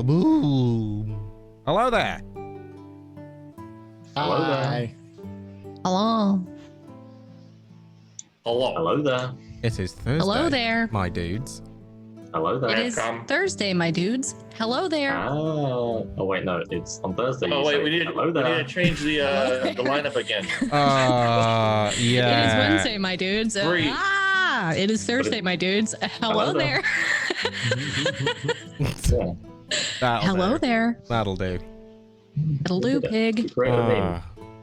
Boom. Hello there. Hello there. Hello. Hello. Hello there. It is Thursday. Hello there. My dudes. Hello there. It is Thursday, my dudes. Hello there. Oh wait, no, it's on Thursday. Oh wait, we need to change the lineup again. Yeah. It is Wednesday, my dudes. Great. It is Thursday, my dudes. Hello there. Hello there. That'll do. It'll do, pig.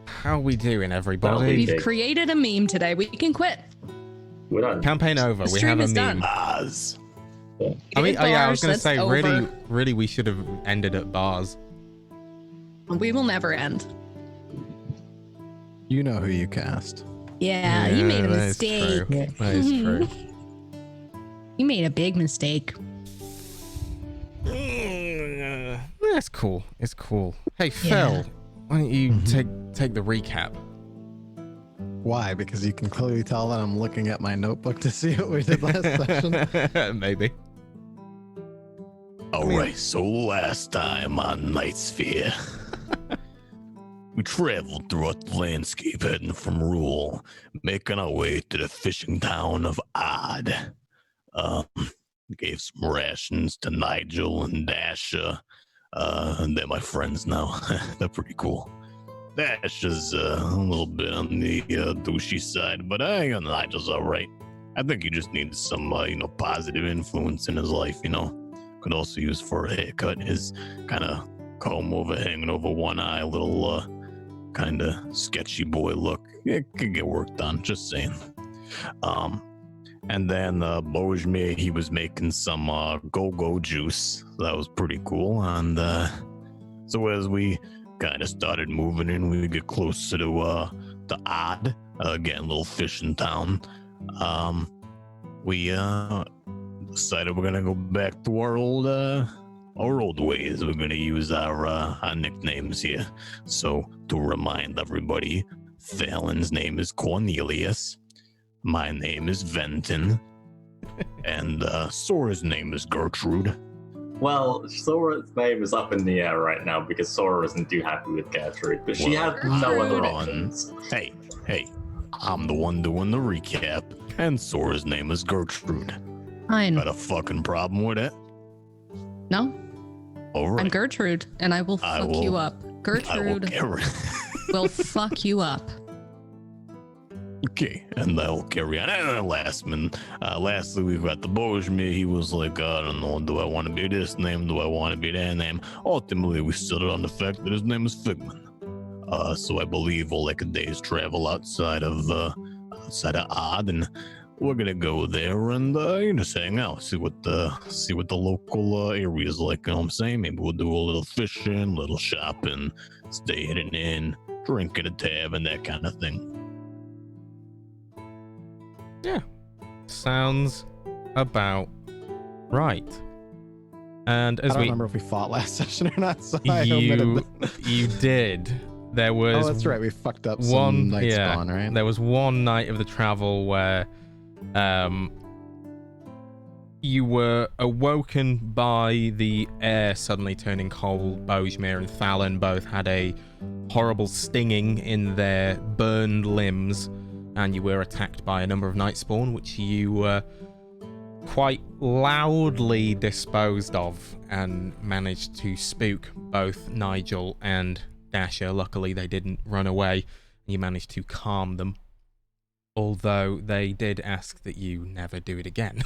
How we doing, everybody? We've created a meme today. We can quit. We're done. Campaign over. The We have stream a is meme. done. I mean, I was Bars, going to say, that's really, we should have ended at bars. We will never end. You know who you cast. Yeah, you made a that is mistake. true. That is true. You made a big mistake. That's cool. It's cool. Hey, Phil, why don't you take the recap? Why? Because you can clearly tell that I'm looking at my notebook to see what we did last session. Maybe. Alright, so last time on Nightsphear, we traveled throughout the landscape heading from Rule, making our way to the fishing town of Odd. Gave some rations to Nigel and Dasha, and they're my friends now. They're pretty cool. Dasha's a little bit on the douchey side, but Nigel's alright. I think he just needs some, positive influence in his life, Could also use for a haircut. His kind of comb over hanging over one eye, a little kind of sketchy boy look. It could get worked on, just saying. And then Bojmir, he was making some go-go juice. That was pretty cool. And so as we kind of started moving in, we get closer to Odd, again, little fishing town. We decided we're gonna go back to our old ways. We're gonna use our nicknames here. So to remind everybody, Fallon's name is Cornelius. My name is Venton, and Sora's name is Gertrude. Well, Sora's name is up in the air right now because Sora isn't too happy with Gertrude, but she has no other options. Hey, I'm the one doing the recap, and Sora's name is Gertrude. Fine. Got a fucking problem with it? No. All right. I'm Gertrude, and I will fuck you up. Gertrude will fuck you up. Okay, and that'll carry on. And lastly, we've got the Bojmir. He was like, I don't know, do I want to be this name? Do I want to be that name? Ultimately, we settled on the fact that his name is Figman. So I believe we'll like a day's travel outside of Odd, and we're gonna go there and just hang out, see what the local area is like. You know what I'm saying? Maybe we'll do a little fishing, a little shopping, stay at an inn, drink at a tavern, that kind of thing. Yeah, sounds about right. And as I don't remember if we fought last session or not, so I you did. There was. Oh, that's right. We fucked up some Nightspawn, right? There was one night of the travel where, you were awoken by the air suddenly turning cold. Bojmir and Fallon both had a horrible stinging in their burned limbs. And you were attacked by a number of Nightspawn, which you quite loudly disposed of and managed to spook both Nigel and Dasha. Luckily, they didn't run away. You managed to calm them, although they did ask that you never do it again.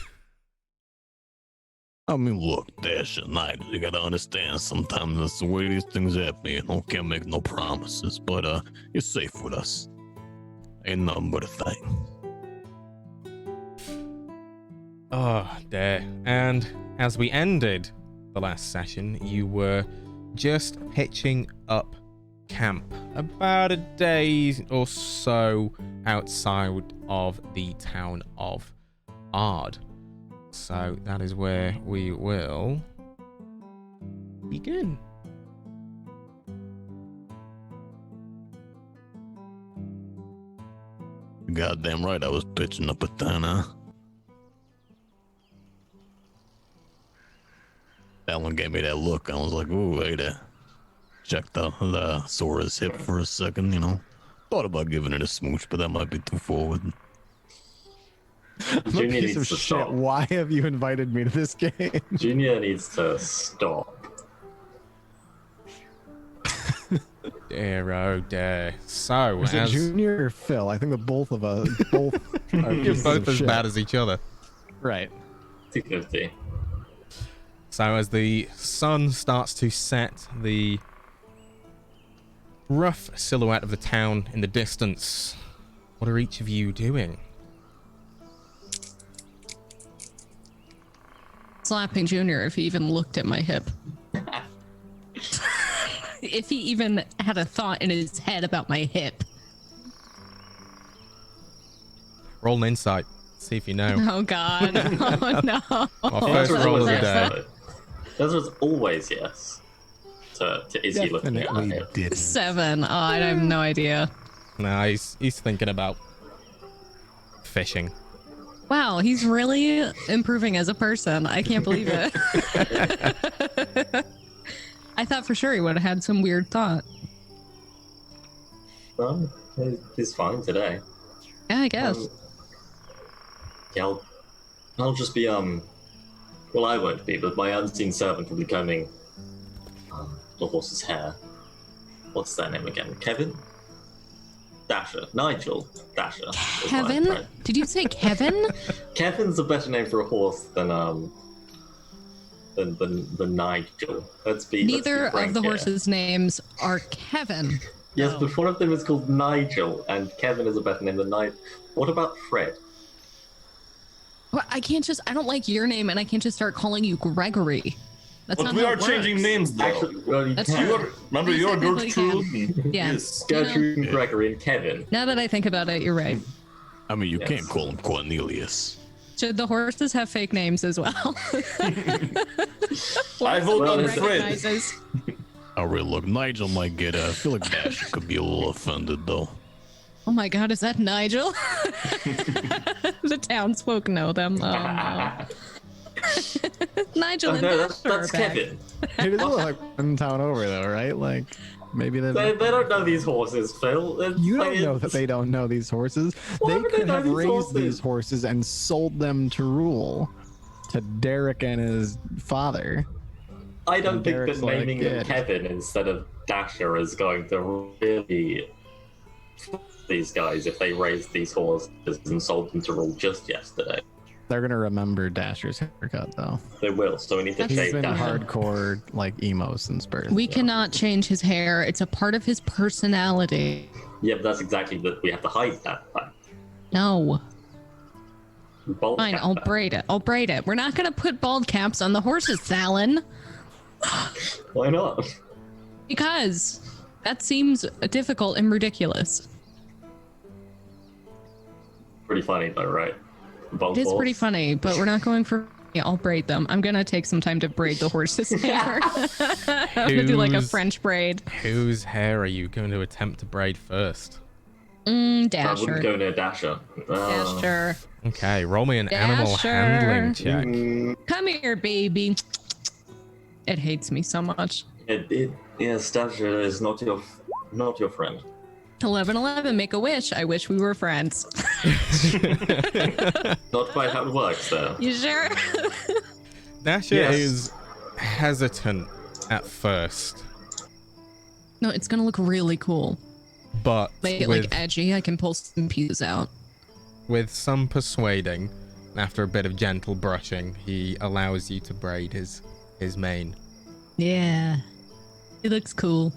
I mean, look, Dasha and Nigel, you gotta understand, sometimes that's the way these things happen. Can't make no promises, but you're safe with us. Ain't nothing but a thing. Oh, dear. And as we ended the last session, you were just pitching up camp about a day or so outside of the town of Ard. So that is where we will begin. Goddamn right, I was pitching up a ton, huh? Alan gave me that look. I was like, ooh, wait a check the Sora's hip for a second, you know. Thought about giving it a smooch, but that might be too forward. I'm a Junior piece needs of to shit. stop. Why have you invited me to this game? Junior needs to stop. Dear, oh dear. So, Is it as Junior or Phil? I think the both of us, both are you're pieces both of as shit. bad as each other. Right. 250. So as the sun starts to set, the rough silhouette of the town in the distance, what are each of you doing? Slapping Junior if he even looked at my hip. If he even had a thought in his head about my hip. Roll an insight. See if you know. Oh God. Oh no. Our first roll of the day. That was always yes. To is he looking at Definitely it? didn't. 7. Oh, I have no idea. No, he's thinking about fishing. Wow, he's really improving as a person. I can't believe it. I thought for sure he would have had some weird thought. He's fine today. Yeah, I guess. Yeah, I'll just be well, I won't be, but my unseen servant will be combing the horse's hair. What's their name again? Kevin? Dasher. Nigel. Dasher. is mine, Kevin? right? Did you say Kevin? Kevin's a better name for a horse than Nigel. Let's be Neither frank of the here. horses' names are Kevin. Yes, Oh. but one of them is called Nigel, and Kevin is a better name than Nigel. What about Fred? Well, I don't like your name, and I can't just start calling you Gregory. That's But not we how are it changing works. names, though. Actually, well, you That's can. true. Remember, you're Technically Gertrude. and- Yeah. Yes. Gertrude, and Gregory, and Kevin. Now that I think about it, you're right. I mean, you Yes. can't call him Cornelius. Should the horses have fake names as well? I vote Well, on it's- Fred. Recognizes. Oh, really? Look, Nigel might get I feel like Dasher could be a little offended, though. Oh my God, is that Nigel? The townsfolk know them. Oh no. Nigel Oh, and no, Dasher that's are back. Kevin. It is like in town over though, right? Like maybe They don't know these horses, Phil. you don't know that they don't know these horses. Why They would they could know have these raised horses? these horses and sold them to Rule, to Derek and his father. I don't think Derek's that like, naming them "Yeah." Kevin instead of Dasher is going to really f- these guys if they raised these horses and sold them to Rule just yesterday. They're gonna remember Dasher's haircut though. They will, so we need to That's- He's shave been Dasher. hardcore like emo since birth. We cannot change his hair. It's a part of his personality. Yeah, but that's exactly that. We have to hide that fact. No. Bald Fine, cap I'll back. braid it. I'll braid it. We're not gonna put bald caps on the horses, Fallon. Why not? Because that seems difficult and ridiculous. Pretty funny though, right? Bald It is balls. pretty funny, but we're not going for. Yeah, I'll braid them. I'm gonna take some time to braid the horse's hair. I'm gonna do like a Who's- French braid. Whose hair are you going to attempt to braid first? I wouldn't Dasher. go near Dasher. Dasher. Okay, roll me an animal Dasher. handling check. Come here, baby. It hates me so much. Yes, Dasher is not your friend. 1111, make a wish. I wish we were friends. Not quite how it works though. You sure? Dasher Yes. is hesitant at first, No, it's gonna look really cool. but Make it with, like edgy. I can pull some pieces out. with some persuading, after a bit of gentle brushing, he allows you to braid his mane. Yeah. It looks cool.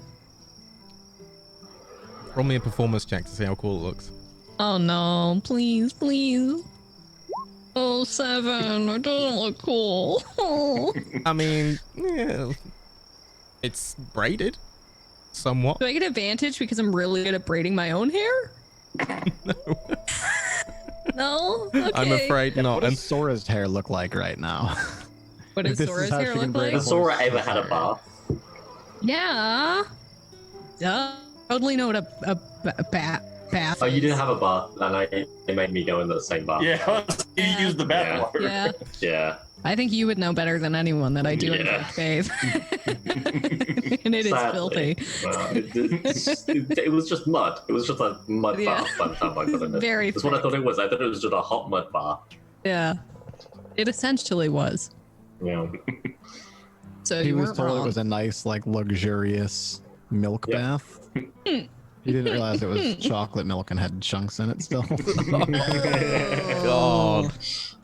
Roll me a performance check to see how cool it looks. Oh no, please, please. Oh, 7. It doesn't look cool. Oh. I mean, yeah, it's braided, somewhat. Do I get advantage because I'm really good at braiding my own hair? No? Okay. I'm afraid What not. does And Sora's hair look like right now? What does This is Sora's how hair she can look braid like? Has Sora ever had a bath? Yeah. Duh. Totally know what a bath Oh, you is. didn't have a bath, and they made me go in the same bath. Yeah, you used the bathwater. Yeah. Yeah. I think you would know better than anyone that I do in Yeah. fact bathe. And it is Sadly. filthy. It was just mud. It was just a mud Yeah. bath by the time I got in it. Very That's what I thick. thought it was. I thought it was just a hot mud bath. Yeah. It essentially was. Yeah. So He you was weren't told wrong. it was a nice, like, luxurious milk Yeah. bath. He didn't realize it was chocolate milk and had chunks in it still. God.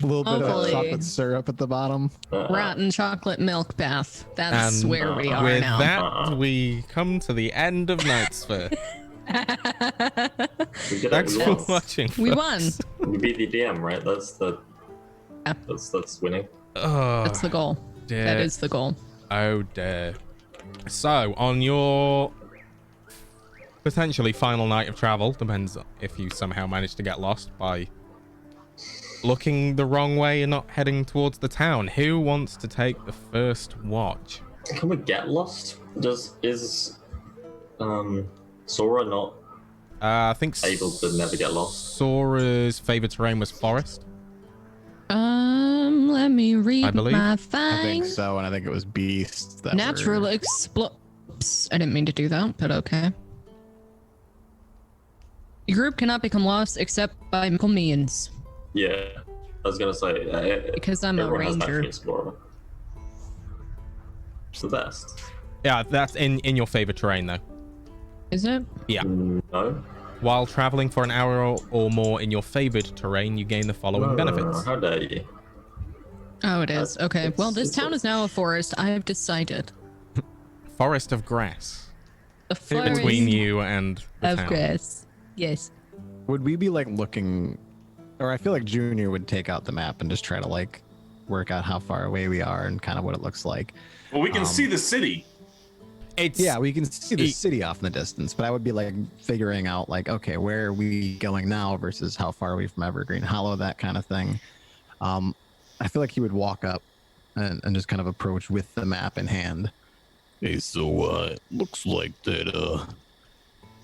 A little bit of Lovely. chocolate syrup at the bottom. Rotten chocolate milk bath. That's And where we are With now. that, we come to the end of Nightsphear. We did it. Thanks We for won. watching. We folks. won. We beat the DM, right? That's winning. Oh, That's the goal. dear. That is the goal. Oh dear. So, on your potentially final night of travel, depends if you somehow manage to get lost by looking the wrong way and not heading towards the town, who wants to take the first watch? Can we get lost? Is Sora not I think able to never get lost? Sora's favorite terrain was forest. Let me read I believe. my I thing. think so, and I think it was beasts that Natural were... Oops, I didn't mean to do that, but okay. Your group cannot become lost except by medical means. Yeah, I was gonna say Because I'm a everyone has ranger. Natural Explorer. It's the best. Yeah, that's in your favorite terrain though. Is it? Yeah. No. While traveling for an hour or more in your favored terrain, you gain the following benefits. How dare you? Oh, it is. Okay. Well, this it's town a- is now a forest. I have decided. Forest of grass A forest between you and the of town. grass. Yes. Would we be, like, looking... Or I feel like Junior would take out the map and just try to, like, work out how far away we are and kind of what it looks like. Well, we can see the city. It's Yeah, we can see the city off in the distance, but I would be, like, figuring out, like, okay, where are we going now versus how far are we from Evergreen Hollow, that kind of thing. I feel like he would walk up and just kind of approach with the map in hand. Hey, so it looks like that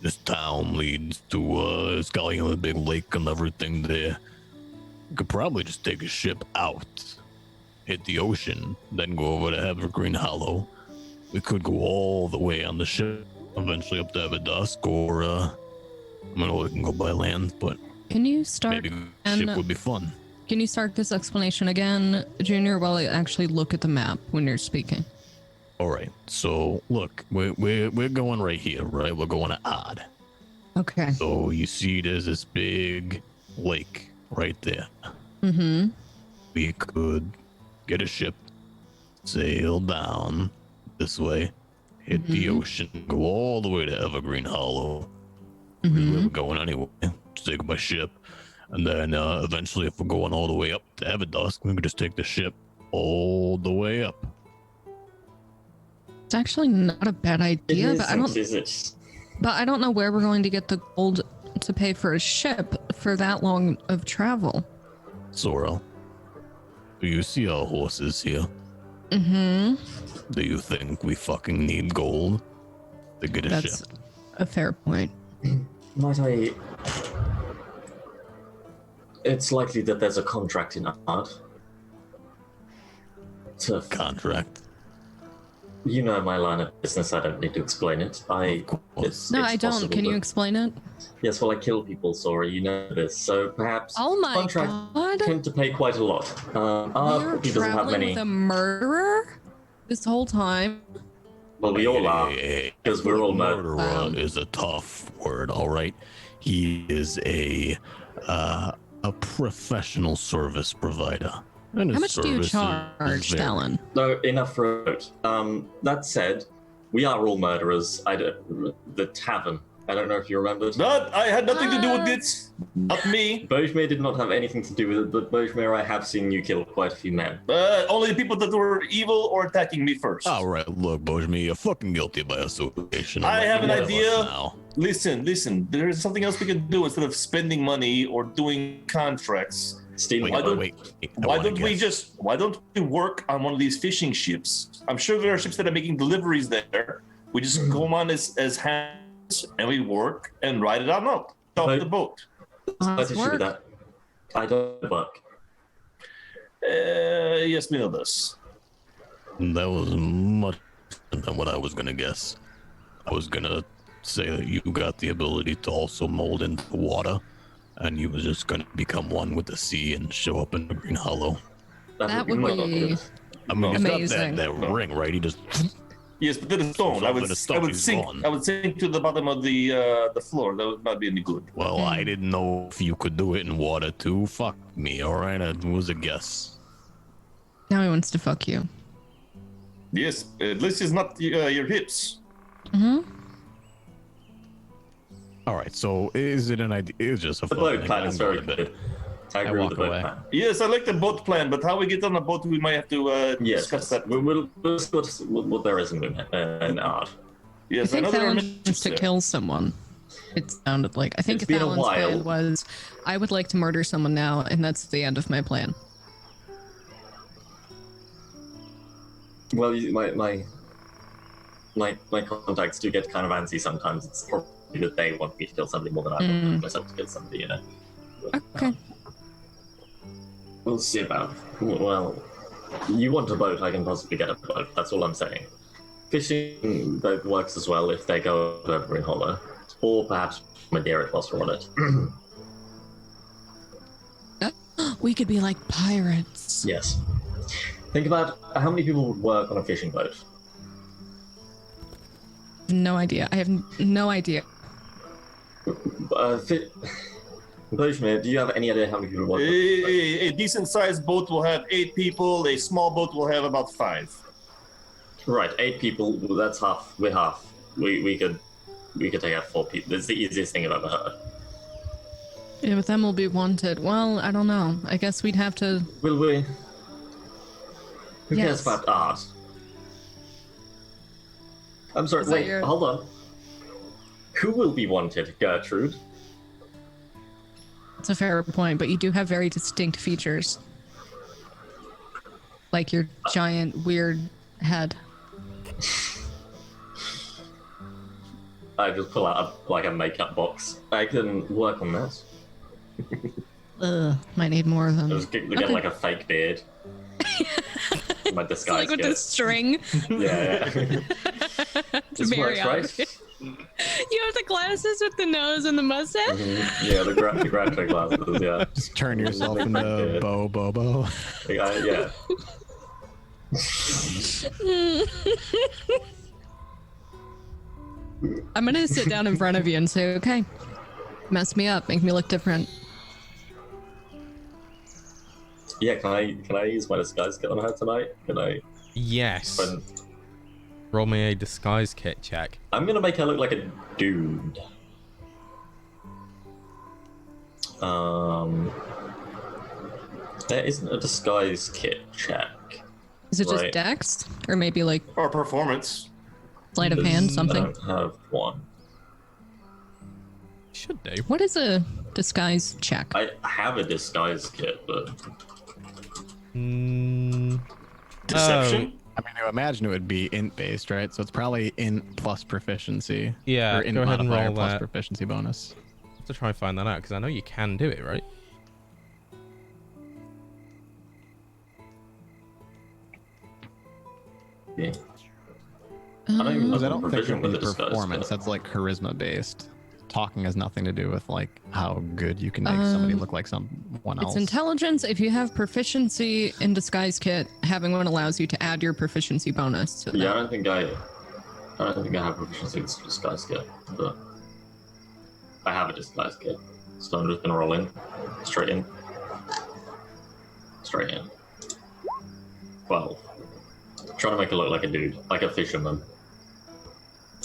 this town leads to it's got like a big lake and everything there. You could probably just take a ship out, hit the ocean, then go over to Evergreen Hollow. We could go all the way on the ship, eventually up to Everdusk, or I don't know, we can go by land, but Can you start? maybe and- ship would be fun. Can you start this explanation again, Junior, while I actually look at the map when you're speaking? All right, so look, we're going right here, right? We're going to Odd. Okay. So you see there's this big lake right there. Mm-hmm. We could get a ship, sail down this way, hit the ocean, go all the way to Evergreen Hollow. Where we're going anyway. Just take it by ship. And then eventually, if we're going all the way up to Everdusk, we could just take the ship all the way up. It's actually not a bad idea, but Is it? I don't know where we're going to get the gold to pay for a ship for that long of travel. Sora, do you see our horses here? Mm-hmm. Do you think we fucking need gold to get a That's ship? a fair point. Might I? It's likely that there's a contract in Ard. Contract. You know my line of business. I don't need to explain it. Of course. No, it's I don't. possible Can you that- explain it? Yes, well, I kill people, Sora. You know this. So perhaps Oh my contracts god! tend to pay quite a lot. Ard You're doesn't have traveling many. with a murderer this whole time. Well, we all are. Hey, because we're all murderer Wow. is a tough word, all right? He is a professional service provider. And How his much do you service is charge, very- Talon? No, enough for a vote. That said, we are all murderers. The tavern. I don't know if you remembered. I had nothing to do with it. Not me. Bojmir did not have anything to do with it, but Bojmir, I have seen you kill quite a few men. Only the people that were evil or attacking me first. All right, look, Bojmi, you're fucking guilty by association. I have an One of us idea. now. Listen. There's something else we can do instead of spending money or doing contracts. Stealing Wait, a boat. wait. I Why wanna don't guess. we work on one of these fishing ships? I'm sure there are ships that are making deliveries there. We just go on as hands and we work and ride it on up off Right. the boat. Let's Work. do that. I don't work. Yes, we know this. That was much than what I was gonna guess. I was gonna say that you got the ability to also mold into the water, and you was just gonna become one with the sea and show up in the Green Hollow. That would much be good. I mean, he's got amazing. that ring, right? He just Yes, but there's a stone. I Yourself would, in a stone, I would he's sink. gone. I would sink to the bottom of the floor. That would not be any good. well, I didn't know if you could do it in water too. Fuck me, all right? It was a guess. Now he wants to fuck you. Yes, at least it's not your hips. Mm-hmm. All right, so is it an idea? It was just a The fucking boat plan idea. is I'm very going to bed. good. I agree with the walk boat away. plan. Yes, I like the boat plan, but how we get on the boat, we might have to Yes, discuss that. we'll discuss what there is in art. I Yes, I think know there are Fallon missions wants to there. kill someone. It sounded like. I think It's been a Fallon's while. plan was, I would like to murder someone now, and that's the end of my plan. Well, my contacts do get kind of antsy sometimes. It's probably that they want me to kill somebody more than I want myself to kill somebody, you know. Okay. We'll see about. Well, you want a boat, I can possibly get a boat. That's all I'm saying. Fishing boat works as well if they go over in Hollow, or perhaps Madeira Foster on it. We could be like pirates. Yes. Think about how many people would work on a fishing boat. No idea. I have no idea. Boshmir, do you have any idea how many people work? A decent-sized boat will have 8 people. A small boat will have about 5. Right, 8 people. That's half. We're half. We could take out 4 people. That's the easiest thing I've ever heard. Yeah, but then we'll be wanted. Well, I don't know. I guess we'd have to. Will we? Who cares Yes. about art? I'm sorry. Is that Wait, your- hold on. Who will be wanted, Gertrude? It's a fair point, but you do have very distinct features. Like your giant, weird head. I just pull out a makeup box. I can work on that. Ugh, might need more of them. Just get Okay. like a fake beard. My It's disguise like with kit. the string. Yeah. It's very obvious. You have the glasses with the nose and the mustache? Mhm. Yeah, the Groucho glasses, yeah. Just turn yourself into Bobo. Yeah. I'm gonna sit down in front of you and say, okay, mess me up, make me look different. Yeah, can I use my disguise kit on her tonight? Can I? Yes. When, Roll me a disguise kit check. I'm gonna make her look like a dude. There isn't a disguise kit check. Is it just Right. dex? Or maybe like Or performance. sleight of hand, I something? don't have one. Should do. What is a disguise check? I have a disguise kit, but Mm, Deception. I mean, I imagine it would be int based, right? So it's probably int plus proficiency. Yeah, or int go ahead and modifier roll plus that. proficiency bonus. I have to try and find that out because I know you can do it, right? yeah. I don't even know Because I if don't I'm think proficient it with would the be disguise performance. kit. That's like charisma based. Talking has nothing to do with like how good you can make somebody look like someone else. It's intelligence. If you have proficiency in disguise kit, having one allows you to add your proficiency bonus to that. Yeah, I don't think I have proficiency with disguise kit, but I have a disguise kit, so I'm just gonna roll in, straight in. 12. Trying to make it look like a dude, like a fisherman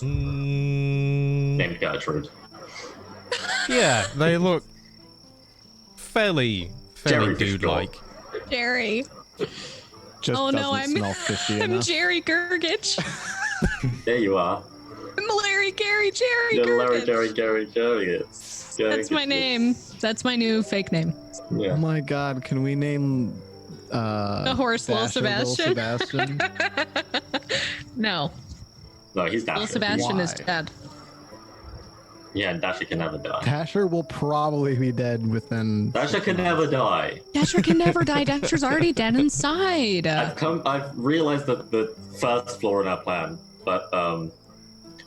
named Gertrude. Yeah, they look fairly Jellyfish dude-like. Jerry. Just Oh, no, doesn't I'm- smell fishy I'm enough. Jerry Gergich. There you are. I'm Larry Gary Jerry You're Larry, Gergich. Jerry. That's my name. That's my new fake name. Oh Yeah. my god, can we name The horse Lil Sebastian? Sebastian? No, No, he's Lil Dasher. Sebastian is Why? dead. Yeah, and Dasher can never die. Dasher will probably be dead within. Dasher 6 can months. never die. Dasher can never die. Dasher's already dead inside. I've realized that the first flaw in our plan, but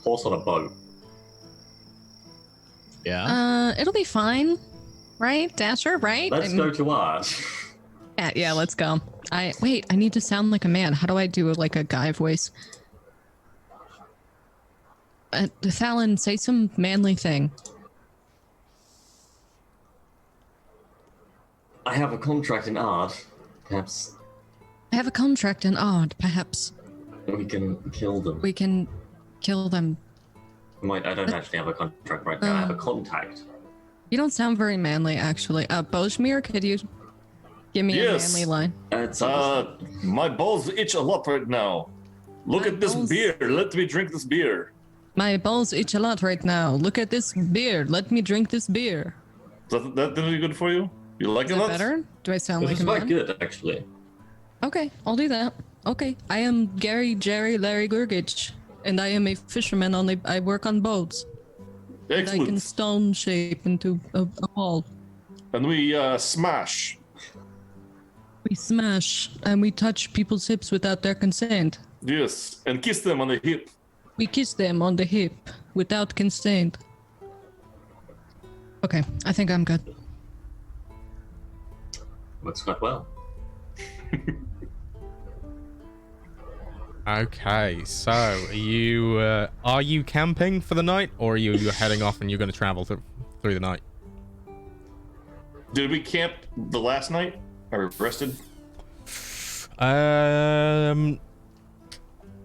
horse on a boat. Yeah. It'll be fine, right, Dasher? Right? Let's go to ours. Yeah, let's go. I need to sound like a man. How do I do like a guy voice? Fallon, say some manly thing. I have a contract in Ard. Perhaps I have a contract in Odd. Perhaps we can kill them. we can kill them. I don't actually have a contract right now. I have a contact. You don't sound very manly, actually. Bojmir, could you give me Yes. a manly line? It's My balls itch a lot right now. Look My at this balls- beer. Let me drink this beer. My balls itch a lot right now. Look at this beer. Let me drink this beer. That really good for you? You like Is it? that Lot? better? Do I sound This like is a quite man? good, actually. Okay, I'll do that. Okay, I am Gary Jerry Larry Gurgich, and I am a fisherman. I work on boats. And I can Excellent. stone shape into a wall. And we smash. We smash and we touch people's hips without their consent. Yes, and kiss them on the hip. We kiss them on the hip without consent. Okay, I think I'm good. Works quite well. Okay, so are you camping for the night, or are you heading off and you're going to travel through the night? Did we camp the last night? Or rested?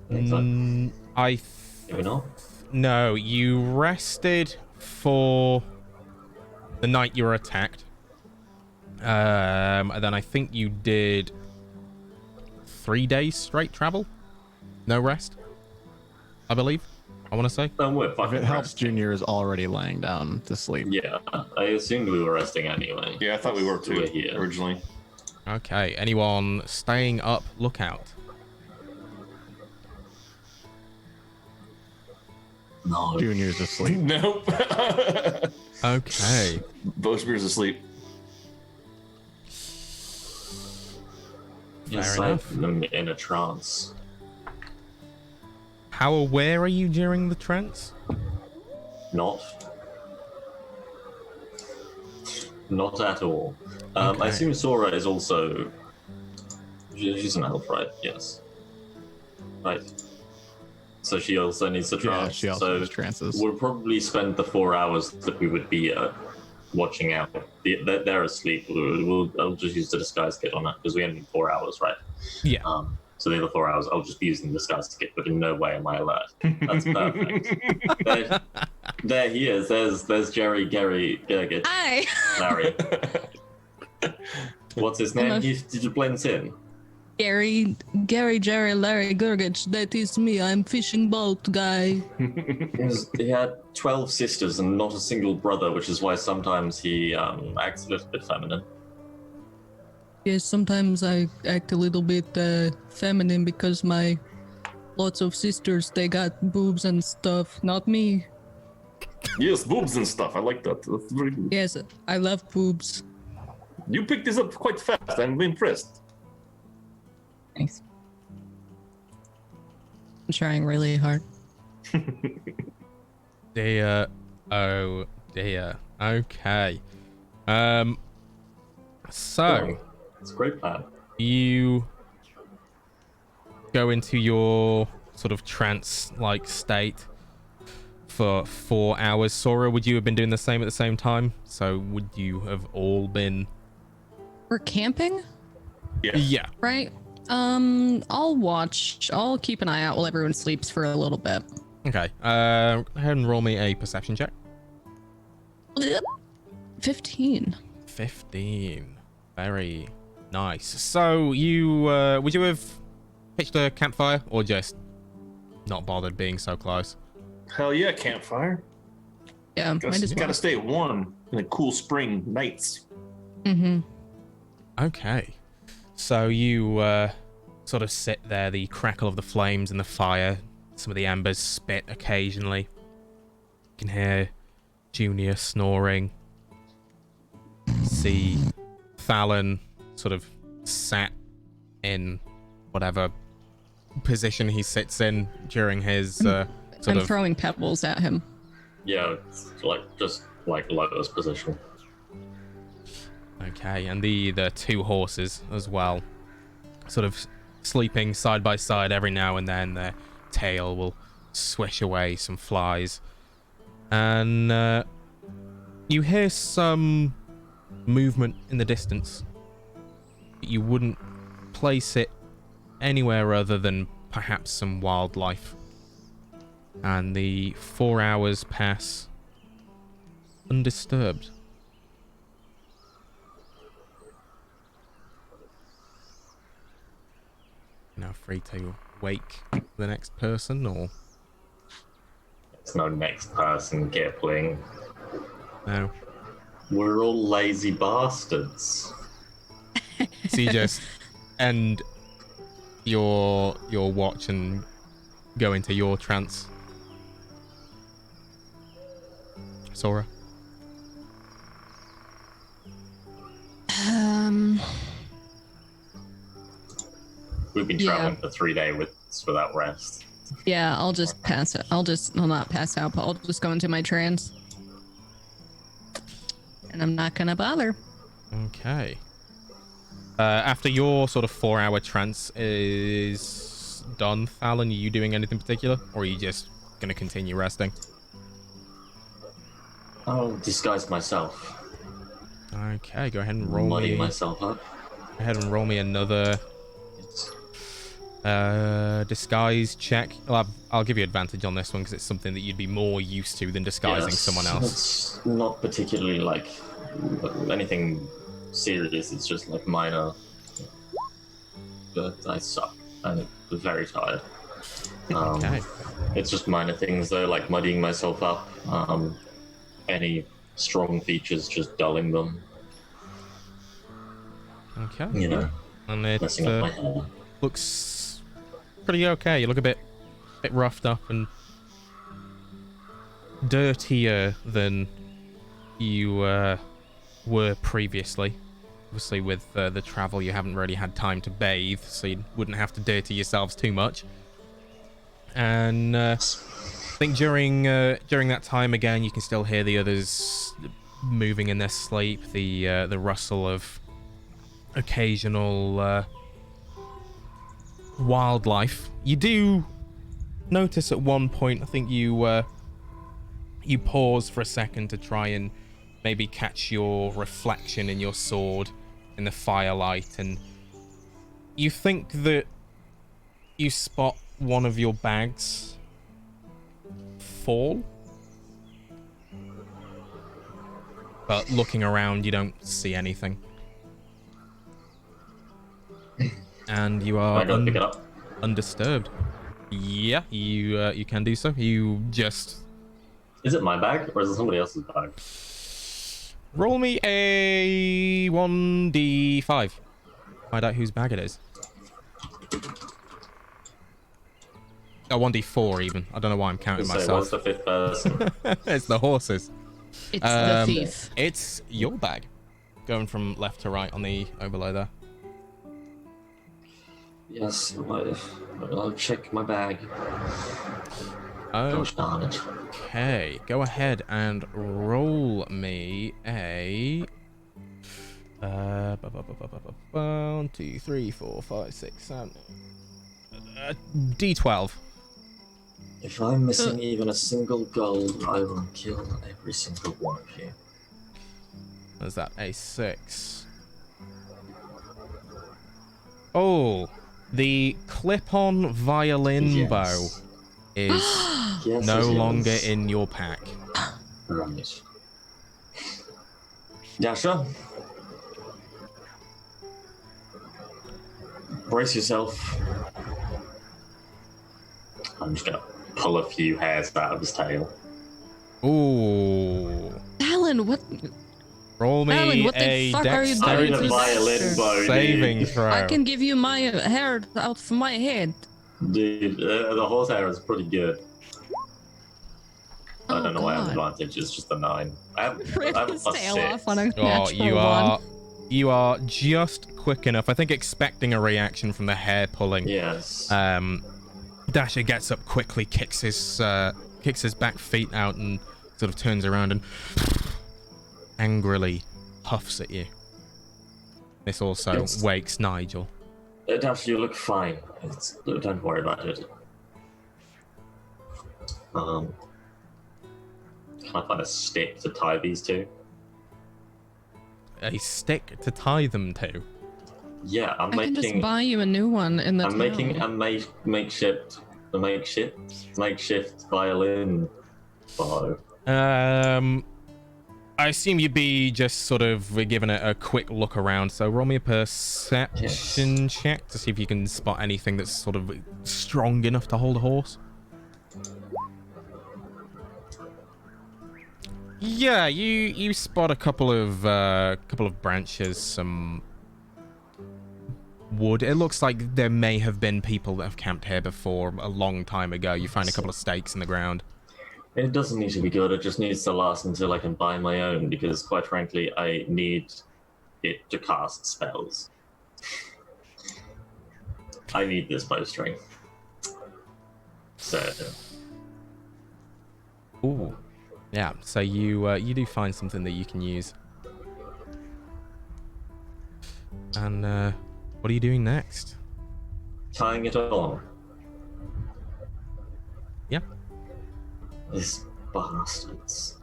Maybe not. No, you rested for the night you were attacked. And then I think you did 3 days straight travel. No rest, I believe. I want to say. We're If fucking it helps, resting. Junior is already laying down to sleep. Yeah, I assumed we were resting anyway. Yeah, I thought we were too We're here. originally. Okay, anyone staying up lookout? No. Junior's asleep. Nope. Okay. Bowspear's asleep. Yes, Fair enough. I'm in a trance. How aware are you during the trance? Not. Not at all. Okay. I assume Sora is also. She's an elf, right? Yes. Right. So she also needs to Yeah, trance. she also so has trances. we'll probably spend the 4 hours that we would be watching out. They're asleep. I'll just use the disguise kit on that because we only need 4 hours, right? Yeah. So the other 4 hours, I'll just be using the disguise kit, but in no way am I alert. That's perfect. there he is. There's Jerry, Gary, Gergit, Hi! Larry. What's his name? He just blends in. Gary, Jerry, Larry Gurgich, that is me. I'm fishing boat guy. He had 12 sisters and not a single brother, which is why sometimes he acts a little bit feminine. Yes, sometimes I act a little bit feminine because my lots of sisters, they got boobs and stuff. Not me. Yes, boobs and stuff. I like that. That's very good. Yes, I love boobs. You picked this up quite fast. I'm impressed. Thanks. I'm trying really hard. Dear. Oh dear. Okay. So It's a great plan. you go into your sort of trance-like state for 4 hours. Sora, would you have been doing the same at the same time? So would you have all been? We're camping, Yeah. right? I'll keep an eye out while everyone sleeps for a little bit. Okay. Go ahead and roll me a perception check. 15. 15. Very nice. So you would you have pitched a campfire or just not bothered being so close? Hell yeah, campfire. Yeah, might as well. Gotta stay warm in the cool spring nights. Mm-hmm. Okay. So you sort of sit there, the crackle of the flames and the fire, some of the embers spit occasionally. You can hear Junior snoring. See Fallon sort of sat in whatever position he sits in during his I'm throwing pebbles at him. Yeah, it's just like lotus position. Okay, and the two horses as well, sort of sleeping side by side. Every now and then their tail will swish away some flies, and you hear some movement in the distance. You wouldn't place it anywhere other than perhaps some wildlife. And the 4 hours pass undisturbed. Now free to wake the next person, or There's no next person, Kipling. no? We're all lazy bastards. So you just end your watch and go into your trance. Sora? We've been Yeah. traveling for 3 days without rest. Yeah, I'll just pass it. I'll not pass out, but I'll just go into my trance. And I'm not gonna bother. Okay. After your sort of 4 hour trance is done, Fallon, are you doing anything particular? Or are you just going to continue resting? I'll disguise myself. Okay, go ahead and roll Muddy me. myself up. Go ahead and roll me another disguise check. I'll give you advantage on this one because it's something that you'd be more used to than disguising someone else. It's not particularly like anything serious. It's just like minor. But I suck. I'm very tired. Okay. It's just minor things though, like muddying myself up. Any strong features, just dulling them. Okay. You know, And it messing up my hair. looks pretty okay. You look a bit roughed up and dirtier than you were previously. Obviously, with the travel, you haven't really had time to bathe, so you wouldn't have to dirty yourselves too much. And I think during that time again, you can still hear the others moving in their sleep. The rustle of occasional wildlife. You do notice at one point, I think you pause for a second to try and maybe catch your reflection in your sword in the firelight, and you think that you spot one of your bags fall, but looking around you don't see anything, and you are I gotta pick it up. undisturbed. Yeah, you can do so. You just Is it my bag or is it somebody else's bag? roll me a 1d5. Find out whose bag it is. Oh, 1d4 even. I don't know why I'm counting So myself. what's the fifth person? It's the horses. It's the thief. It's your bag. Going from left to right on the overlay there. Yes, I'll check my bag. Gosh darn it. Okay, go ahead and roll me a 1, 2, 3, 4, 5, 6, 7 D12. If I'm missing even a single gold, I will kill every single one of you. Is that a 6? Oh, the clip-on violin Yes. bow is Yes, no it is. longer in your pack. Right. Yeah, sure. Brace yourself. I'm just gonna pull a few hairs out of his tail. Ooh. Alan, what? Roll me Alan, what the a fuck are you doing I to need a this? violin bow, saving dude. throw. I can give you my hair out from my head. Dude, the horsehair is pretty good. I don't know why I have God. advantage. It's just the 9. I have Rip a his plus tail 6. off on a Oh, natural you are just quick enough. I think expecting a reaction from the hair pulling. Yes. Dasher gets up quickly, kicks his back feet out, and sort of turns around and angrily huffs at you. This also Yes. wakes Nigel. Dash, you look fine. Don't worry about it. Can I find a stick to tie these two? A stick to tie them to. Yeah, I'm I can just making. buy you a new one in the I'm town. making a makeshift violin bow. I assume you'd be just sort of giving it a quick look around. So roll me a perception check to see if you can spot anything that's sort of strong enough to hold a horse. Yeah, you spot a couple of branches, some wood. It looks like there may have been people that have camped here before a long time ago. You find a couple of stakes in the ground. It doesn't need to be good. It just needs to last until I can buy my own. Because quite frankly, I need it to cast spells. I need this bowstring. So. Ooh. Yeah, so you do find something that you can use. And what are you doing next? Tying it on. Yeah. These bastards.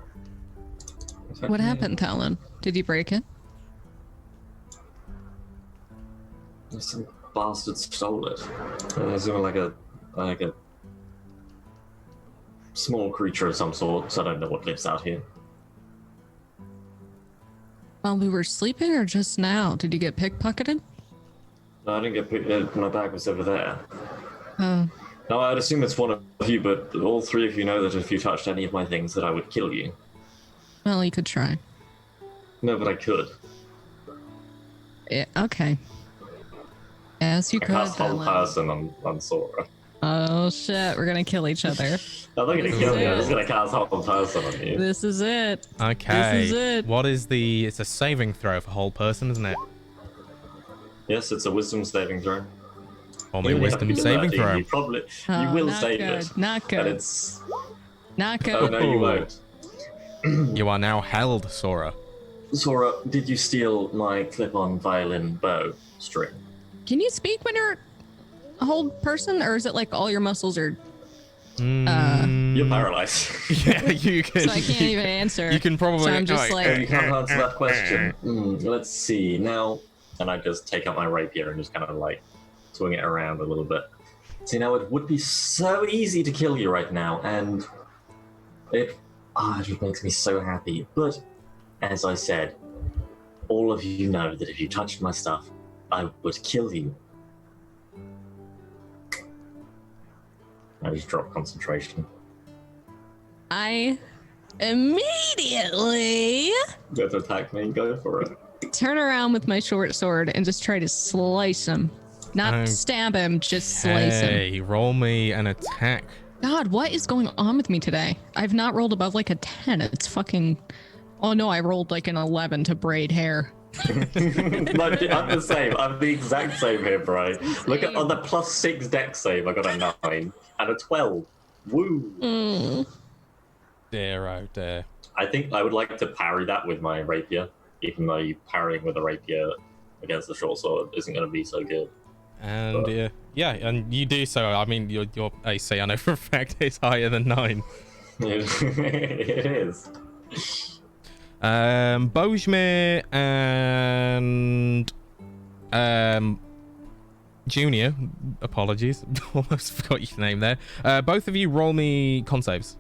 What happened, Talon? Did you break it? Some bastard stole it. It's like a small creature of some sort, so I don't know what lives out here. While we were sleeping or just now? Did you get pickpocketed? No, I didn't get picked. My bag was over there. Oh. No, I'd assume it's one of you, but all three of you know that if you touched any of my things, that I would kill you. Well, you could try. No, but I could. Yeah, okay. Yes, you I could. cast whole Talon. person on Sora. Oh shit, we're gonna kill each other. I'm not gonna kill you, I'm just it. gonna cast whole person on you. This is it. Okay. This is it. What is the... It's a saving throw for whole person, isn't it? Yes, it's a wisdom saving throw. Or my wisdom saving throw. You probably Oh, you will not save good. it. Not And good. it's Not good. oh no, you won't. You are now held, Sora. Sora, did you steal my clip-on violin bow string? Can you speak when you're a whole person, or is it like all your muscles are? You're paralyzed. Yeah, you can. So I can't even answer. You can probably... So I'm just You like, can't answer that question. Let's see now. And I just take out my rapier and just kind of like swing it around a little bit. See, now it would be so easy to kill you right now, and it just makes me so happy. But as I said, all of you know that if you touched my stuff, I would kill you. I just drop concentration. I immediately Go to attack me, go for it. turn around with my short sword and just try to slice him. Not stab him, just slice him. Hey, roll me an attack. God, what is going on with me today? I've not rolled above like a 10. It's fucking... Oh no, I rolled like an 11 to braid hair. No, I'm the same. I'm the exact same here, bro. Look at on the +6 dex save, I got a 9 and a 12. Woo! Dear, oh dear. I think I would like to parry that with my rapier, even though parrying with a rapier against the short sword isn't going to be so good. And yeah, and you do so. I mean, your AC, I know for a fact, is higher than 9. It is. Bojmir and Junior, apologies, almost forgot your name there. Both of you roll me con saves.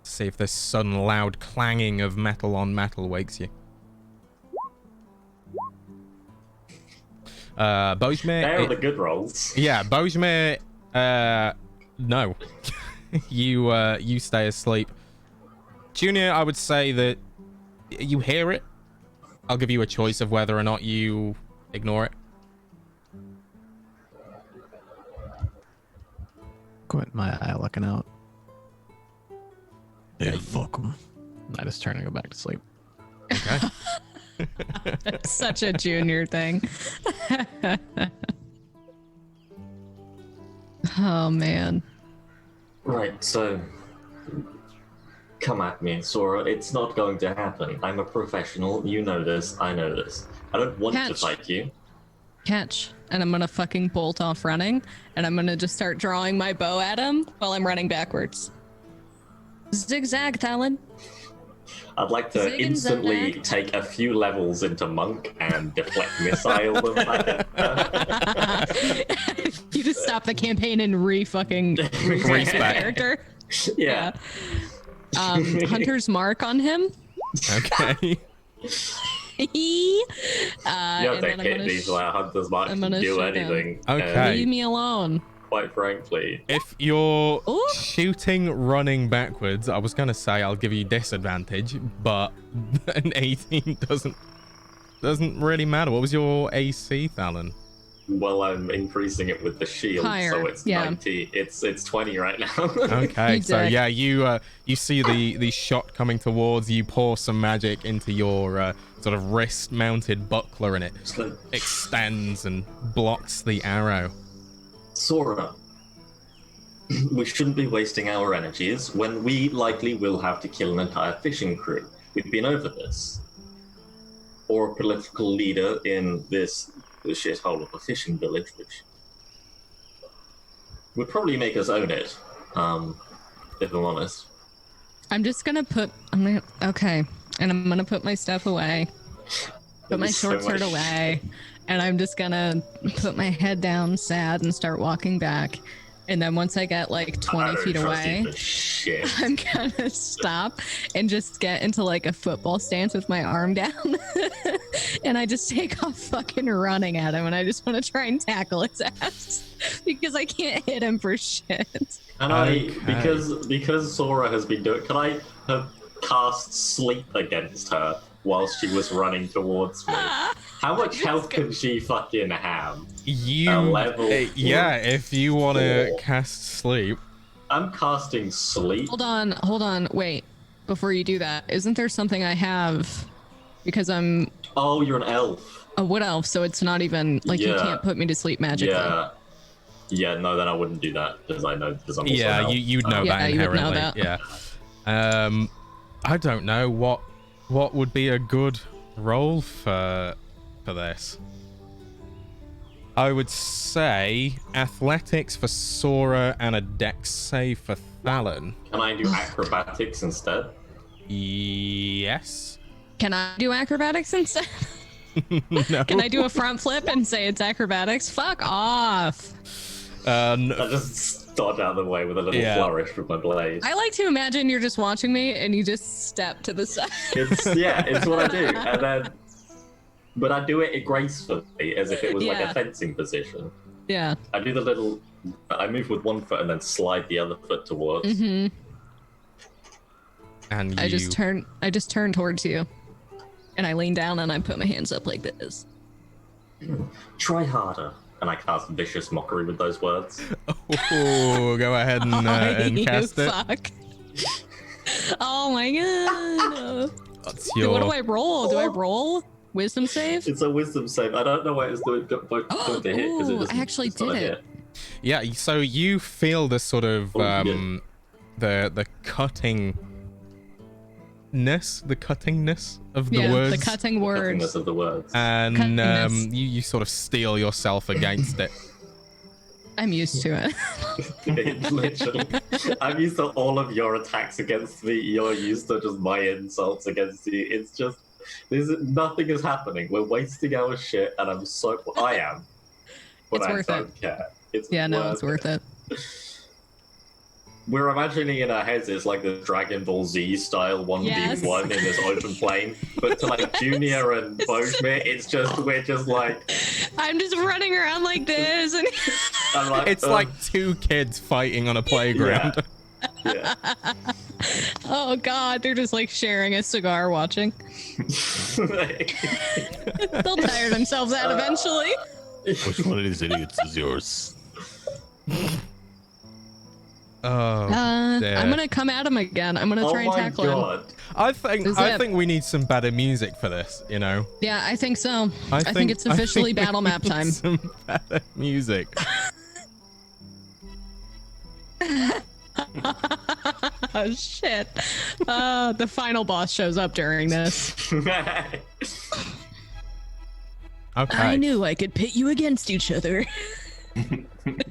See if this sudden loud clanging of metal on metal wakes you. Bojmir. They are the good rolls. Yeah, Bojmir. No, you stay asleep. Junior, I would say that you hear it. I'll give you a choice of whether or not you ignore it. Quit my eye looking out. Yeah, fuck him. I just turn and go back to sleep. Okay. Such a junior thing. Oh man. Right, so come at me, Sora. It's not going to happen. I'm a professional. You know this. I know this. I don't want to Catch. fight you. Catch. And I'm gonna fucking bolt off running, and I'm gonna just start drawing my bow at him while I'm running backwards. Zigzag, Talon. I'd like to Zig and instantly zag. take a few levels into Monk and deflect missile them back at You just stop the campaign and re-fucking reset the Respect. character. Yeah. Hunter's mark on him. Okay. You have and to then I'm hit gonna these where Hunter's Mark I'm can gonna do shoot him. anything. Okay. leave me alone. Quite frankly. If you're Ooh. shooting running backwards, I was gonna say I'll give you disadvantage, but an 18 doesn't really matter. What was your AC, Thalen? Well, I'm increasing it with the shield, Higher, so it's yeah. 90. It's 20 right now. Okay, You so dick. yeah, you see the shot coming towards you. Pour some magic into your sort of wrist-mounted buckler, and it So, extends and blocks the arrow. Sora, we shouldn't be wasting our energies when we likely will have to kill an entire fishing crew. We've been over this. Or a political leader in this shithole of a fishing village, which would probably make us own it, if I'm honest. I'm just gonna put. Okay, and I'm gonna put my stuff away. Put my There's so short sword much- away, and I'm just gonna put my head down, sad, and start walking back. And then once I get like 20 I don't feet trust you away, for shit. I'm gonna stop and just get into like a football stance with my arm down, and I just take off fucking running at him, and I just want to try and tackle his ass because I can't hit him for shit. And Okay. because Sora has been doing, can I have cast sleep against her whilst she was running towards me? How much health can she fucking have? You, A level yeah, if you want to 4. cast sleep. I'm casting sleep. Hold on, wait. Before you do that, isn't there something I have? Because I'm Oh, you're an elf. a wood elf, so it's not even like you Yeah. can't put me to sleep magically. Yeah, no, then I wouldn't do that because I know because I'm also an Yeah, elf. you'd know Yeah, that you would know inherently. that. Yeah. I don't know what would be a good role for this. I would say athletics for Sora and a dex save for Thalen. Can I do acrobatics instead? Yes. Can I do acrobatics instead? No. Can I do a front flip and say it's acrobatics? Fuck off. I just dodge out of the way with a little Yeah. flourish with my blade. I like to imagine you're just watching me and you just step to the side. It's what I do, and then, but I do it gracefully as if it was like Yeah. a fencing position. Yeah. I do the little, I move with one foot and then slide the other foot towards. Mm-hmm. And I just turn towards you. And I lean down and I put my hands up like this. Try harder, and I cast vicious mockery with those words. Oh, go ahead and You cast it. fuck. Oh my god. What's What do your I roll? Do I roll? Wisdom save? It's a wisdom save. I don't know why it's going to hit because it Ooh, doesn't. I actually it's not did a it. hit. Yeah, so you feel the sort of Oh, yeah. the cuttingness of the Yeah, words, the cutting words. Cuttingness of the words. and cuttingness. you sort of steel yourself against it. I'm used to it. Literally, I'm used to all of your attacks against me. You're used to just my insults against you. It's just nothing is happening. We're wasting our shit, and I am. But It's I worth don't care. It's Yeah, no, it's worth it. We're imagining in our heads it's like the Dragon Ball Z style 1v1 in this open plane. But to like Junior and Bojmir, we're just like, I'm just running around like this, and I'm like, It's like two kids fighting on a playground. yeah. oh god, they're just like sharing a cigar, watching. They'll tire themselves out eventually. Which one of these idiots is yours? Oh, dear. I'm gonna come at him again. I'm gonna try and tackle him. God. I Zip. think we need some better music for this, you know. Yeah, I think so. I think it's officially battle we map need time. Some better music. Oh shit. The final boss shows up during this. Okay. I knew I could pit you against each other.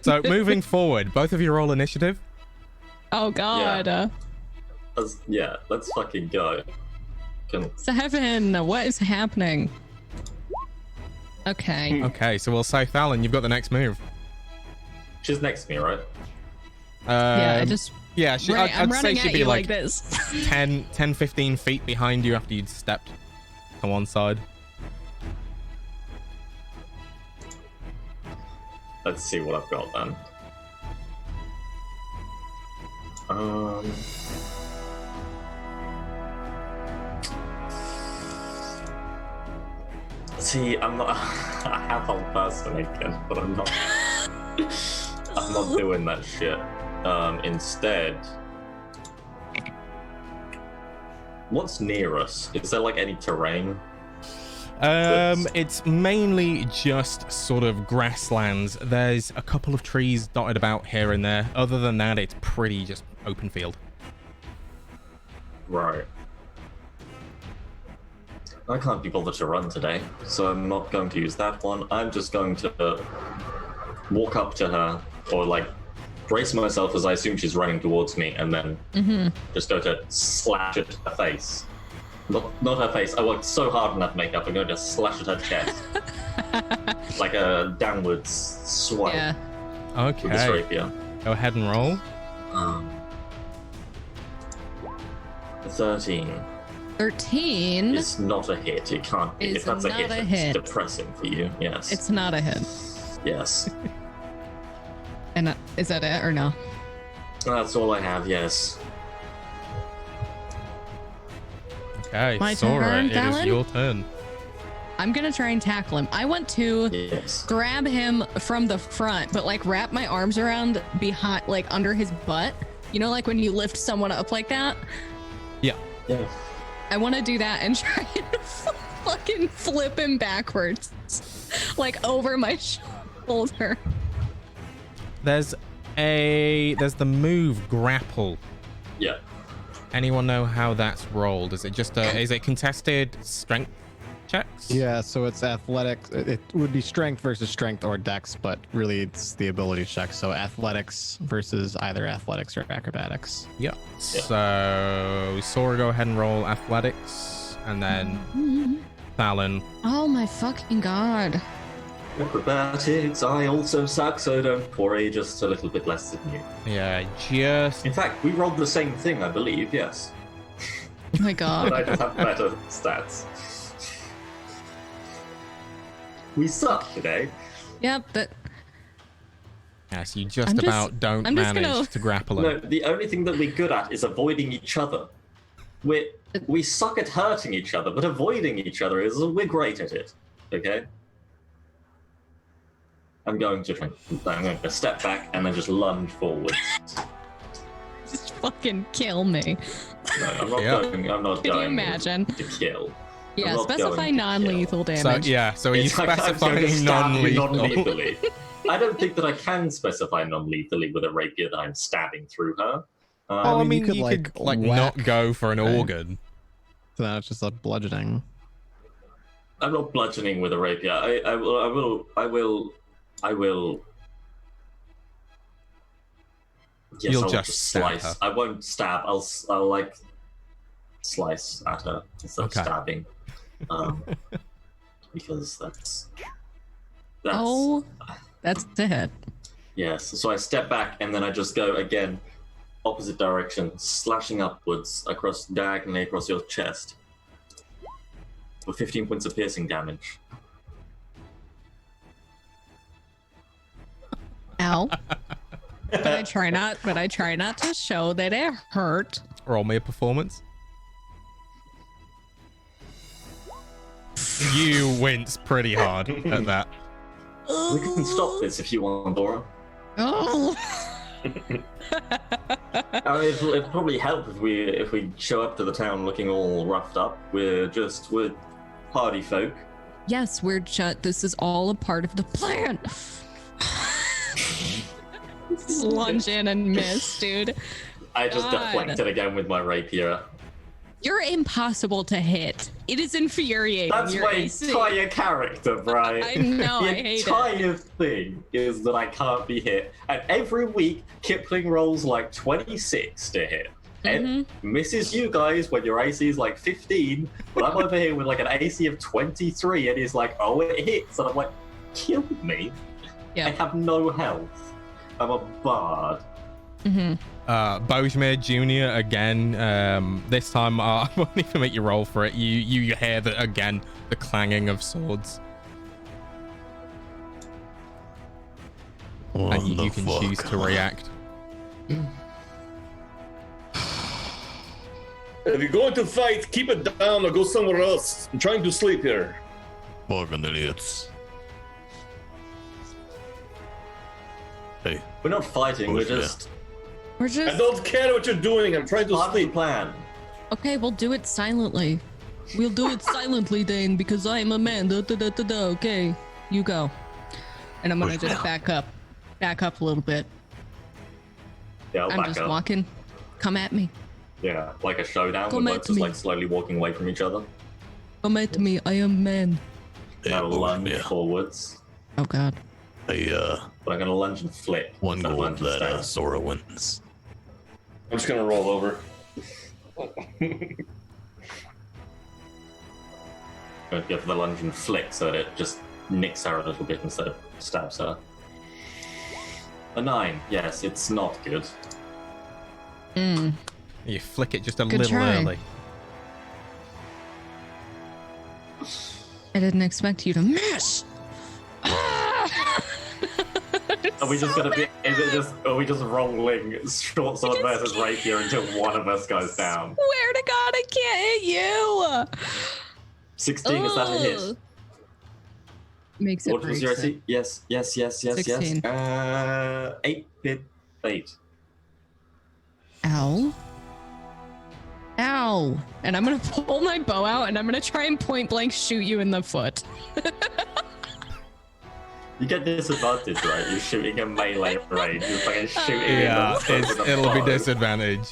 So moving forward, both of you roll initiative. Oh god. Yeah, let's fucking go. 7. What is happening? Okay. Okay, so we'll say Fallon, you've got the next move. She's next to me, right? Yeah, I just Yeah, right, I'm I'd say running she'd at be you like like this. 10, 15 feet behind you after you'd stepped to one side. Let's see what I've got then. See, I'm not. I have a person again, but I'm not. I'm not doing that shit. Instead, what's near us? Is there like any terrain? It's mainly just sort of grasslands. There's a couple of trees dotted about here and there. Other than that, it's pretty just open field. Right. I can't be bothered to run today, so I'm not going to use that one. I'm just going to walk up to her, or like brace myself as I assume she's running towards me, and then just go to slash at her face. Not her face. I worked so hard on that makeup. I'm going to slash at her chest, like a downwards swipe Yeah. with this Okay, rapier. go ahead and roll. 13. 13. It's not a hit. It can't be. Is If that's a not hit, a it's hit. depressing for you. Yes. It's not a hit. Yes. And is that it or no? That's all I have. Yes. Okay, My Sora, turn, it is Fallon? your turn. I'm gonna try and tackle him. I want to Yes. grab him from the front, but like wrap my arms around behind, like under his butt. You know, like when you lift someone up like that? Yeah. Yeah. I want to do that and try and fucking flip him backwards, like over my shoulder. There's the move grapple. Yeah. Anyone know how that's rolled? Is it just is it contested strength checks? Yeah, so it's athletics. It would be strength versus strength or dex, but really it's the ability check. So athletics versus either athletics or acrobatics. Yeah. So Sora, go ahead and roll athletics, and then Fallon. Oh my fucking god. Acrobatics, I also suck, so don't worry, just a little bit less than you. Yeah, just In fact, we rolled the same thing, I believe, yes. Oh my But god. I just have better stats. We suck today. Yep, but yes, you just I'm just- about don't I'm just manage gonna- to grapple him. No, the only thing that we're good at is avoiding each other. We suck at hurting each other, but avoiding each other we're great at it. Okay? I'm going to step back and then just lunge forwards. just fucking kill me. No, I'm not Yeah. going. I'm not Can you going imagine? to kill. Yeah, not specify going to non-lethal So damage. yeah, so are you It's like I'm going to specifying stab you non-lethal? non-lethally. I don't think that I can specify non-lethally with a rapier that I'm stabbing through her. Oh, I mean, you could, you like, could not whack, go for an right? organ. So now it's just like bludgeoning. I'm not bludgeoning with a rapier. I will. Yes, You'll I'll just stab slice. her. I won't stab. I'll like slice at her instead Okay. of stabbing. Because that's Oh, that's the hit. yes. So I step back and then I just go again, opposite direction, slashing upwards diagonally across your chest for 15 points of piercing damage. Ow. But I try not to show that it hurt. Roll me a performance. You wince pretty hard at that. We can stop this if you want, Dora. Oh. I mean, it'd probably help if we show up to the town looking all roughed up. We're party folk. Yes, this is all a part of the plan. Lunge in and miss, dude. I just deflected again with my rapier. You're impossible to hit. It is infuriating. That's my entire character, Brian. I know, I hate it. The entire thing is that I can't be hit. And every week, Kipling rolls like 26 to hit. And misses you guys when your AC is like 15, but I'm over here with like an AC of 23, and he's like, oh, it hits. And I'm like, kill me. Yeah. I have no health. I'm a bard. Bojmir Jr. again. This time I won't even make you roll for it. You hear the clanging of swords. And you can choose to react. If you're going to fight, keep it down or go somewhere else. I'm trying to sleep here. Fucking idiots. Hey. We're not fighting, we're just... I don't care what you're doing, I'm trying to sleep. Plan. Okay, we'll do it silently. We'll do it silently, Dane, because I am a man. Okay, you go. And I'm gonna just back up a little bit. Yeah, I'm just walking. Come at me. Yeah, like a showdown. Come We're at both just me. like slowly walking away from each other. Come at me. I am man. Now lunge forwards. Oh God. But I'm gonna lunge and flip. One So goal lunge and that stab. Sora wins. I'm just gonna roll over. Go for the lunge and flick so that it just nicks her a little bit instead of stabs her. A 9. Yes, it's not good. You flick it just a Good little try. early. I didn't expect you to miss. Are we just gonna be? Are we just rolling short sword versus rapier until one of us goes down? Swear to God, I can't hit you. 16 is that a hit? Makes it. What was your breaks it. AC? Yes. 16. 8 bit 8. Ow. And I'm gonna pull my bow out and I'm gonna try and point blank shoot you in the foot. You get disadvantage, right? You're shooting a melee range. You're fucking shooting in Yeah, the foot with a it'll be bow. disadvantage.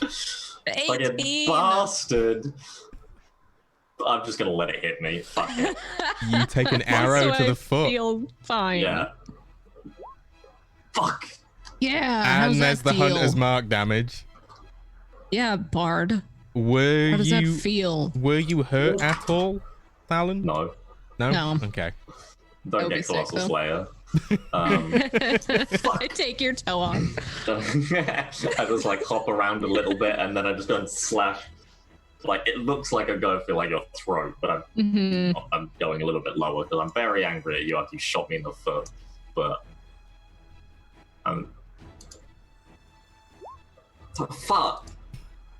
Fucking 18. bastard. I'm just gonna let it hit me. Fuck it. You take an arrow So to I the foot. feel fine. Yeah. Fuck. Yeah. how's And there's that the feel? hunter's mark damage. Yeah, Bard. Were How does that you feel? hurt at all, Fallon? No. No. Okay. Don't That would get be sick, Colossal though. Slayer. I take your toe off. I just like hop around a little bit and then I just go and slash. Like it looks like I'm going for like your throat, but I'm going a little bit lower because I'm very angry at you after you shot me in the foot. But fuck.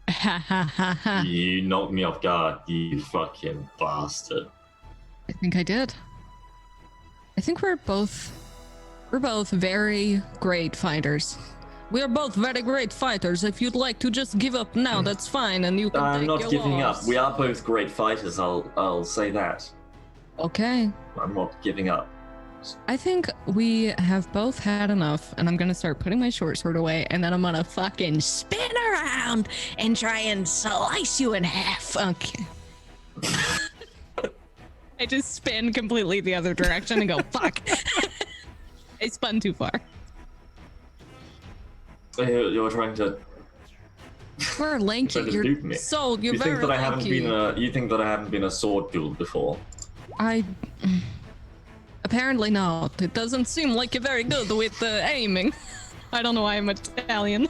Ha ha ha ha. You knocked me off guard, you fucking bastard. I think I did. I think we're both very great fighters. We are both very great fighters. If you'd like to just give up now, that's fine, and you can I'm take not your giving loss. up. We are both great fighters, I'll say that. Okay. I'm not giving up. I think we have both had enough, and I'm gonna start putting my short sword away, and then I'm gonna fucking spin around and try and slice you in half. Okay. I just spin completely the other direction and go, fuck. I spun too far. You're trying to. You're lanky. Trying to You're dupe me. you're You very think that I haven't lanky. you think that I haven't been a sword duel before? Apparently not. It doesn't seem like you're very good with aiming. I don't know why I'm Italian.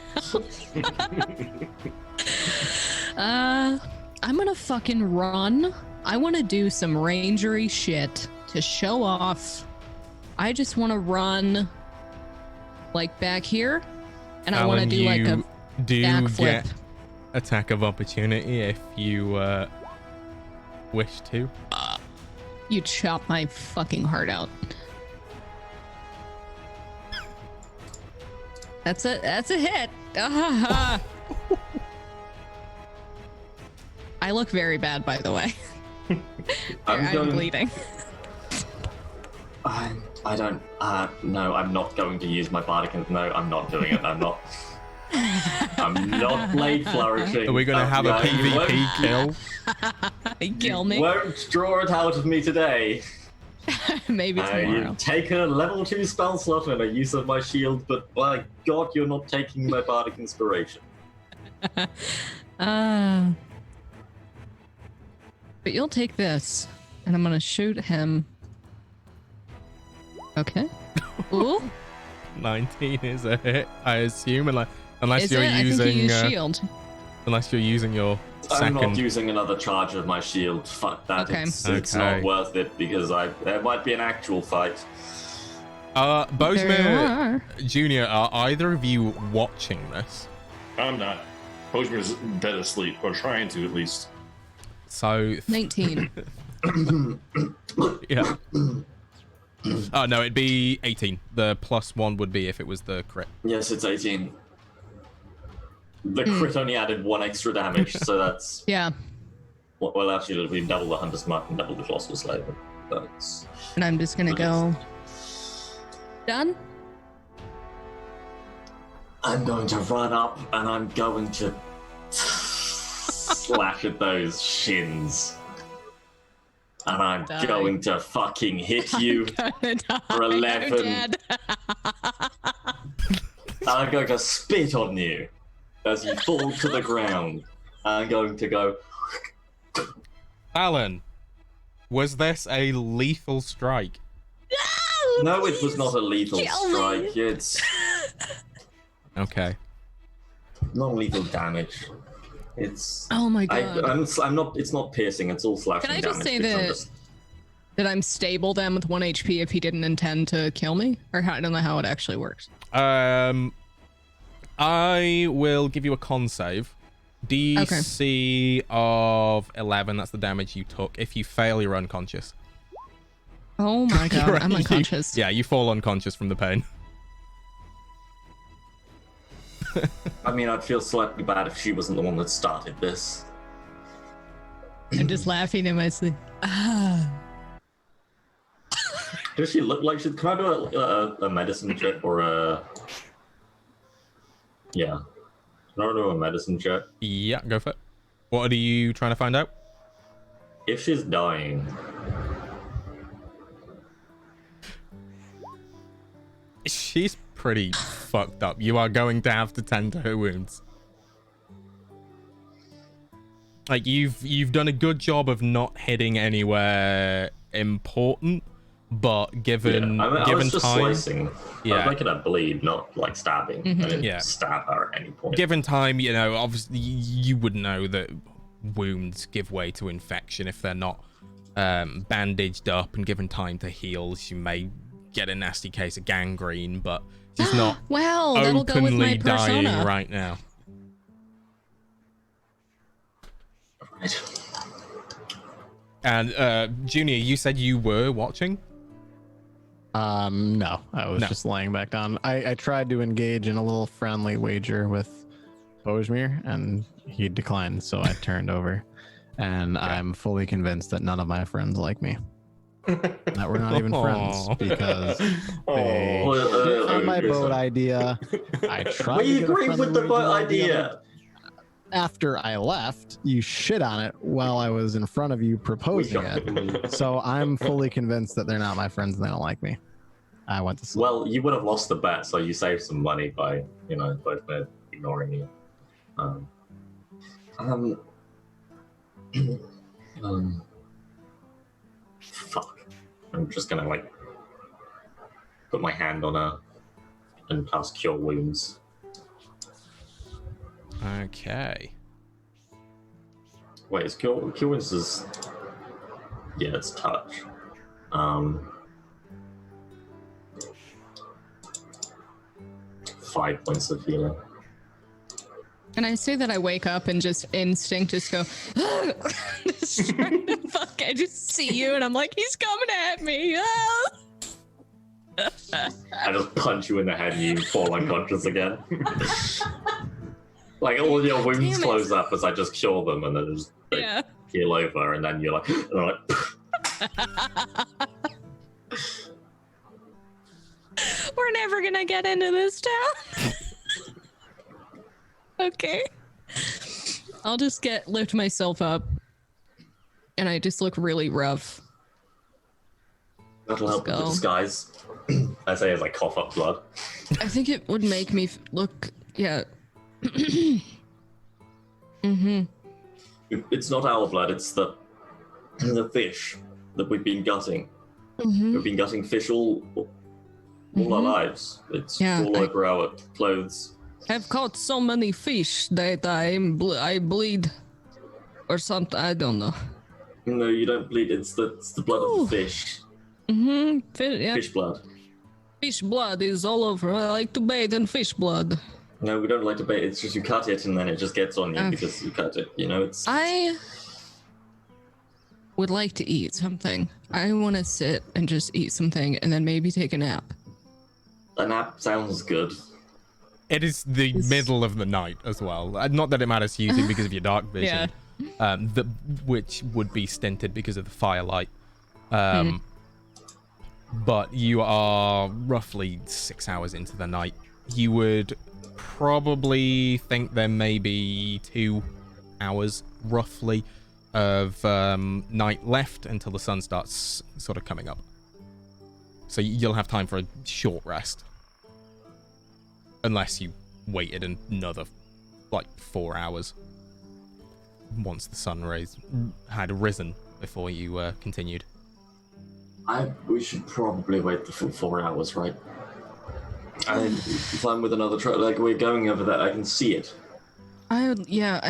I'm gonna fucking run. I want to do some rangery shit to show off. I just want to run like back here, and I want to Alan, do like a you do backflip. get attack of opportunity if you wish to. You chop my fucking heart out. That's a hit. I look very bad, by the way. I'm going- bleeding. I don't. No, I'm not going to use my bardic. No, I'm not doing it. I'm not. I'm not blade flourishing. Are we going to have a PvP kill? Kill me. Won't draw it out of me today. Maybe tomorrow. You've taken a level 2 spell slot and a use of my shield, but by God, you're not taking my bardic inspiration. But you'll take this, and I'm gonna shoot him. Okay. Ooh. 19 is a hit, I assume, unless Is you're it? using I think you use shield. unless you're using your I'm not second. using another charge of my shield. Fuck that. Okay. It's Okay. not worth it because there might be an actual fight. There you Bosmer are. Jr., are either of you watching this? I'm not. Hosmer's dead asleep, or trying to at least. So 19. yeah. Oh no, it'd be 18. The +1 would be if it was the crit. Yes, it's 18. The crit only added 1 extra damage, so that's... Yeah. Well, actually, it'll be double the Hunter's Mark and double the Philosopher's Slave. That's... And I'm just gonna go. Done? I'm going to run up and I'm going to slash at those shins. And I'm Die. going to fucking hit you. Gonna die. For 11. You're dead. And I'm going to spit on you as you fall to the ground. I'm going to go... Alan, was this a lethal strike? No, it was not a lethal Kill me. strike. It's Okay. non-lethal damage. It's... Oh my god. I'm not. It's not piercing. It's all slashing Can I damage. just say because I'm that- just- That I'm stable then with 1 HP if he didn't intend to kill me? Or how, I don't know how it actually works. I will give you a con save. DC of 11. That's the damage you took. If you fail, you're unconscious. Oh my god, You're- I'm unconscious. Yeah, you fall unconscious from the pain. I mean, I'd feel slightly bad if she wasn't the one that started this. I'm just laughing in my sleep. Does she look like she? Can I do a medicine check or a? Yeah. Can I do a medicine check? Yeah, go for it. What are you trying to find out? If she's dying, She's pretty fucked up. You are going to have to tend to her wounds. Like you've done a good job of not hitting anywhere important, but given I given was just time, slicing. I Yeah. was making her bleed, not like stabbing. I didn't Yeah. stab her at any point. given time, you know, obviously you would know that wounds give way to infection if they're not bandaged up, and given time to heal, she may get a nasty case of gangrene, but she's not Well, that'll go with my openly dying persona. right now. Right. And Junior, you said you were watching? No, I was No. just laying back down. I tried to engage in a little friendly wager with Bojmir, and he declined, so I turned over. And I'm fully convinced that none of my friends like me. That we're not even friends Aw. because they Well, shit on my okay, boat so- idea. I tried to We get a agree friendly with the wager boat on the other- idea. After I left, you shit on it while I was in front of you proposing it. So I'm fully convinced that they're not my friends and they don't like me. I went to sleep. Well, you would have lost the bet, so you saved some money by, both men ignoring you. Fuck. I'm just gonna, put my hand on her and cast Cure Wounds. Okay. Wait, is Cure Wounds is... Yeah, it's touch. 5 points of healing. Can I say that I wake up and just instinct just go, just trying to fuck, I just see you and I'm like, he's coming at me. Ah! I just punch you in the head and you fall unconscious again. Like all your wounds Damn it. close up as I just cure them, and then just Yeah. heal over, and then you're like, and I'm like We're never gonna get into this town. Okay. I'll just lift myself up, and I just look really rough. that'll help with the go. disguise. I say as I cough up blood. I think it would make me look, yeah. Mm-hmm. It's not our blood, it's the fish that we've been gutting. Mm-hmm. We've been gutting fish all our lives. It's Yeah, all over our clothes. I've caught so many fish that I bleed, or something. I don't know. No, you don't bleed. It's the blood Ooh. of the fish. Mm-hmm. Fish blood. Fish blood is all over. I like to bathe in fish blood. No, we don't like to bait. It's just you cut it and then it just gets on you Okay. because you cut it. You know, it's. I would like to eat something. I want to sit and just eat something and then maybe take a nap. A nap sounds good. It is the middle of the night as well. Not that it matters to you two because of your dark vision, which would be stinted because of the firelight. But you are roughly 6 hours into the night. You would probably think there may be 2 hours roughly of night left until the sun starts sort of coming up. So you'll have time for a short rest. Unless you waited another, 4 hours. Once the sun rays had risen before you continued. We should probably wait the full 4 hours, right? If I'm with another truck, like we're going over there, I can see it. I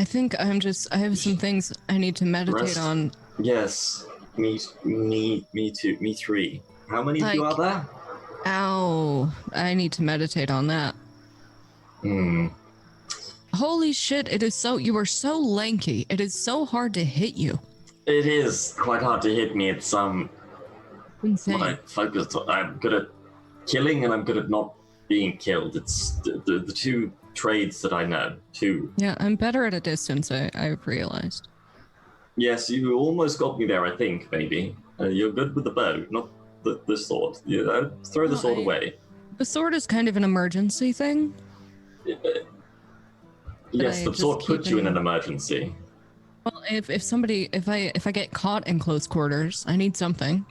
think I have some things I need to meditate Rest? on. Yes, me too, me 3. How many of you are there? Ow, I need to meditate on that. Holy shit, you are so lanky. It is so hard to hit you. It is quite hard to hit me. It's Insane. what I focused on. I'm good at killing and I'm good at not being killed. It's the two trades that I know. Two. Yeah, I'm better at a distance, I've realized. Yes, you almost got me there, I think, maybe. You're good with the bow, not the sword. Throw the sword away. The sword is kind of an emergency thing. Yes, I the just sword keep puts you in it- an emergency. Well, if I get caught in close quarters, I need something.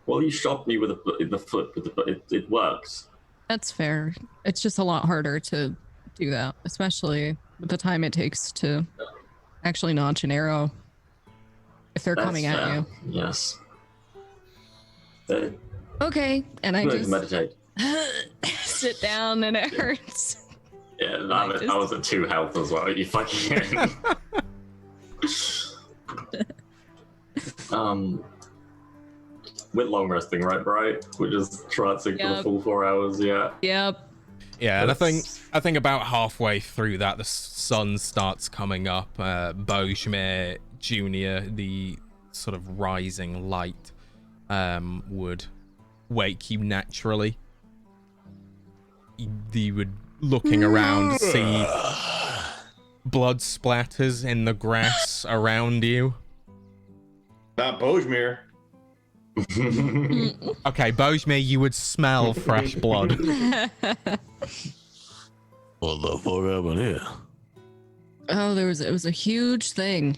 Well, you shot me with the foot. It works. That's fair. It's just a lot harder to do that, especially with the time it takes to actually notch an arrow if they're That's coming at fair. you. Yes. Okay, and I Good to just meditate. sit down and it hurts. Yeah, I was at 2 health as well. You fucking. We're long resting, right, Bright? We're just trancing for the Yep. full 4 hours, yeah. Yep. Yeah, and I think about halfway through that, the sun starts coming up. Bojmir Jr., the sort of rising light, would wake you naturally. You would, looking around, see blood splatters in the grass around you. Not Bojmir. Okay, Bojmir, you would smell fresh blood. What the fuck happened here? Oh, it was a huge thing.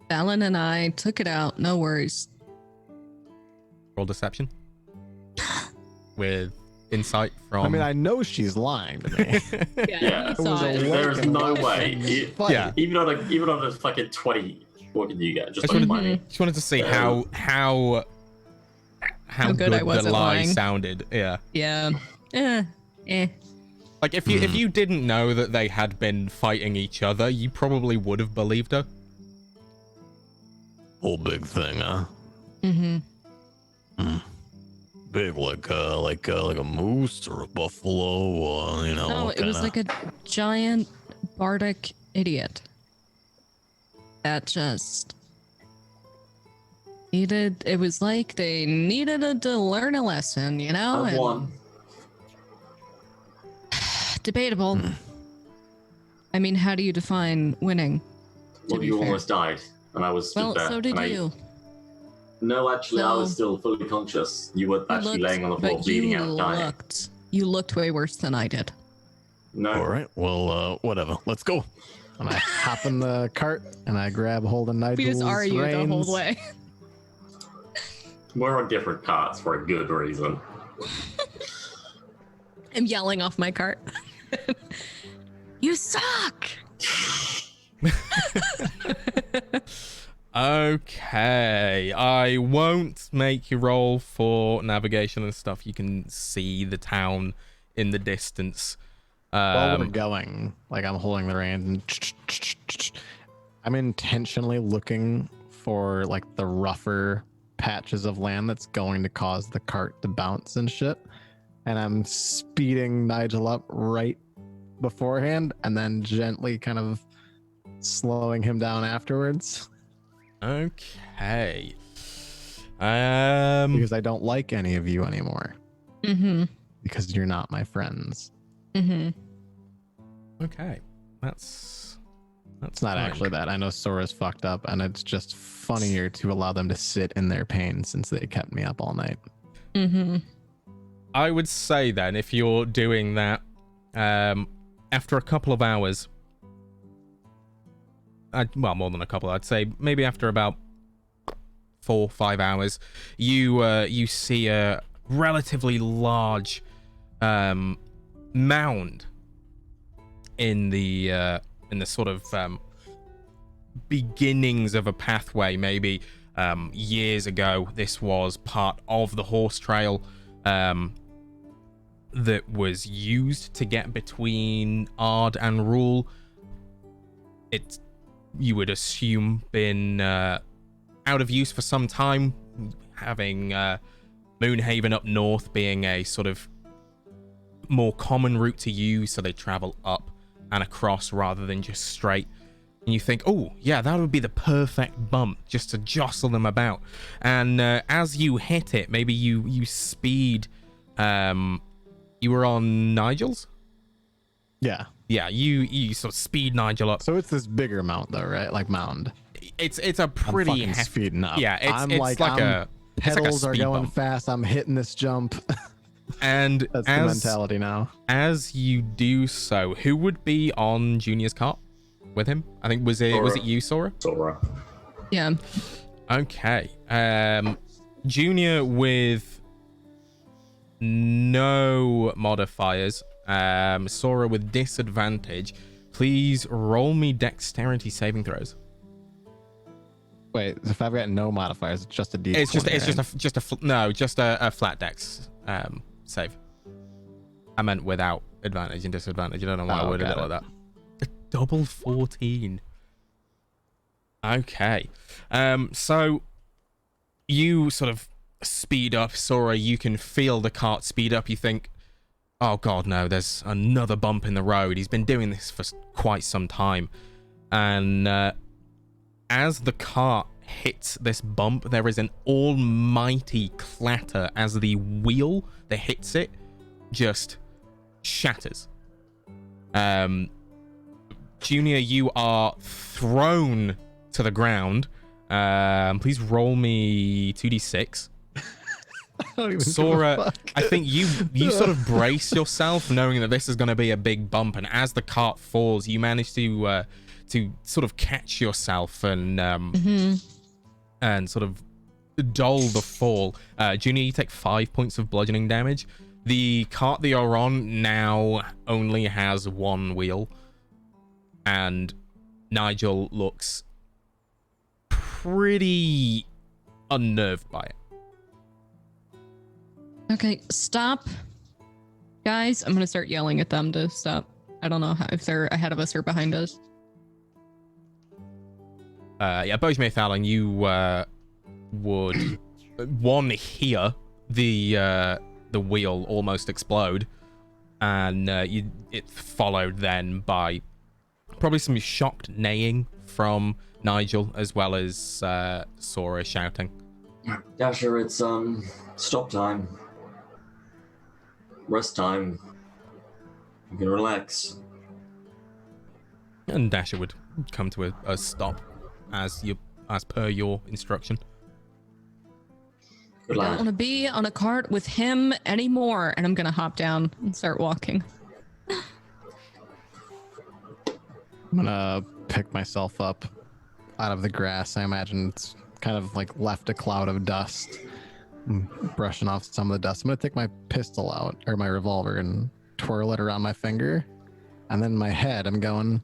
Fallon and I took it out, no worries. Roll deception. With insight from... I mean, I know she's lying to me. Yeah. he saw it. There's no way. Yeah. Even on a fucking 20, what can you get? Just Just like wanted, money. just wanted to see how good I was the at lie lying. sounded. Yeah. Yeah. Like if you didn't know that they had been fighting each other, you probably would have believed her. Whole big thing, huh? Mm-hmm. Big, like a moose or a buffalo, or No, it was like a giant bardic idiot that just needed. It was like they needed to learn a lesson, I've won. Debatable. I mean, how do you define winning? Well, you almost died, and I was stood Well, there. so did and you. No, actually, I was So- still fully conscious. You were actually laying on the floor, but bleeding you out, dying. You looked way worse than I did. No. All right. Well, whatever. Let's go. And I hop in the cart and I grab hold of Nigel's We just argue the reins. whole way. We're on different carts for a good reason. I'm yelling off my cart. You suck! Okay, I won't make you roll for navigation and stuff. You can see the town in the distance. While we're going, like I'm holding the reins and I'm intentionally looking for like the rougher patches of land that's going to cause the cart to bounce and shit. And I'm speeding Nigel up right beforehand and then gently kind of slowing him down afterwards. Okay. Because I don't like any of you anymore. Mm-hmm. Because you're not my friends. Mm-hmm. Okay. That's It's not fine. actually that. I know Sora's fucked up, and it's just funnier to allow them to sit in their pain since they kept me up all night. Mm-hmm. I would say then, if you're doing that, after a couple of hours, well, more than a couple, I'd say maybe after about 4 or 5 hours, you see a relatively large mound in the sort of beginnings of a pathway. Maybe years ago, this was part of the horse trail that was used to get between Ard and Rule. It's, you would assume, been out of use for some time, having Moonhaven up north being a sort of more common route to use, so they travel up and across rather than just straight. And you think, oh yeah, that would be the perfect bump just to jostle them about. And as you hit it, maybe you speed. You were on Nigel's? Yeah. Yeah, you sort of speed Nigel up. So it's this bigger mount, though, right? Like mound. It's a pretty I'm fucking speeding up. Yeah, I'm it's like a pedals are speed going bump. fast. I'm hitting this jump. And That's the mentality now. As you do so, who would be on Junior's cart with him? I think was it you, Sora? Sora. Yeah. Okay. Junior with no modifiers. Sora with disadvantage. Please roll me dexterity saving throws. Wait, if I've got no modifiers, it's just a D20. Just a flat dex save. I meant without advantage and disadvantage. I don't know why I worded it like that. A double 14. Okay. So you sort of speed up, Sora. You can feel the cart speed up. You think, oh god, no, there's another bump in the road. He's been doing this for quite some time. And as the cart hits this bump, there is an almighty clatter as the wheel that hits it just shatters. Junior, you are thrown to the ground. Please roll me 2d6. Sora, I think you sort of brace yourself, knowing that this is going to be a big bump, and as the cart falls, you manage to sort of catch yourself and and sort of dull the fall. Junior, you take 5 points of bludgeoning damage. The cart that you're on now only has one wheel, and Nigel looks pretty unnerved by it. Okay, stop. Guys, I'm going to start yelling at them to stop. I don't know if they're ahead of us or behind us. Bojmir Thalon, you would hear the wheel almost explode, and it followed then by probably some shocked neighing from Nigel, as well as Sora shouting. Dasher, it's stop time. Rest time. You can relax. And Dasher would come to a stop as per your instruction. Good I don't lad. want to be on a cart with him anymore. And I'm going to hop down and start walking. I'm gonna pick myself up out of the grass. I imagine it's kind of like left a cloud of dust. I'm brushing off some of the dust. I'm gonna take my pistol out, or my revolver, and twirl it around my finger. And then in my head, I'm going.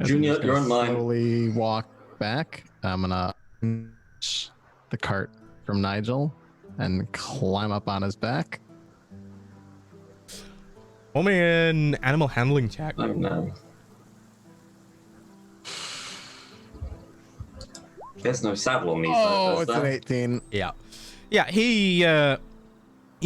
Junior, you're on mine. Slowly walk back. I'm gonna the cart from Nigel and climb up on his back. Roll me an animal handling check. Oh no. There's no saddle on these. Oh, is it's an there? 18. Yeah, he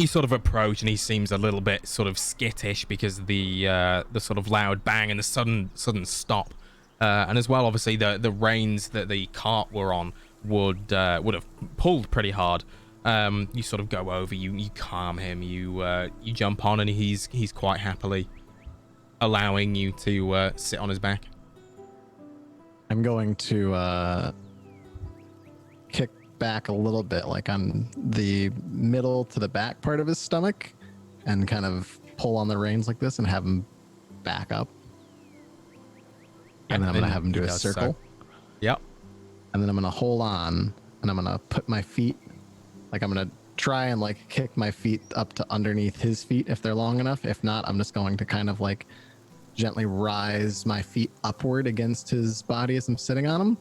sort of approach and he seems a little bit sort of skittish because the sort of loud bang and the sudden stop, and as well obviously the reins that the cart were on would have pulled pretty hard. You sort of go over, you calm him, you jump on, and he's quite happily allowing you to sit on his back. I'm going to kick back a little bit, like on the middle to the back part of his stomach, and kind of pull on the reins like this and have him back up. And then I'm going to have him do a circle. Yep. And then I'm going to hold on, and I'm going to put my feet, like I'm going to try and like kick my feet up to underneath his feet if they're long enough. If not, I'm just going to kind of like gently rise my feet upward against his body as I'm sitting on him,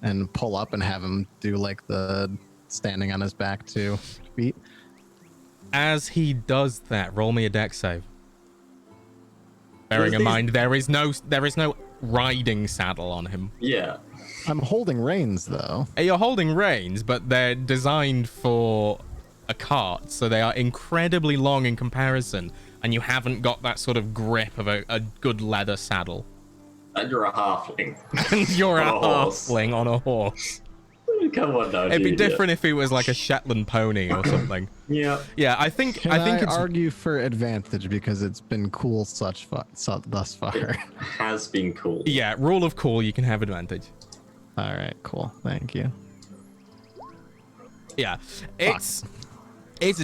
and pull up and have him do like the standing on his back too feet. As he does that, roll me a dex save. Bearing in mind there is no riding saddle on him. Yeah. I'm holding reins though. You're holding reins, but they're designed for a cart, so they are incredibly long in comparison, and you haven't got that sort of grip of a good leather saddle. And you're a halfling. And you're a On a horse. halfling on a horse. Come on now, It'd be Junior. different if it was like a Shetland pony or something. Yeah. Yeah, I think Can I think it's argue for advantage because it's been cool thus far. It has been cool. yeah, rule of cool, you can have advantage. All right, cool. Thank you. Yeah, it's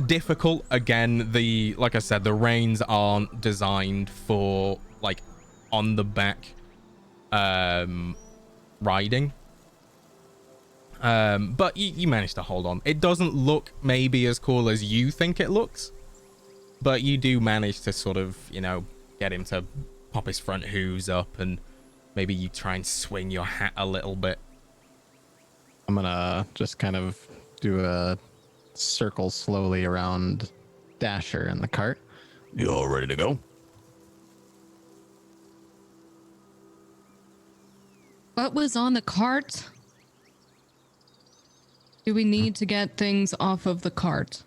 difficult. Again, like I said, the reins aren't designed for like on the back riding. But you managed to hold on. It doesn't look maybe as cool as you think it looks, but you do manage to sort of, get him to pop his front hooves up, and maybe you try and swing your hat a little bit. I'm gonna just kind of do a circle slowly around Dasher and the cart. You all ready to go? What was on the cart? Do we need to get things off of the cart?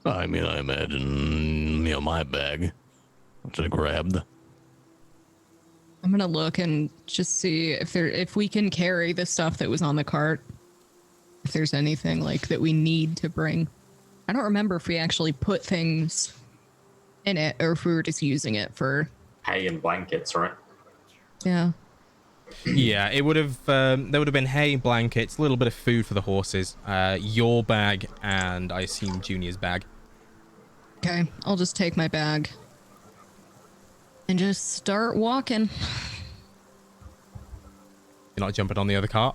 I mean, I imagine, my bag, which I grabbed. I'm gonna look and just see if we can carry the stuff that was on the cart. If there's anything like that we need to bring. I don't remember if we actually put things in it or if we were just using it for. Hay and blankets, right? Yeah. Yeah, it would have. There would have been hay, blankets, a little bit of food for the horses, your bag, and I assume Junior's bag. Okay, I'll just take my bag and just start walking. You're not jumping on the other cart?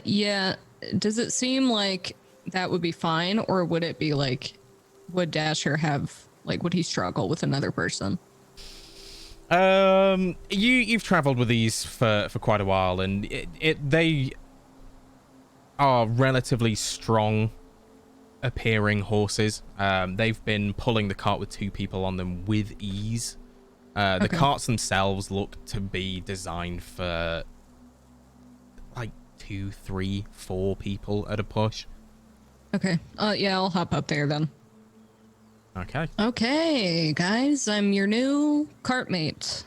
Yeah. Does it seem like that would be fine, or would it be like, would Dasher have, like, would he struggle with another person? You've traveled with these for quite a while, and they are relatively strong appearing horses. They've been pulling the cart with 2 people on them with ease. The Okay. carts themselves look to be designed for like 2, 3, 4 people at a push. Okay. Yeah, I'll hop up there then. Okay. Okay, guys, I'm your new cart mate.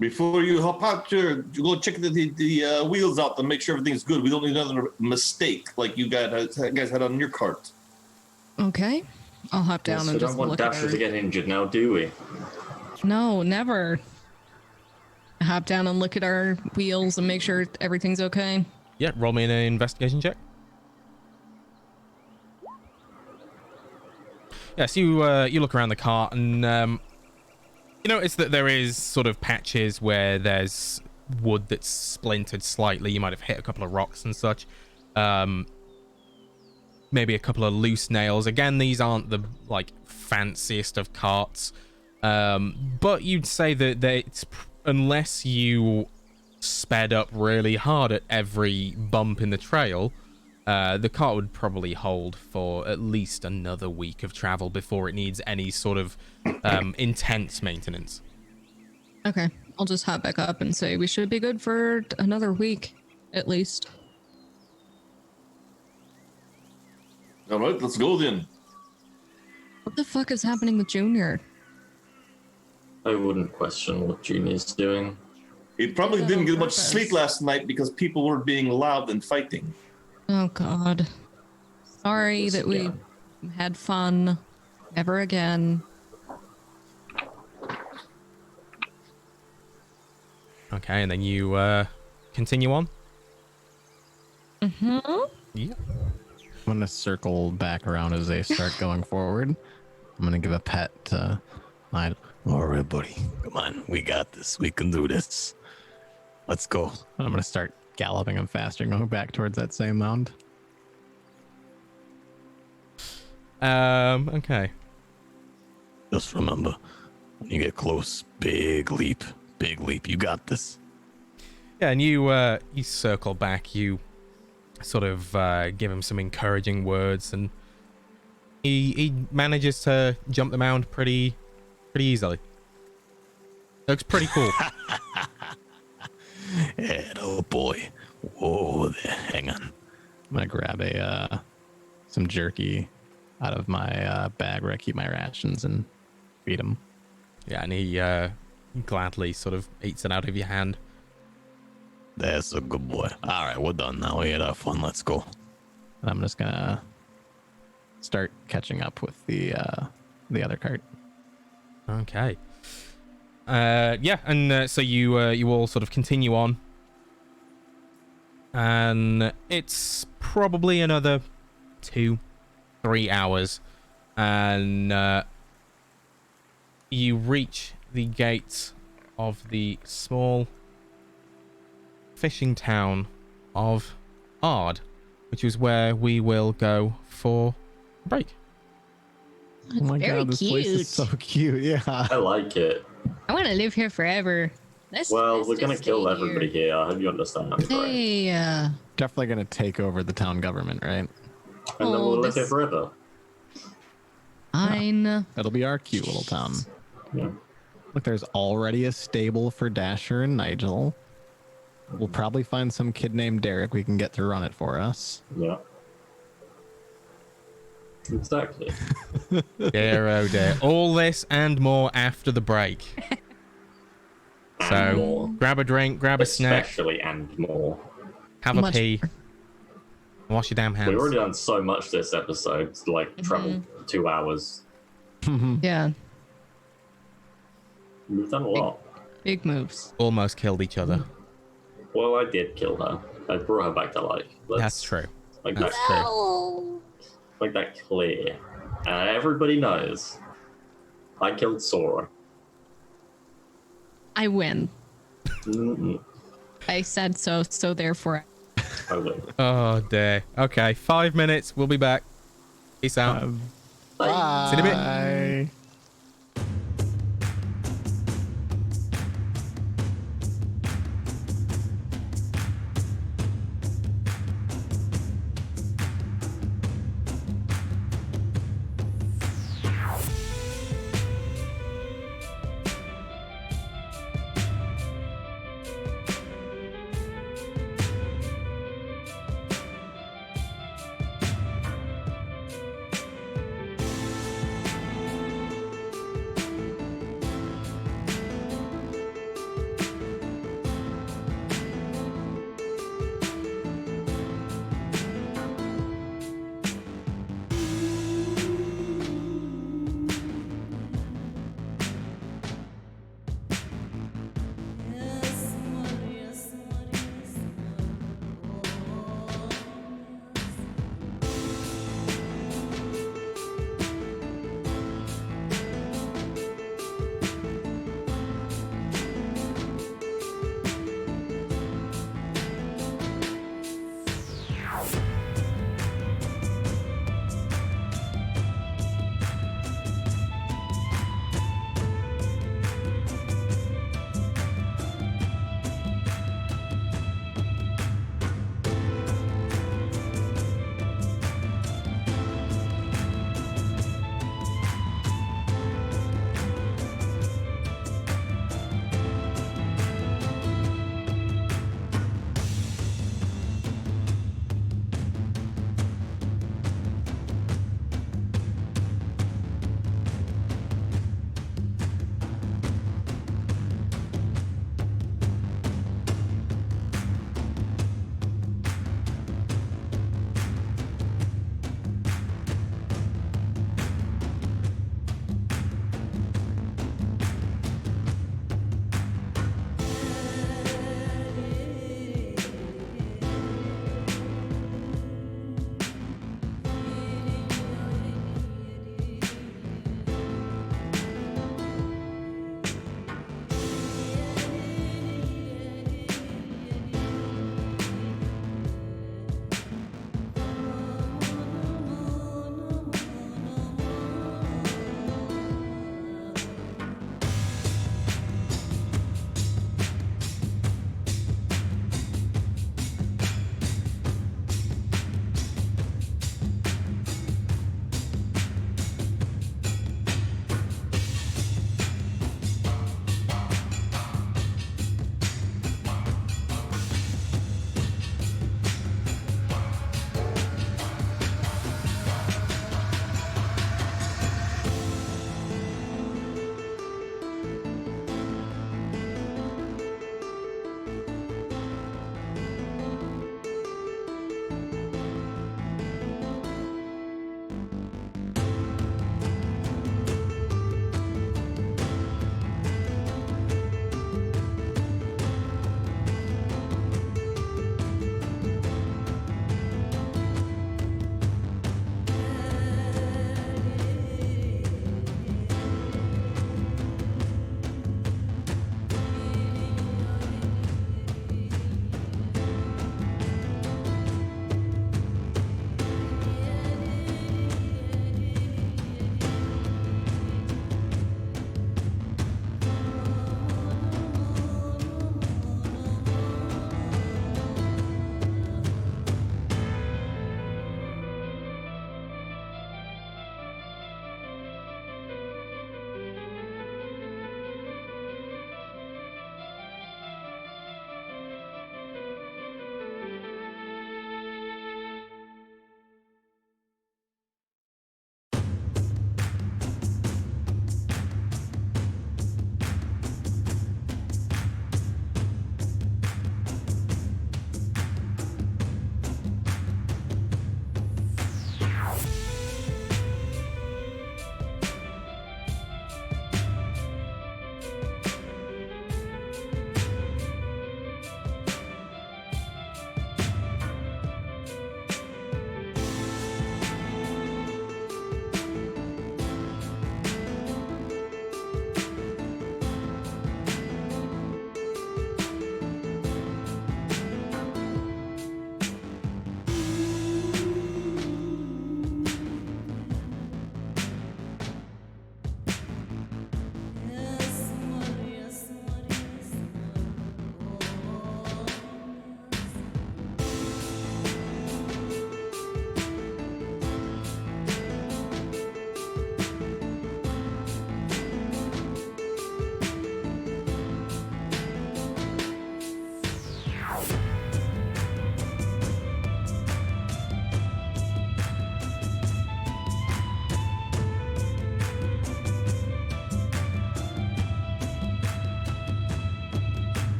Before you hop out here, you go check the wheels out to make sure everything's good. We don't need another mistake like you guys had on your cart. Okay. I'll hop down Yes, and we just don't want look at Dasher her. to get injured now, do we? No, never. Hop down and look at our wheels and make sure everything's okay. Yeah, roll me an investigation check. Yeah, so you look around the cart and you notice that there is sort of patches where there's wood that's splintered slightly. You might have hit a couple of rocks and such. Maybe a couple of loose nails. Again, these aren't the like fanciest of carts, but you'd say that it's unless you sped up really hard at every bump in the trail, the cart would probably hold for at least another week of travel before it needs any sort of intense maintenance. Okay. I'll just hop back up and say we should be good for another week, at least. All right, let's go then. What the fuck is happening with Junior? I wouldn't question what Junior's doing. He probably Did that didn't on get much purpose. sleep last night because people were being loud and fighting. Oh, God. Sorry that we had fun. Never again. Okay, and then you continue on. Mm-hmm. Yeah. I'm gonna circle back around as they start going forward. I'm gonna give a pet to my. All right, buddy. Come on. We got this. We can do this. Let's go. I'm gonna start galloping them faster, going back towards that same mound. Okay. Just remember, when you get close, big leap. Big leap. You got this. Yeah, and you circle back. You sort of give him some encouraging words, and he manages to jump the mound pretty easily. Looks pretty cool. Head, oh boy. Whoa there. Hang on. I'm gonna grab some jerky out of my bag where I keep my rations and feed him. Yeah, and he gladly sort of eats it out of your hand. That's a good boy. All right, we're done now. We had our fun. Let's go. And I'm just gonna start catching up with the other cart. Okay. Yeah, and so you all sort of continue on, and it's probably another 2-3 hours, and you reach the gates of the small fishing town of Ard, which is where we will go for a break. Oh my very god, this place cute. is so cute. Yeah. I like it. I want to live here forever. Well, we're gonna kill everybody here. I hope you understand. Right? Hey, Definitely gonna take over the town government, right? And then Oh, we'll live this- here forever. fine. That'll be our cute little town. Yeah. Look, there's already a stable for Dasher and Nigel. We'll probably find some kid named Derek we can get to run it for us. Yeah. Exactly. Dear, oh dear. All this and more after the break. And So, more. grab a drink, grab a snack, Especially and more. have a Much pee, wash your damn hands. We've already done so much this episode. Like Mm-hmm. travel 2 hours. Yeah, We've done a lot. big moves. Almost killed each other. Well, I did kill her. I brought her back to life. That's true. Like That's that, true. like that clear. And everybody knows. I killed Sora. I win. Mm-mm. I said so, so therefore. I win. Oh dear. Okay, 5 minutes. We'll be back. Peace out. Bye. See you in a bit. Bye.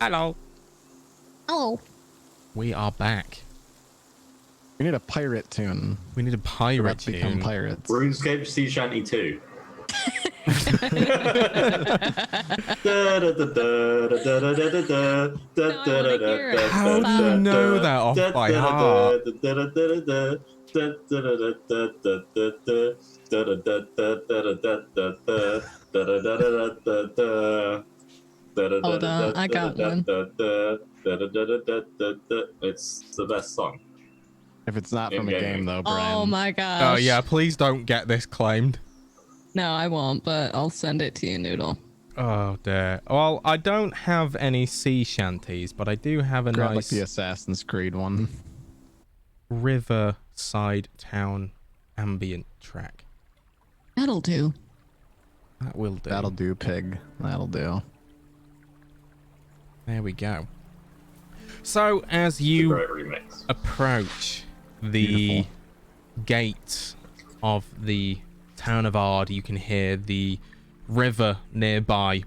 Hello. Oh, We are back. We need a pirate tune. We need a pirate Let's become tune. pirates. RuneScape Sea Shanty 2. How do you know that off by heart? Hold on, I got one. It's the best song. If it's not from a In-game. game, though, Brian. Oh my gosh. Oh yeah, please don't get this claimed. No, I won't, but I'll send it to you, Noodle. Oh dear. Well, I don't have any sea shanties, but I do have a Grab like nice the Assassin's Creed one. riverside town ambient track. That'll do. That will do. That'll do, pig. That'll do. There we go. So as Great you remix. approach the Beautiful. gate of the town of Ard, you can hear the river nearby,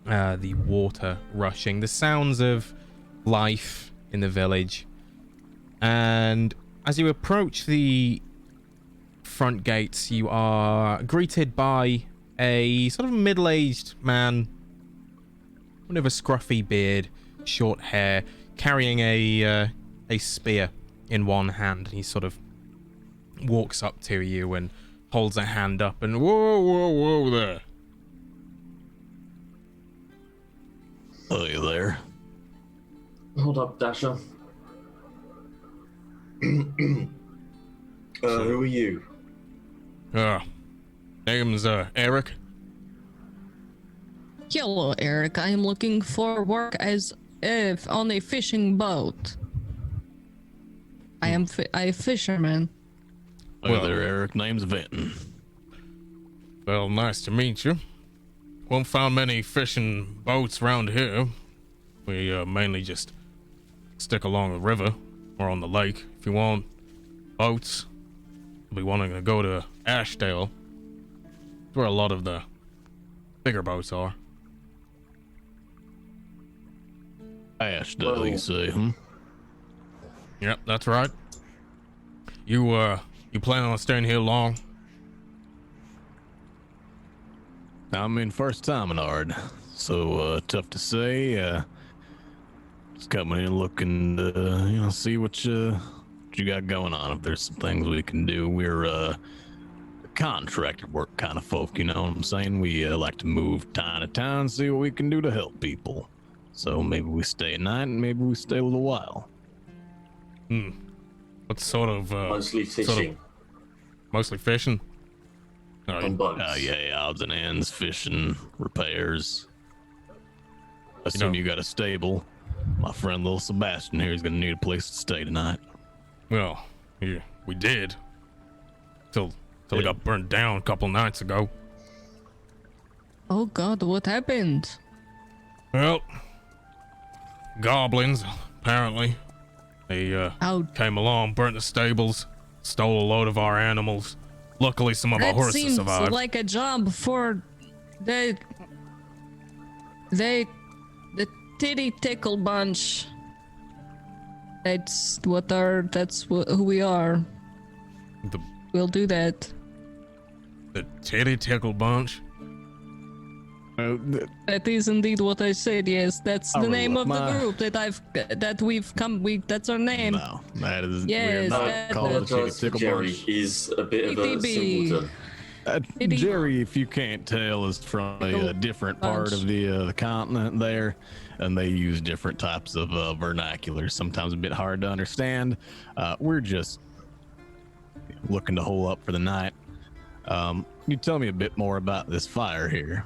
the water rushing, the sounds of life in the village. And as you approach the front gates, you are greeted by a sort of middle-aged man with a scruffy beard, short hair, carrying a spear in one hand. He sort of walks up to you and holds a hand up and whoa there. Hey there. Hold up, Dasher. Who are you? Name's Eric. Hello, Eric. I am looking for work as if on a fishing boat. I am a fisherman. Hey Well- there, Eric. Name's Vinton. Well, nice to meet you. Won't find many fishing boats around here. We mainly just stick along the river or on the lake. If you want boats, you'll be wanting to go to Ashdale. That's where a lot of the bigger boats are. Ashdale, Whoa. you say, hmm? Yep, that's right. You plan on staying here long? I mean, first time in Ard, so tough to say. Just coming in looking to, see what you got going on. If there's some things we can do, we're contracted work kind of folk. You know what I'm saying? We like to move town to town, see what we can do to help people. So maybe we stay a night, and maybe we stay a little while. What sort of Mostly fishing. mostly fishing? On boats. Yeah, odds and ends, fishing, repairs. Assume you got a stable. My friend little Sebastian here is gonna need a place to stay tonight. Well, yeah, we did. Till it got burned down a couple nights ago. Oh God, what happened? Well, goblins, apparently. They How came along, burnt the stables, stole a load of our animals. Luckily, some of our that horses seems survived. like a job for the titty tickle bunch. That's who we are. The, We'll do that. the titty tickle bunch. That is indeed what I said. Yes, that's I the name of remember the my- group that we've come. That's our name. No, that is Yes, we're that- not called a chicken Apologize for tickle Jerry. bunch. He's a bit of a ATB. simpleton. Itty- Jerry, if you can't tell, is from a different part bunch. of the continent there, and they use different types of vernacular. Sometimes a bit hard to understand. We're just looking to hole up for the night. Can you tell me a bit more about this fire here?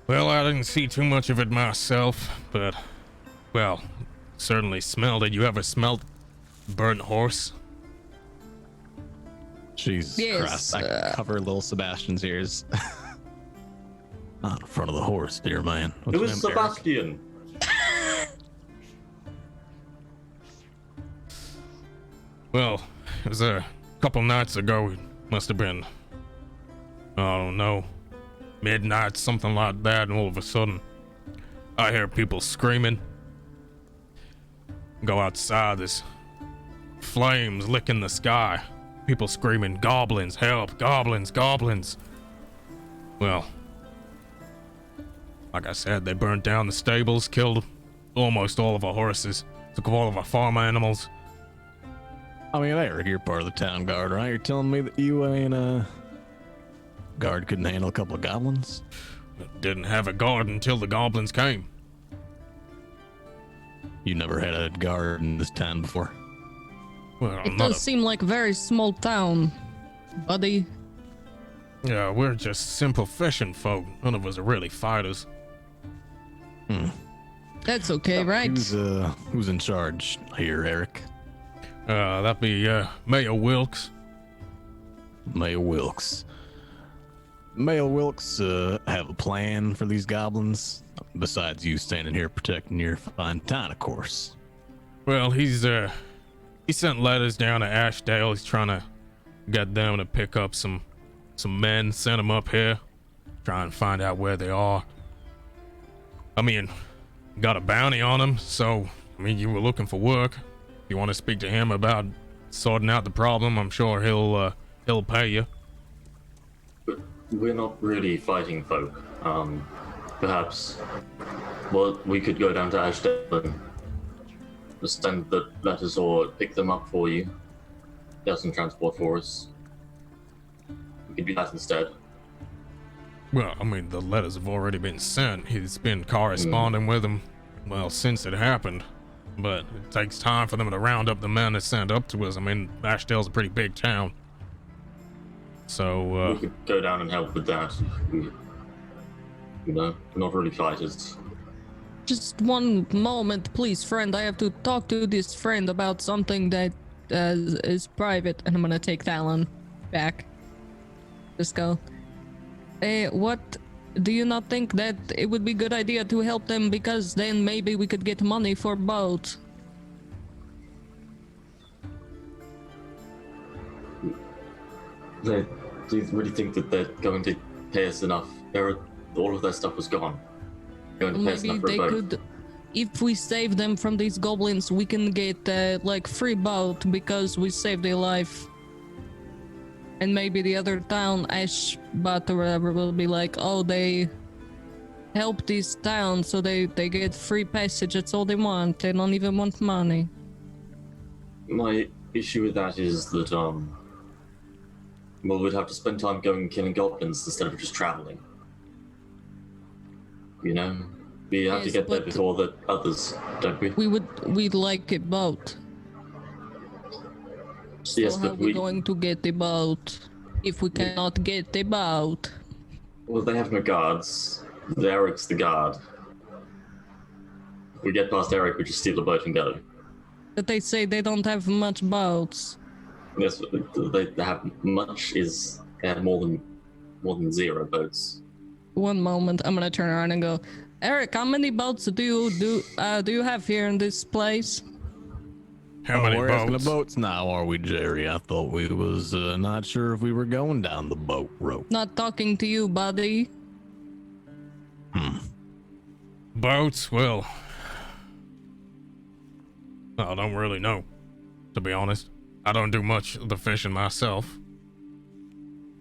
Well, I didn't see too much of it myself, but, well, certainly smelled it. You ever smelled burnt horse? Jesus Yes, Christ, I cover little Sebastian's ears. Not in front of the horse, dear man. What's It your was name, Eric? Sebastian. Well, it was a couple nights ago. It must have been, I don't know, midnight, something like that, and all of a sudden, I hear people screaming. Go outside, there's flames licking the sky. People screaming, goblins, help, goblins, goblins. Well, like I said, they burnt down the stables, killed almost all of our horses, took all of our farm animals. I mean, Eric, you're part of the town guard, right? You're telling me that you ain't, guard couldn't handle a couple of goblins? Didn't have a guard until the goblins came. You never had a guard in this town before? Well, It does seem like a very small town, buddy. Yeah, we're just simple fishing folk. None of us are really fighters. That's okay, right? Who's in charge here, Eric? That'd be, Mayor Wilkes. Mayor Wilkes. Mayor Wilkes, have a plan for these goblins? Besides you standing here protecting your fine town, of course. Well, he sent letters down to Ashdale. He's trying to get them to pick up some men, send them up here, try and find out where they are. I mean, got a bounty on him, so, I mean, you were looking for work. If you want to speak to him about sorting out the problem, I'm sure he'll pay you. But we're not really fighting folk. Perhaps, well, we could go down to Ashdale and just send the letters or pick them up for you. Get some transport for us. We could do that instead. Well, I mean, the letters have already been sent. He's been corresponding with them, well, since it happened. But it takes time for them to round up the men to send up to us. I mean, Ashdale's a pretty big town. So, we could go down and help with that. We're not really fighters. Just one moment, please, friend. I have to talk to this friend about something that is private. And I'm gonna take Talon back. Just go. What? Do you not think that it would be a good idea to help them, because then maybe we could get money for both? Do you really think that they're going to pay us enough? All of their stuff was gone. Going to pay us Maybe enough for a they boat. could, if we save them from these goblins, we can get like free boat because we saved their life. And maybe the other town, Ashbot or whatever, will be like, oh, they help this town, so they get free passage. That's all they want. They don't even want money. My issue with that is that, well, we'd have to spend time going and killing goblins instead of just traveling. You know? We have to Yes, get there but- before the others, don't we? We'd like a boat. So Yes, how but we we- going to get the boat if we cannot get the boat? Well, they have no guards. Eric's the guard. If we get past Eric, we just steal the boat and go. But they say they don't have much boats. Yes, they have much is they have more than 0 boats. One moment, I'm gonna turn around and go, Eric, how many boats do you have here in this place? how many we're asking boats? the boats now, are we, Jerry? I thought we was not sure if we were going down the boat road. Not talking to you, buddy. Boats? Well, I don't really know, to be honest. I don't do much of the fishing myself.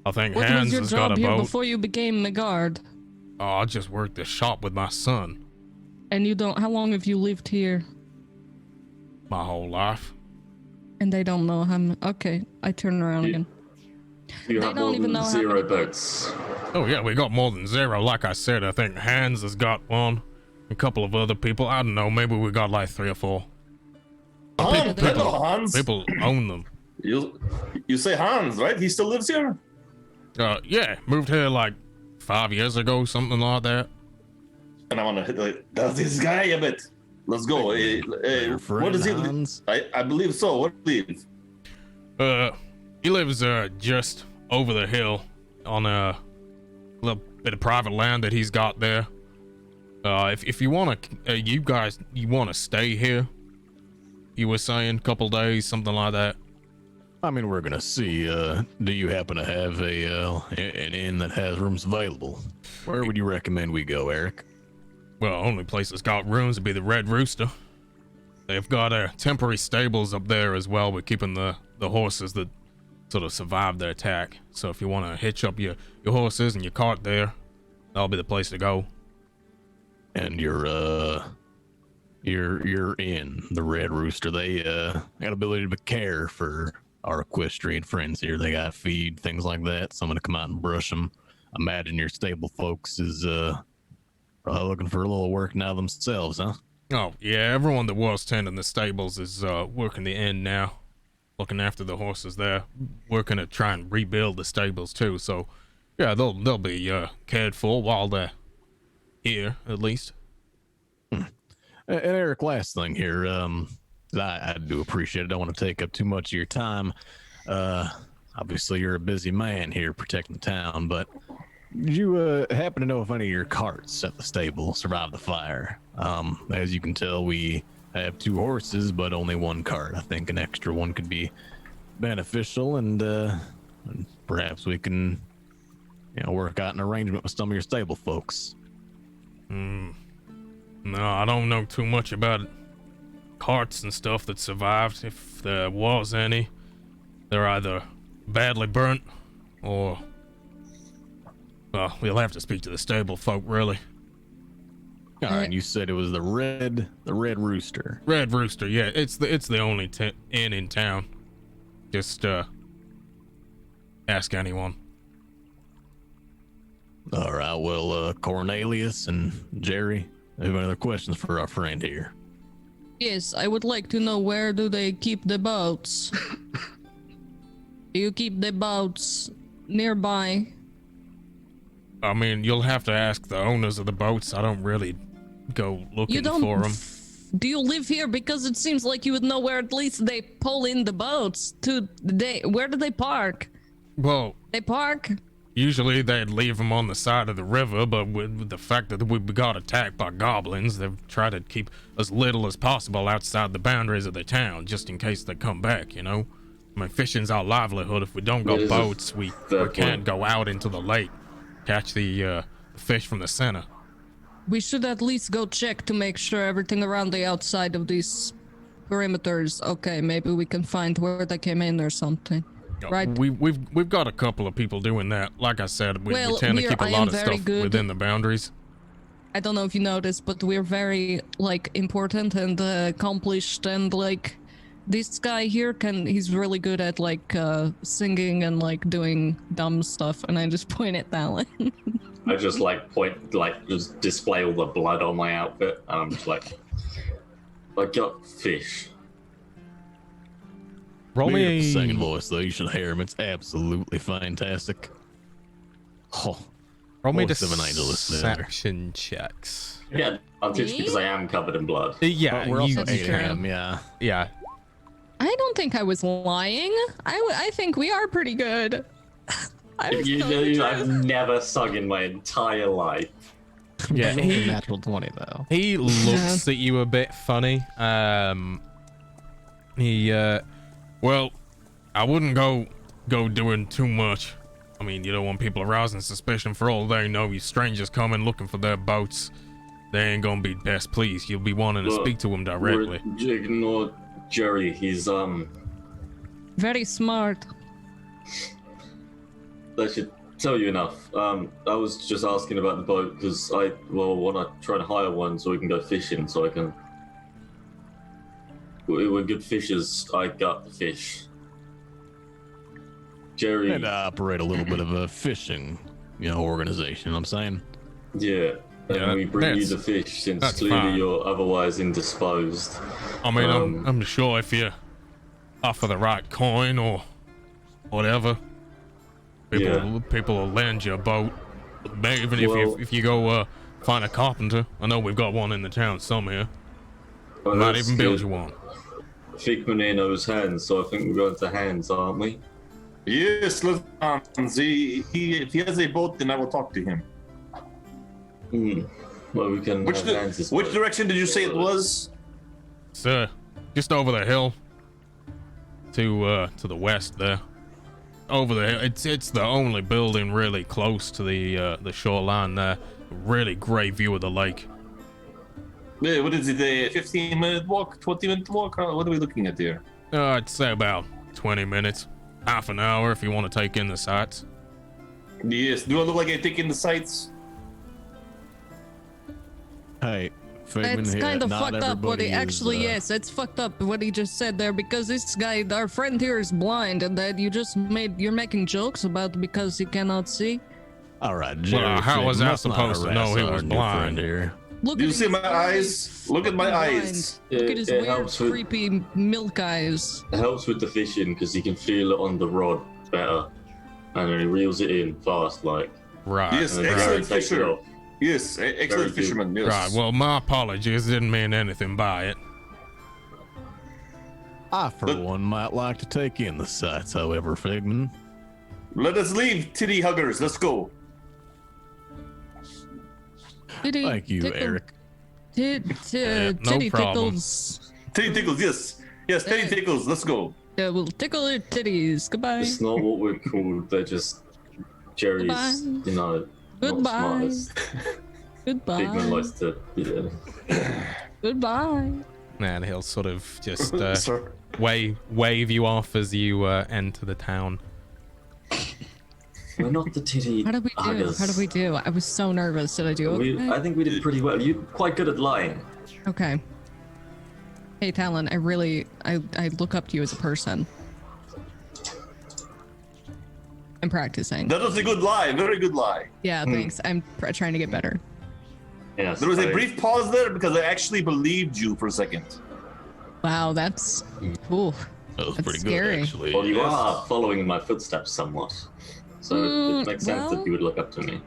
I think What Hans was your has got job a here boat. before you became a guard? Oh, I just worked the shop with my son And you don't, how long have you lived here? my whole life. And they don't know how okay, I turn around Yeah. again. You They have don't more even than know how 0 many boats. Oh yeah, we got more than 0. Like I said, I think Hans has got one. A couple of other people. I don't know. Maybe we got like 3 or 4. Hans, hello, Hans. People own them. You say Hans, right? He still lives here? Yeah, moved here like 5 years ago, something like that. And I want to hit like, does this guy a bit? Let's go. Your friend What does he? Hans? I believe so. What do you live? He lives just over the hill on a little bit of private land that he's got there. If you want to, you want to stay here? You were saying a couple days, something like that. I mean, we're gonna see. Do you happen to have an inn that has rooms available? Where would you recommend we go, Eric? Well, only place that's got rooms would be the Red Rooster. They've got temporary stables up there as well. We're keeping the horses that sort of survived the attack. So if you want to hitch up your horses and your cart there, that'll be the place to go. And you're in the Red Rooster. They got ability to care for our equestrian friends here. They got feed, things like that. So I'm gonna come out and brush them. Imagine your stable folks is probably looking for a little work now themselves, huh? Oh yeah, everyone that was tending the stables is working the inn now, looking after the horses there, working to try and rebuild the stables too. So yeah, they'll be cared for while they're here, at least. And Eric, last thing here, I do appreciate it. I don't want to take up too much of your time. Obviously, you're a busy man here protecting the town, but did you happen to know if any of your carts at the stable survived the fire? As you can tell, we have 2 horses, but only 1 cart. I think an extra one could be beneficial, and perhaps we can, work out an arrangement with some of your stable folks. No, I don't know too much about carts and stuff that survived. If there was any, they're either badly burnt or, well, we'll have to speak to the stable folk, really. All right, you said it was the Red Rooster. Red Rooster, yeah, it's the only inn in town. Just ask anyone. All right, well, Cornelius and Jerry, have any other questions for our friend here? Yes, I would like to know, where do they keep the boats? Do you keep the boats nearby? I mean, you'll have to ask the owners of the boats. I don't really go looking for them. Do you live here? Because it seems like you would know where at least they pull in the boats to. Where do they park? Well, They park? usually they'd leave them on the side of the river, but with the fact that we got attacked by goblins, they've tried to keep as little as possible outside the boundaries of the town, just in case they come back, I mean, fishing's our livelihood. If we don't got boats, we can't go out into the lake, catch the fish from the center. We should at least go check to make sure everything around the outside of these perimeters. Okay, maybe we can find where they came in or something. Right. We've got a couple of people doing that. Like I said, we tend to keep a I lot am of very stuff good. within the boundaries. I don't know if you noticed, but we're very important and accomplished, and this guy here he's really good at singing and doing dumb stuff, and I just point at Talon. I just just display all the blood on my outfit, and I'm just I got fish. Roll Me me the a singing voice, though. You should hear him. It's absolutely fantastic. Oh, roll me voice of an angel is there. deception checks. Yeah, I'm just because I am covered in blood. Yeah, But we're also That's aiding true. him, yeah. yeah. I don't think I was lying. I think we are pretty good. I was telling the I've truth. never sung in my entire life. Yeah, Rolled a he natural 20 though. he looks at you a bit funny. Well, I wouldn't go doing too much. I mean, you don't want people arousing suspicion. For all they know, you strangers coming looking for their boats. They ain't gonna be best pleased. You'll be wanting to Look, speak to them directly. Ignore Jerry. He's Very smart. That should tell you enough. I was just asking about the boat because I want to try and hire one so we can go fishing. So I can. We're good fishers. I got the fish. Jerry. And operate a little bit of a fishing, organization, you know what I'm saying? Yeah. And Yeah, we bring you that's- the fish since that's clearly fine. you're otherwise indisposed. I mean, I'm sure if you offer the right coin or whatever, people will lend you a boat. Even if you go find a carpenter, I know we've got one in the town somewhere. Oh, Might that's even build good. you one. Figman knows hands, so I think we're going to hands, aren't we? Yes, if he has a boat, then I will talk to him. Well, we can. Which have hands this which way. direction did you say it was? Sir, just over the hill to the west there. Over the hill. It's the only building really close to the shoreline there. Really great view of the lake. What is it? A 15-minute walk? 20-minute walk? What are we looking at here? I'd say about 20 minutes. Half an hour if you want to take in the sights. Yes. Do I look like I take in the sights? Hey, Figman That's here, kind of not fucked up what everybody he is, actually yes, it's fucked up what he just said there because this guy, our friend here, is blind, and that you're making jokes about because he cannot see. All right, Jerry. Well, how was I must not supposed to know harass he our was new blind? friend here? Look Do you at see his my eyes? Look at my fucking eyes. blind. Look at his It weird, helps with- creepy milk eyes. It helps with the fishing because you can feel it on the rod better, and then he reels it in fast, like. Right. Yes, and then excellent takes it fisher. off. Yes, excellent Very good. fisherman. Yes. Right, well, my apologies. Didn't mean anything by it. I, for But- one, might like to take in the sights, however, Figman. Let us leave, titty huggers. Let's go. Titty Thank you, tickle- Eric. no Titty problem. tickles. Titty tickles. Yes. Yes, titty tickles. Let's go. Yeah, we'll tickle your titties. Goodbye. It's not what we're called. They're just Jerry's, Goodbye. you know, Goodbye. not smartest. Goodbye. Bigman likes to, yeah. Goodbye. And he'll sort of just Sorry. wave you off as you enter the town. We're not the titty How did we do? huggers. How did we do? I was so nervous. Did I do okay? I think we did pretty well. You're quite good at lying. Okay. Hey, Talon, I look up to you as a person. I'm practicing. That was a good lie. Very good lie. Yeah, thanks. I'm trying to get better. Yes. There was I a mean, brief pause there because I actually believed you for a second. Wow, that's ooh. That was That's pretty scary. good, actually. Well, you Yes. are following my footsteps somewhat, so it makes sense well- that you would look up to me.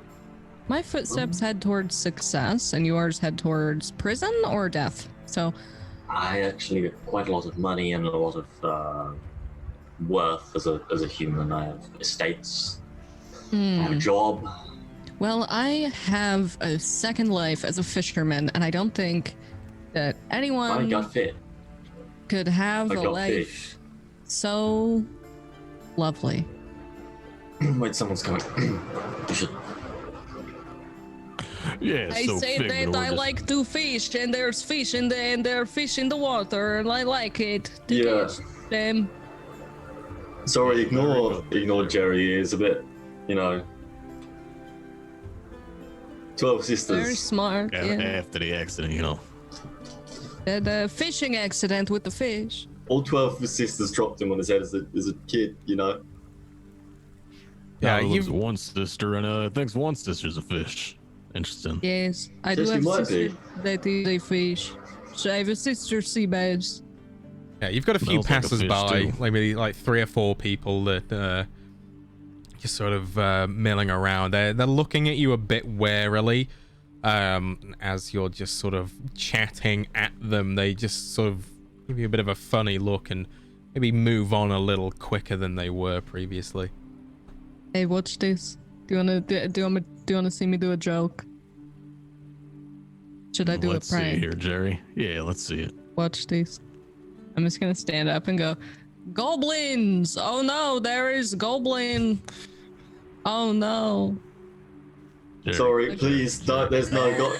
My footsteps head towards success, and yours head towards prison or death. So, I actually get quite a lot of money and a lot of worth as a human. I have estates, I have a job. well, I have a second life as a fisherman, and I don't think that I anyone got fit. could have I a got life fish. so lovely. Wait, someone's coming. You should. Yeah, I so say Figman, that we're I just- like to fish, and there's fish in and there are fish in the water, and I like it to Yeah. catch them. Sorry, ignore Jerry. He is a bit, you know. 12 Very sisters. smart. Yeah. After the accident, you know. The fishing accident with the fish. All 12 sisters dropped him on his head as a kid, you know. Yeah, Now, you've one sister, and thinks one sister's a fish. Interesting. Yes, I do Yes, have you a might sister be. that is a fish. So I have a sister sea bass. Yeah, you've got a few Smells like a fish, passers-by, too. like maybe like 3 or 4 people that just sort of milling around. They're looking at you a bit warily as you're just sort of chatting at them. They just sort of give you a bit of a funny look and maybe move on a little quicker than they were previously. Hey, watch this. Do you wanna see me do a joke? Should I do Let's a prank? see here, Jerry. Yeah, let's see it. Watch this. I'm just gonna stand up and go, goblins! Oh no, there is goblin! Oh no. Jerry. Sorry, please, no, there's no God.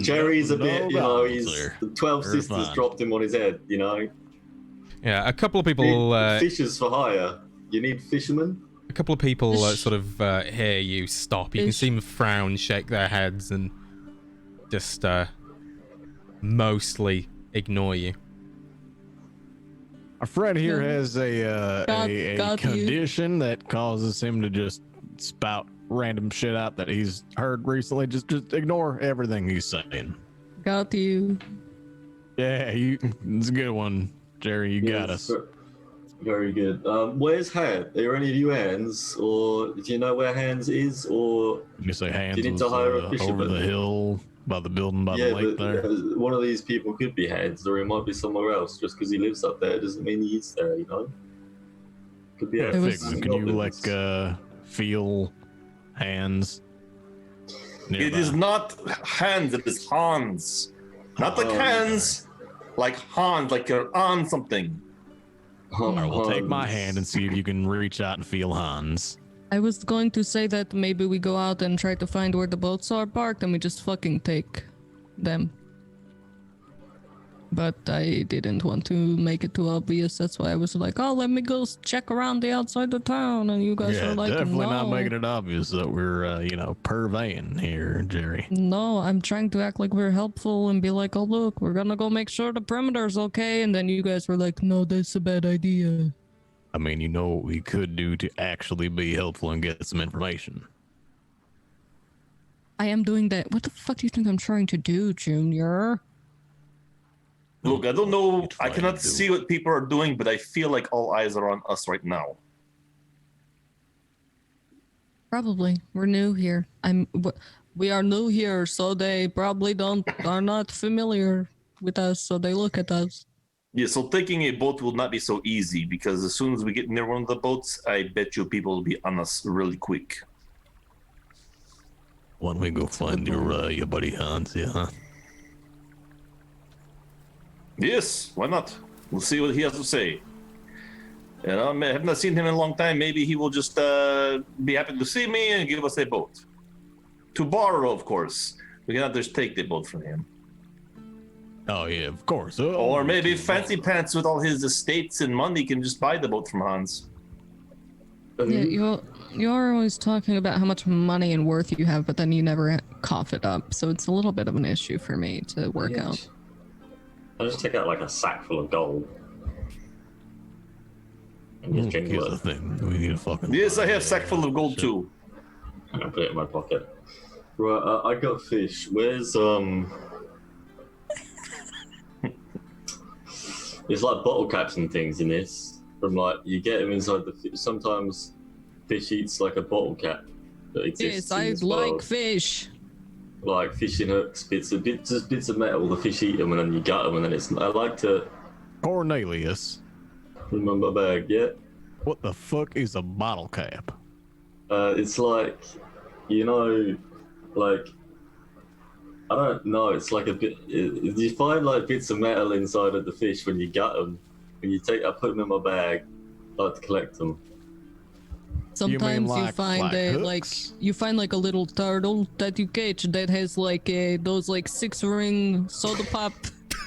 Jerry's a no bit, you know, violence there. the 12 You're sisters fine. dropped him on his head, you know. Yeah, a couple of people Fishers for hire. You need fishermen? sort of hear you stop. You can see them frown, shake their heads, and just mostly ignore you. Our friend here has Got a you. condition that causes him to just spout random shit out that he's heard recently. Just ignore everything he's saying. Got you. Yeah, it's a good one, Jerry. You got us. Very good. Where's Han? Are there any of you hands? Or do you know where Hans is? Or You say hands You need was, to hire a over fisherman. the hill by the building by the lake there. one of these people could be Hans, or he might be somewhere else. Just because he lives up there doesn't mean he's there, you know? Could be Yeah, It was- Figman, can you like feel hands? It nearby? is not hands, it is Hans. Not like Oh. hands, like Hans, like you're on something. All right, well, take my Hans. hand and see if you can reach out and feel Hans. I was going to say that maybe we go out and try to find where the boats are parked and we just fucking take them. but I didn't want to make it too obvious. That's why I was like, oh, let me go check around the outside of town. And you guys Yeah, were like, definitely no. not making it obvious that we're, purveying here, Jerry. No, I'm trying to act like we're helpful and be like, oh, look, we're gonna go make sure the perimeter's okay. And then you guys were like, no, that's a bad idea. I mean, you know what we could do to actually be helpful and get some information. I am doing that. What the fuck do you think I'm trying to do, Junior? Look, I don't know. I trying cannot to do? see what people are doing, but I feel like all eyes are on us right now. Probably. We're new here. We are new here, so they probably are not familiar with us, so they look at us. Yeah, so taking a boat will not be so easy because as soon as we get near one of the boats, I bet you people will be on us really quick. Why don't we go find your buddy Hans, yeah, huh? Yes, why not? We'll see what he has to say. And I have not seen him in a long time. Maybe he will just be happy to see me and give us a boat. To borrow, of course. We cannot just take the boat from him. Oh, yeah, of course. Oh, Or maybe okay, Fancy Pants with all his estates and money can just buy the boat from Hans. Yeah, you're always talking about how much money and worth you have, but then you never cough it up. So it's a little bit of an issue for me to work out. I'll just take out like a sack full of gold. And just drink Here's it. the thing. We need a fucking... Yes, I have a sack full of gold too. And I put it in my pocket. Right, I got fish. Where's There's like bottle caps and things in this. From like you get them inside the fish. Sometimes fish eats like a bottle cap that exists. Yes, I in this like world. fish. Like fishing hooks, bits of metal. The fish eat them and then you gut them and then it's. I like to Cornelius, remember bag. Yeah. what the fuck is a bottle cap? It's like, you know, like I don't know. It's like a bit. You find like bits of metal inside of the fish when you gut them. When you I put them in my bag. I like to collect them. Sometimes you like find hooks? you find like a little turtle that you catch that has like those like 6-ring soda pop.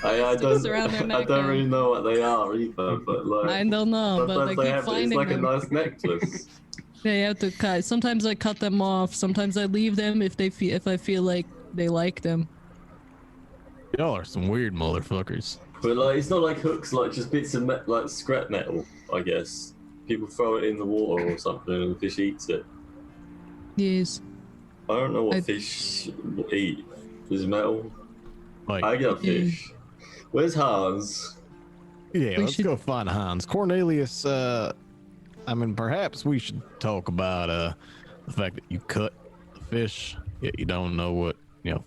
I Sticks around their I neck don't and- really know what they are either, but like I don't know, but I sometimes they keep have. It's finding like them. a nice necklace. They have to cut. Sometimes I cut them off. Sometimes I leave them if I feel like they like them. Y'all are some weird motherfuckers. But like, it's not like hooks, like just bits of like scrap metal, I guess. People throw it in the water or something, and the fish eats it. Yes. I don't know what I- fish eat. Is metal? Like, I got fish. Where's Hans? yeah, we let's should- go find Hans. Cornelius, I mean, perhaps we should talk about the fact that you cut the fish, yet you don't know what,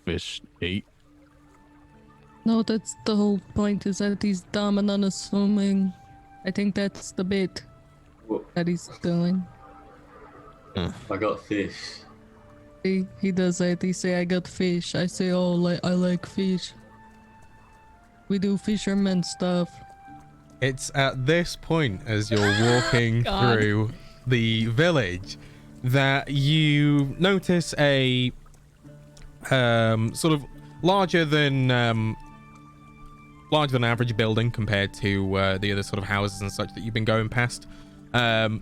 fish eat. No, that's the whole point. Is that he's dumb and unassuming. I think that's the bit What? that he's doing. I got fish. He does that. He say, I got fish. I say, oh, I like fish. We do fisherman stuff. It's at this point, as you're walking God. through the village, that you notice a sort of larger than average building compared to the other sort of houses and such that you've been going past. To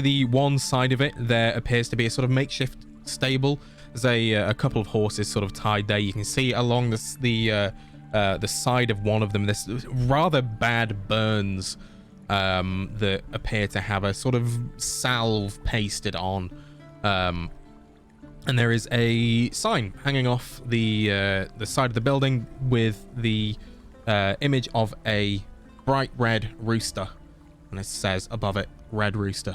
the one side of it, there appears to be a sort of makeshift stable. There's a couple of horses sort of tied there. You can see along the side of one of them this rather bad burns that appear to have a sort of salve pasted on, and there is a sign hanging off the side of the building with the image of a bright red rooster, and it says above it, Red Rooster.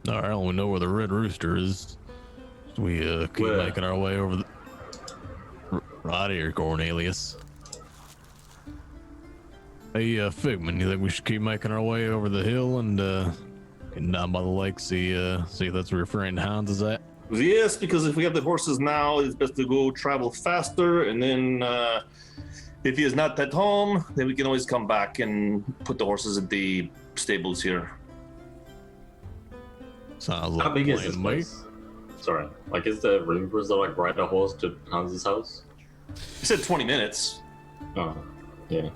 All right, I only know where the Red Rooster is. We keep Where? making our way over the... Right here, Cornelius. Hey, Figman, you think we should keep making our way over the hill and getting down by the lake, see if that's where your friend Hans is at? Yes, because if we have the horses now, it's best to go travel faster, and then if he is not at home, then we can always come back and put the horses at the stables here. Sounds How like big a is plan this to me. place? Sorry. Like, is there room for us to like ride a horse to Hans's house? You said 20 minutes. Oh, yeah.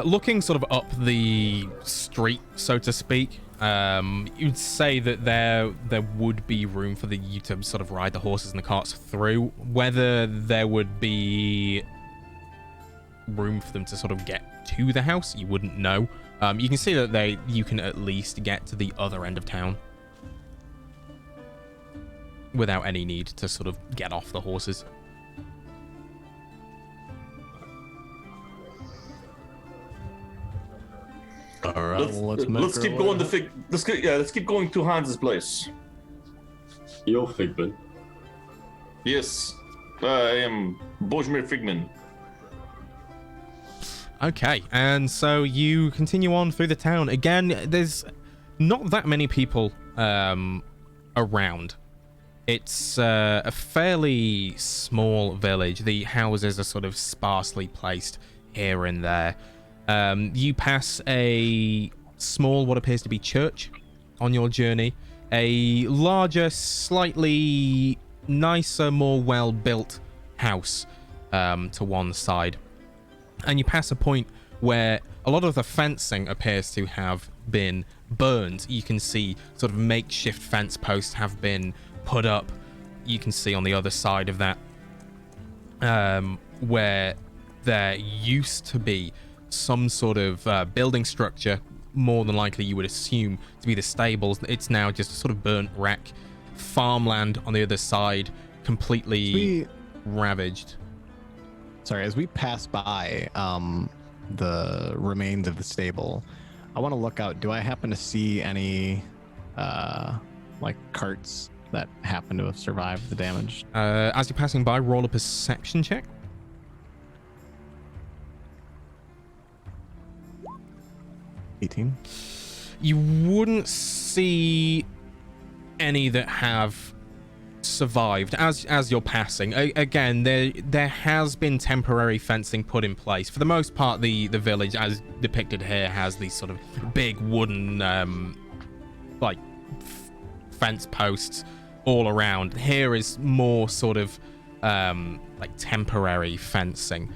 Looking sort of up the street, so to speak, you'd say that there would be room for you to sort of ride the horses and the carts through. Whether there would be room for them to sort of get to the house, you wouldn't know. You can see that you can at least get to the other end of town without any need to sort of get off the horses. All right, Let's keep going to let's keep going to Hans's place. You're Figman. Yes, I am Bojmir Figman. Okay, and so you continue on through the town. Again, there's not that many people around. It's a fairly small village. The houses are sort of sparsely placed here and there. You pass a small, what appears to be church on your journey. A larger, slightly nicer, more well-built house to one side. And you pass a point where a lot of the fencing appears to have been burned. You can see sort of makeshift fence posts have been put up. You can see on the other side of that where there used to be some sort of building structure, more than likely you would assume to be the stables. It's now just a sort of burnt wreck. Farmland on the other side, completely ravaged. Sorry, as we pass by the remains of the stable, I want to look out. Do I happen to see any like carts that happen to have survived the damage? As you're passing by, roll a perception check. 18. You wouldn't see any that have survived as you're passing. Again, there has been temporary fencing put in place. For the most part, the village, as depicted here, has these sort of big wooden like fence posts all around. Here is more sort of like temporary fencing.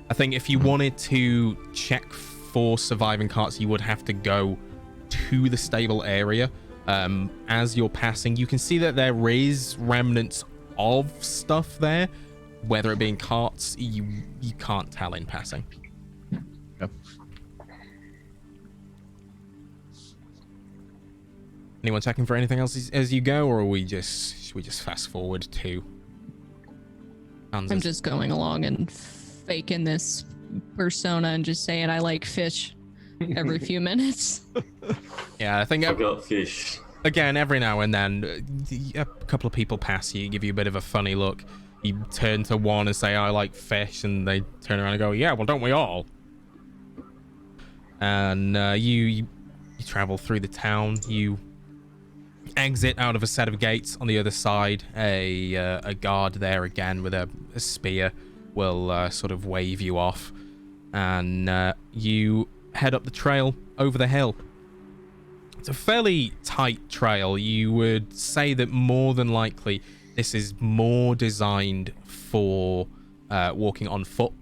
I think if you wanted to check for surviving carts, you would have to go to the stable area. As you're passing, you can see that there is remnants of stuff there. Whether it being carts, you can't tell in passing. Yep. Anyone checking for anything else as you go, or should we just fast forward to Hans's? I'm just going along and faking this persona and just saying I like fish every few minutes. Yeah, I think I got fish. again, every now and then, a couple of people pass you, give you a bit of a funny look. You turn to one and say, I like fish, and they turn around and go, yeah, well, don't we all? And you travel through the town. You exit out of a set of gates on the other side. A guard there again with a spear will sort of wave you off. And you head up the trail over the hill. It's a fairly tight trail. You would say that more than likely this is more designed for walking on foot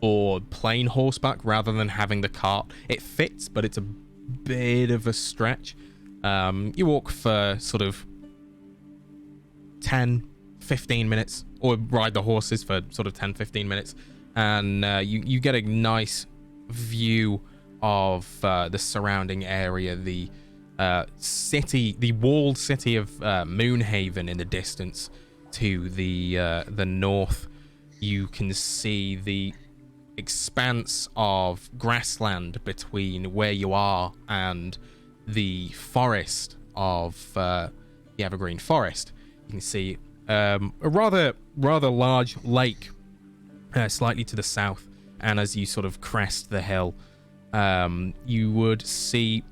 or plain horseback rather than having the cart. It fits, but it's a bit of a stretch. You walk for sort of 10, 15 minutes, or ride the horses for sort of 10, 15 minutes, and you get a nice view of the surrounding area, the city, the walled city of Moonhaven in the distance. To the north, you can see the expanse of grassland between where you are and the forest of the Evergreen Forest. You can see a rather large lake slightly to the south, and as you sort of crest the hill, you would see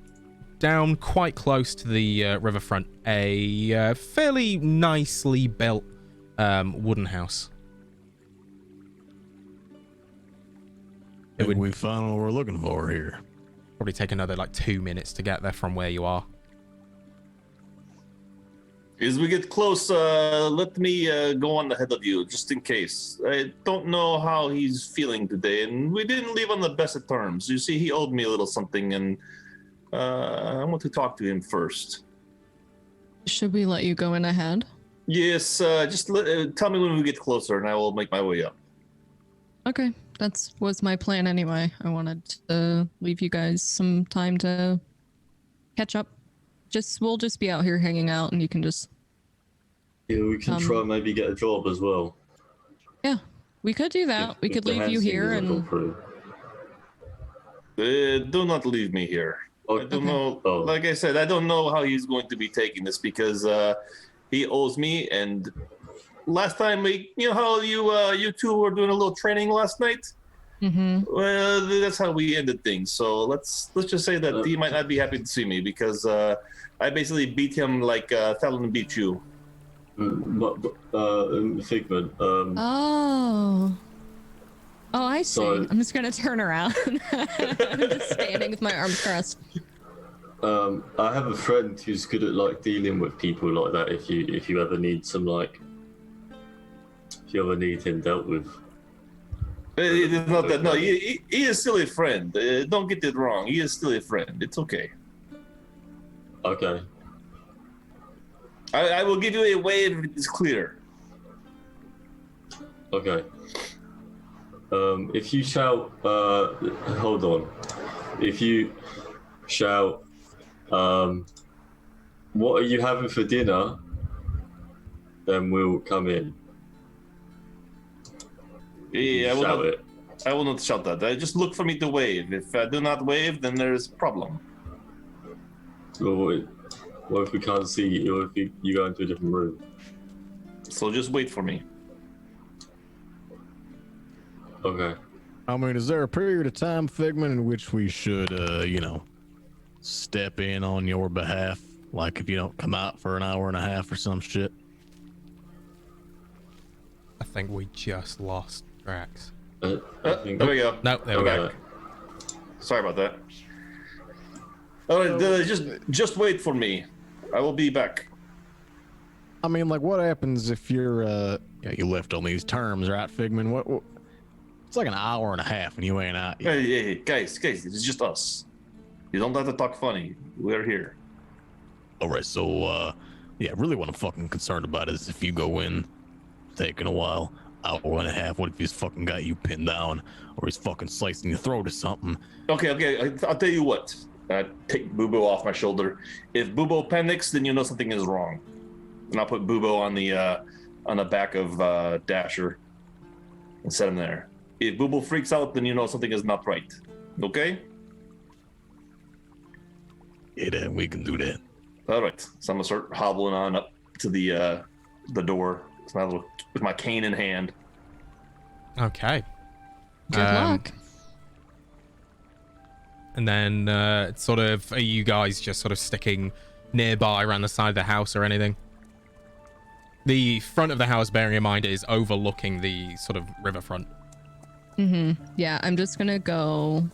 down quite close to the riverfront a fairly nicely built wooden house. I think we found what we're looking for here. Probably take another like 2 minutes to get there from where you are. As we get close, let me go on ahead of you, just in case. I don't know how he's feeling today, and we didn't leave on the best of terms. You see, he owed me a little something, and I want to talk to him first. Should we let you go in ahead? Yes, just tell me when we get closer, and I will make my way up. Okay, was my plan anyway. I wanted to leave you guys some time to catch up. We'll just be out here hanging out, and you can just. Yeah, we can try and maybe get a job as well. Yeah, we could do that. We could leave you here and. Do not leave me here. I don't know. Oh. Like I said, I don't know how he's going to be taking this because he owes me. And last time you know how you two were doing a little training last night. Mm-hmm. Well, that's how we ended things. So let's just say that he might not be happy to see me because I basically beat him like Talon beat you. Figment. Oh, I see. Sorry. I'm just gonna turn around. I'm just standing with my arms crossed. I have a friend who's good at like dealing with people like that. If you ever need some if you ever need him dealt with. It's not that. No, he is still a friend. Don't get it wrong. He is still a friend. It's okay. Okay. I will give you a wave if it's clear. Okay. If you shout, hold on. If you shout, what are you having for dinner? Then we'll come in. Yeah, Shout I will not shout that. Just look for me to wave. If I do not wave, then there is a problem. Well, what if we can't see you? Or if you go into a different room? So just wait for me. Okay. I mean, is there a period of time, Figment, in which we should, step in on your behalf? Like if you don't come out for an hour and a half or some shit? I think we just lost Drax. I think There we go. No, there we go. Sorry about that. All right, just wait for me. I will be back. I mean, like, what happens if you're, you left on these terms, right, Figment? What it's like an hour and a half and you ain't out yet. Hey, guys, it's just us. You don't have to talk funny. We're here. All right, so really what I'm fucking concerned about is if you go in, taking a while, hour and a half, what if he's fucking got you pinned down or he's fucking slicing your throat or something? Okay, I'll tell you what. Take Bubo off my shoulder. If Bubo panics, then you know something is wrong. And I'll put Bubo on the back of Dasher and set him there. If Bubo freaks out, then you know something is not right. Okay? Yeah, we can do that. All right. So I'm gonna start hobbling on up to the door with my cane in hand. Okay. Good luck. And then, are you guys just sort of sticking nearby around the side of the house or anything? The front of the house, bearing in mind, is overlooking the sort of riverfront. Mm-hmm. Yeah, I'm just gonna go.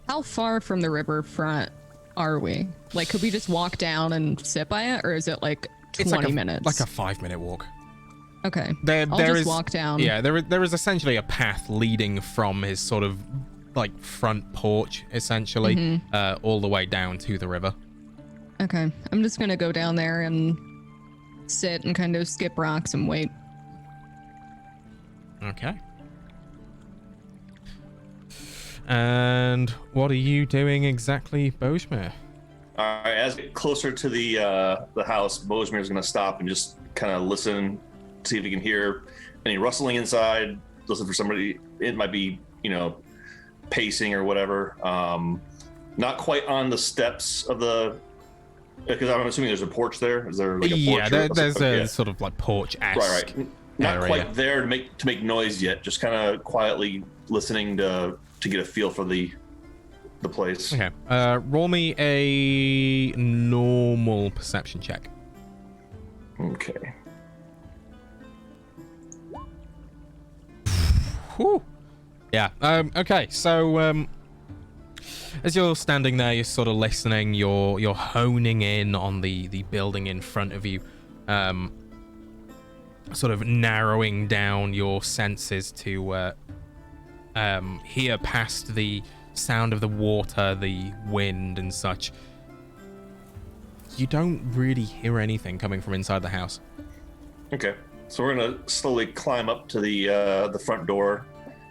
How far from the riverfront are we? Like, could we just walk down and sit by it, or is it like 20 minutes? Like a 5-minute walk. Okay. I'll just walk down. Yeah, there is essentially a path leading from his sort of like front porch, essentially, all the way down to the river. Okay, I'm just gonna go down there and sit and kind of skip rocks and wait. Okay. And what are you doing exactly, Bojmir? All right, as we get closer to the house, Bojmir's gonna stop and just kind of listen, see if he can hear any rustling inside. Listen for somebody. It might be, pacing or whatever. Not quite on the steps of the, because I'm assuming there's a porch there. Is there like a porch? Yeah, there's a sort of like porch-esque. Right. Not area. quite there to make noise yet. Just kind of quietly listening to get a feel for the place. Okay. Roll me a normal perception check. Okay. Whew. Yeah. Okay. So, as you're standing there, you're sort of listening. You're honing in on the building in front of you. sort of narrowing down your senses to hear past the sound of the water, the wind, and such. You don't really hear anything coming from inside the house. Okay, so we're gonna slowly climb up to the front door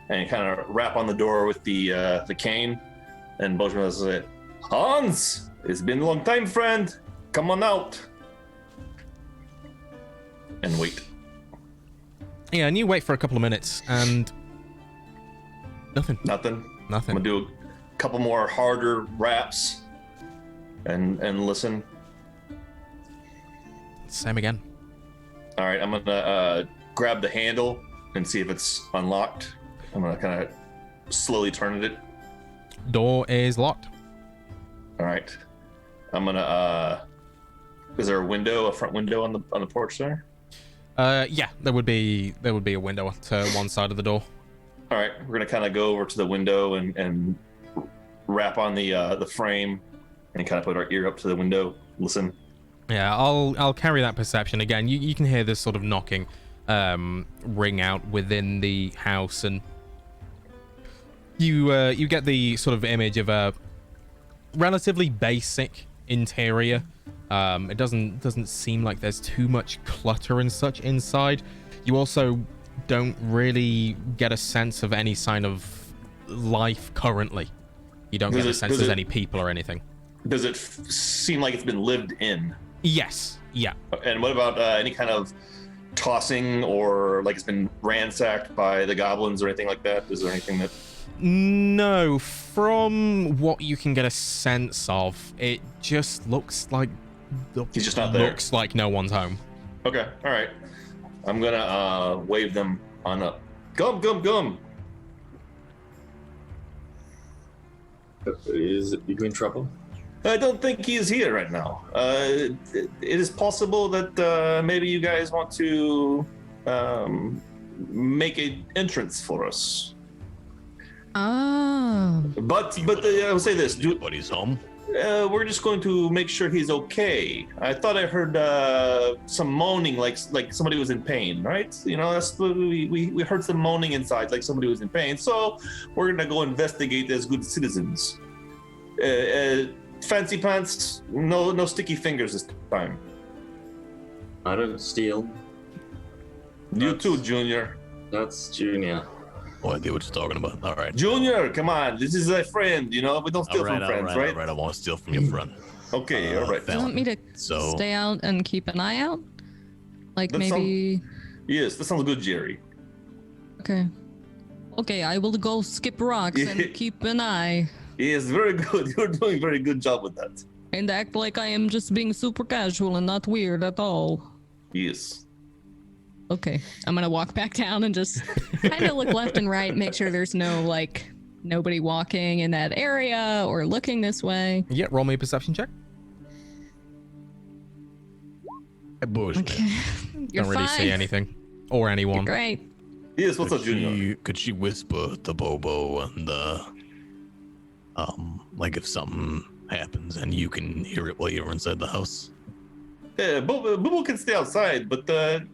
and kind of rap on the door with the cane. And Bojamin will say, "Hans, it's been a long time, friend. Come on out." And wait. Yeah, and you wait for a couple of minutes, and nothing. Nothing. I'm Nothing. gonna do a couple more harder raps and listen. Same again. All right, I'm gonna grab the handle and see if it's unlocked. I'm gonna kind of slowly turn it. Door is locked. All right, I'm gonna. Is there a front window on the porch there? Yeah, there would be a window to one side of the door. All right, we're gonna kind of go over to the window and rap on the frame and kind of put our ear up to the window. Listen. Yeah, I'll carry that perception again. You can hear this sort of knocking ring out within the house, and you get the sort of image of a relatively basic interior. It doesn't seem like there's too much clutter and such inside. You also don't really get a sense of any sign of life currently. You don't get a sense there's any people or anything. Does it seem like it's been lived in? Yes. Yeah. And what about any kind of tossing or like it's been ransacked by the goblins or anything like that? Is there anything that... No, from what you can get a sense of, it just looks like He's just not there. Looks like no one's home. Okay, all right. I'm gonna wave them on up. Come. Is you in trouble? I don't think he is here right now. It is possible that maybe you guys want to make an entrance for us. Oh. But I will say this: Anybody's home? we're just going to make sure he's okay. I thought I heard some moaning, like somebody was in pain, right? You know, that's we heard some moaning inside, like somebody was in pain. So we're gonna go investigate as good citizens. Fancy pants, no sticky fingers this time. I don't steal. You too, Junior. That's Junior. No idea what you're talking about. All right. Junior, come on. This is a friend, you know? We don't steal from friends, right? All right, I won't steal from your friend. Okay, all right. Do you want me to stay out and keep an eye out? Like That maybe... Yes, that sounds good, Jerry. Okay. Okay, I will go skip rocks and keep an eye. Yes, very good. You're doing a very good job with that. And act like I am just being super casual and not weird at all. Yes. Okay, I'm gonna walk back down and just kind of look left and right, make sure there's no, like, nobody walking in that area or looking this way. Yeah, roll me a perception check. Okay. You're Don't really fine. see anything. Or anyone. You're great. Yes, what's up, Junior? Could she whisper to Bobo and like if something happens and you can hear it while you're inside the house? Yeah, Boo can stay outside, but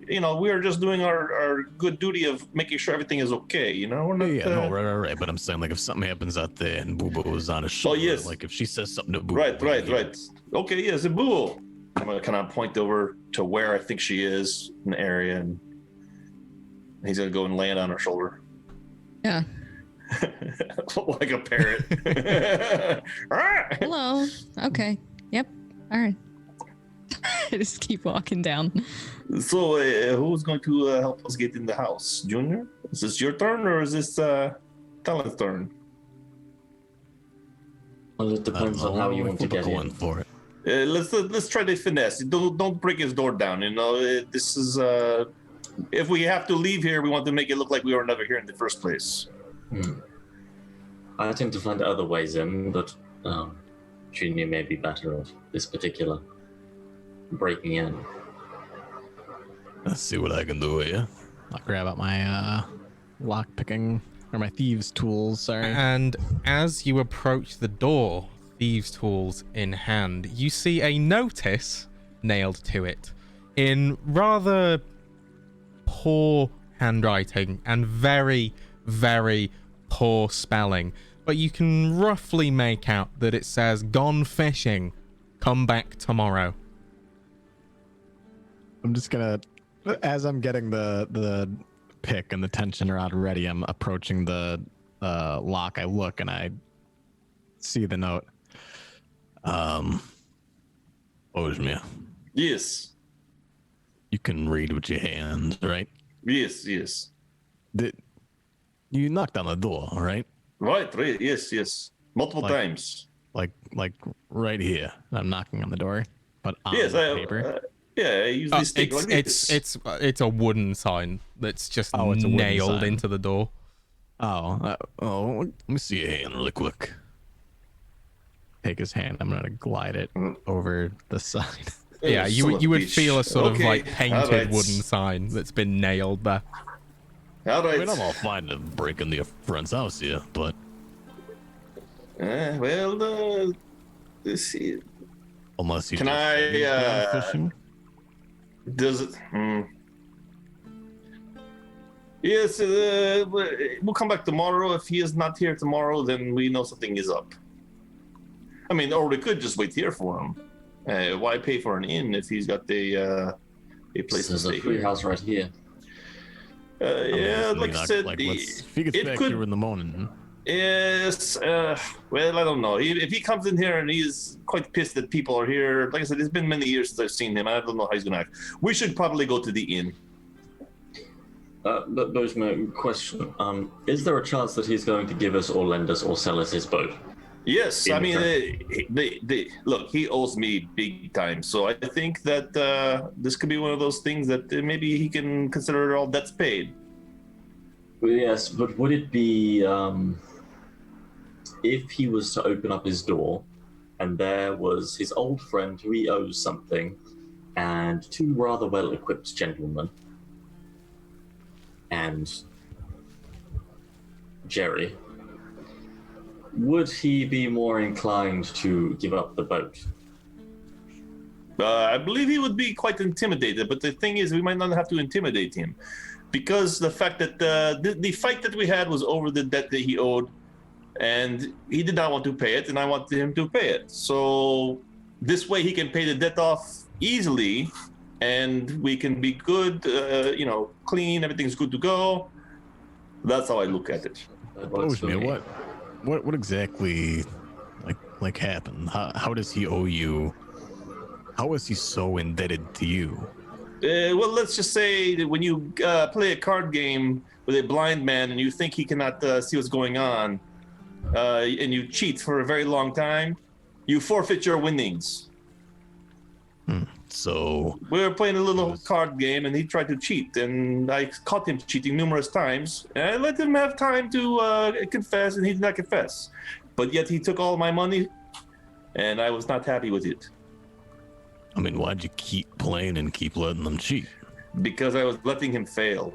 you know, we are just doing our good duty of making sure everything is okay. You know, we're not. Right. But I'm saying, like, if something happens out there and Boo is on his shoulder, yes. like if she says something to Boo. Right. Okay, yes, Boo. I'm gonna kind of point over to where I think she is in the area, and he's gonna go and land on her shoulder. Yeah. Like a parrot. Hello. Okay. Yep. All right. I just keep walking down. So, who's going to help us get in the house? Junior? Is this your turn or is this Talon's turn? Well, it depends on how you want to get in. For it. Let's try to finesse. Don't break his door down. You know, this is if we have to leave here, we want to make it look like we were never here in the first place. I tend to find other ways in, but Junior may be better at this particular breaking in. Let's see what I can do with you. I'll grab out my lock picking or my thieves tools. Sorry. And as you approach the door, thieves' tools in hand, you see a notice nailed to it. in rather poor handwriting and very, very poor spelling. But you can roughly make out that it says, "Gone fishing, come back tomorrow." I'm just gonna, as I'm getting the pick and the tension rod ready, I'm approaching the lock. I look and I see the note. Ojmir, Yes. you can read with your hands, right? Yes. You knocked on the door, right? Right. Yes. Multiple Like- times. Like right here. I'm knocking on the door, but on Yes. the paper. I use this stick like this. It's a wooden sign that's just Oh, it's a wooden nailed sign. into the door. Oh, Let me see your hand really quick. take his hand. I'm gonna glide it over the side. Yeah, Son you of a would bitch. feel a sort of Okay, like painted alright. wooden sign that's been nailed there. All I right. mean, I'm all fine to break into your friend's house here, but Let's see. unless you Can just I, say he's going fishing. Does it? Yes, we'll come back tomorrow. If he is not here tomorrow, then we know something is up. I mean, or we could just wait here for him. Why pay for an inn if he's got a place to There's a stay free here? house right here. Yeah, like I said, if he gets it back could- here in the morning, yes. Well, I don't know. If he comes in here and he's quite pissed that people are here, like I said, it's been many years since I've seen him. I don't know how he's gonna act. We should probably go to the inn. But Bojma, question: is there a chance that he's going to give us or lend us or sell us his boat? Yes, In I mean, return. look, he owes me big time. So I think that this could be one of those things that maybe he can consider all debts paid. Well, yes, but would it be if he was to open up his door and there was his old friend who he owes something and two rather well-equipped gentlemen and Jerry, would he be more inclined to give up the boat? I believe he would be quite intimidated, but the thing is, we might not have to intimidate him, because the fact that the fight that we had was over the debt that he owed, and he did not want to pay it, and I wanted him to pay it. So this way, he can pay the debt off easily, and we can be good, clean. Everything's good to go. That's how I look at it. That works for me. what exactly like happened? How does he owe you? How is he so indebted to you? Well, let's just say that when you play a card game with a blind man and you think he cannot see what's going on, and you cheat for a very long time, you forfeit your winnings. So We were playing a little card game and he tried to cheat, and I caught him cheating numerous times, and I let him have time to confess, and he did not confess. But yet he took all my money, and I was not happy with it. I mean, why'd you keep playing and keep letting them cheat? Because I was letting him fail.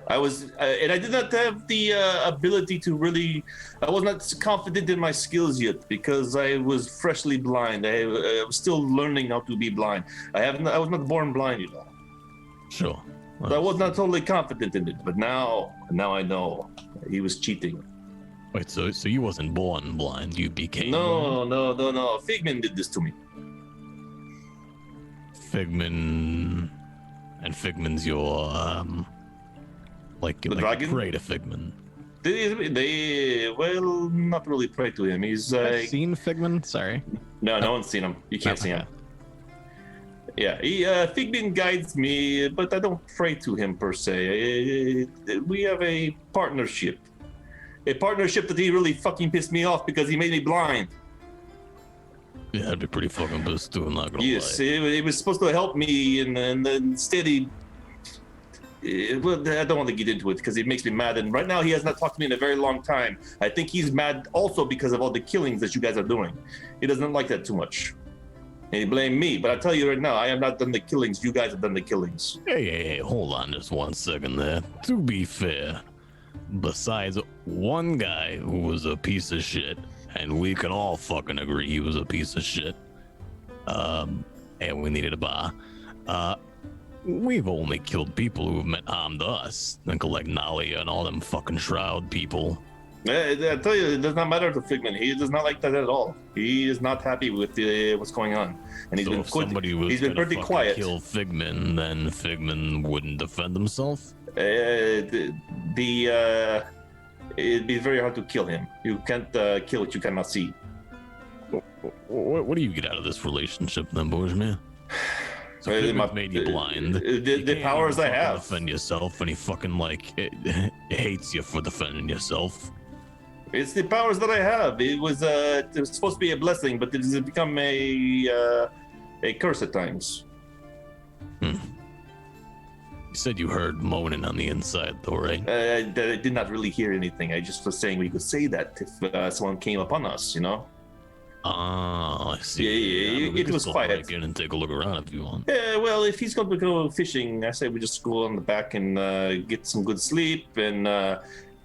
I was, and I did not have the ability to really. I was not confident in my skills yet because I was freshly blind. I was still learning how to be blind. I was not born blind, you know. Sure. So I was not totally confident in it. But now I know he was cheating. Wait, so you wasn't born blind? You became blind? No. Figman did this to me. Figman, and Figman's your like dragon? pray to Figman. They well, not really pray to him. He's I've seen Figman. Sorry. no one's seen him. You can't see him. Yeah, Figman guides me, but I don't pray to him per se. We have a partnership that he really fucking pissed me off because he made me blind. Yeah, I'd be pretty fucking pissed too. I'm not gonna Yes, lie. it was supposed to help me, and instead he. Well, I don't want to get into it because it makes me mad. And right now, he has not talked to me in a very long time. I think he's mad also because of all the killings that you guys are doing. He doesn't like that too much. And he blamed me. But I tell you right now, I have not done the killings. You guys have done the killings. Hey, hold on just 1 second there. To be fair, besides one guy who was a piece of shit, and we can all fucking agree he was a piece of shit, and we needed a bar. We've only killed people who've meant harm to us. Think of like Nalia and all them fucking Shroud people. I tell you, it does not matter to Figment. He does not like that at all. He is not happy with what's going on, and he's So been if somebody was he's been gonna pretty fucking quiet. kill Figment, then Figment wouldn't defend himself. It'd be very hard to kill him. You can't kill what you cannot see. What do you get out of this relationship, then, Borzmir? So Figment's made you blind. You The can't powers even I fucking have. defend yourself, and he fucking like hates you for defending yourself. It's the powers that I have. It was supposed to be a blessing, but it has become a curse at times. You said you heard moaning on the inside, though, right? I did not really hear anything. I just was saying we could say that if someone came upon us, you know. Oh, I see. Yeah, I mean, we it can was still quiet. break in and take a look around if you want. Yeah, well, if he's going to go fishing, I say we just go on the back and get some good sleep, and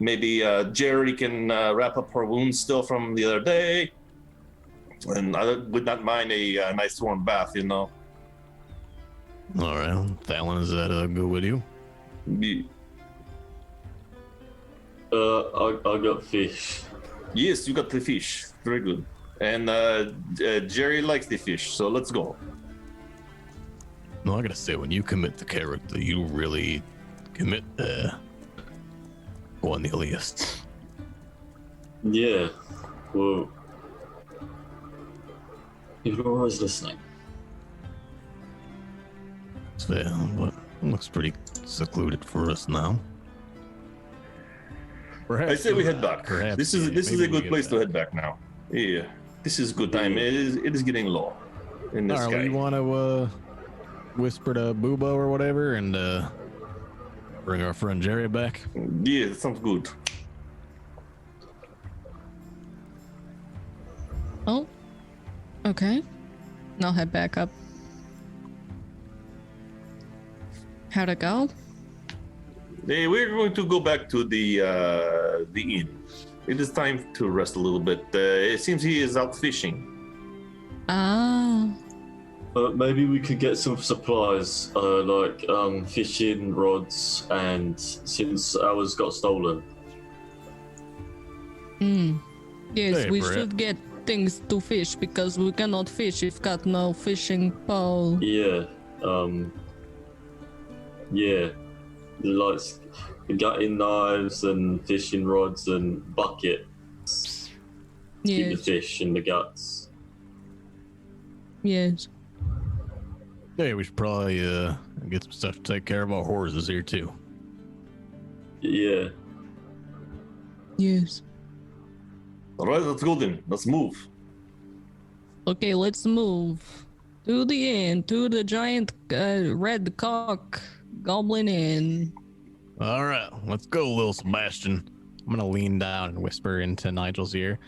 maybe Jerry can wrap up her wounds still from the other day. And I would not mind a nice warm bath, you know. All right, Thalen, is that good with you? I got fish. Yes, you got the fish. Very good. And Jerry likes the fish, so let's go. No, I gotta say, when you commit the character, you really commit Cornelius. Yeah. Well, you're always listening. It's fair, but it looks pretty secluded for us now. Perhaps, I say we head back. perhaps, This is maybe a we good get place to back. head back now. Yeah, this is good time. It is getting low in the All right, well, sky. you want to whisper to Boobo or whatever and bring our friend Jerry back? Yeah, that sounds good. Oh, okay. I'll head back up. How'd it go? Hey, we're going to go back to the inn. It is time to rest a little bit. It seems he is out fishing. Ah, Maybe we could get some supplies, like fishing rods, and since ours got stolen. yes, Hey, we Brett. should get things to fish because we cannot fish if got no fishing pole. Yeah. Yeah. Like gutting knives and fishing rods and buckets. Keep the Yes, fish in the guts. yes. Hey, we should probably get some stuff to take care of our horses here too. Yeah. Yes. All right, let's go then. Let's move. Okay, let's move to the inn, to the giant red cock goblin inn. All right, let's go, little Sebastian. I'm going to lean down and whisper into Nigel's ear.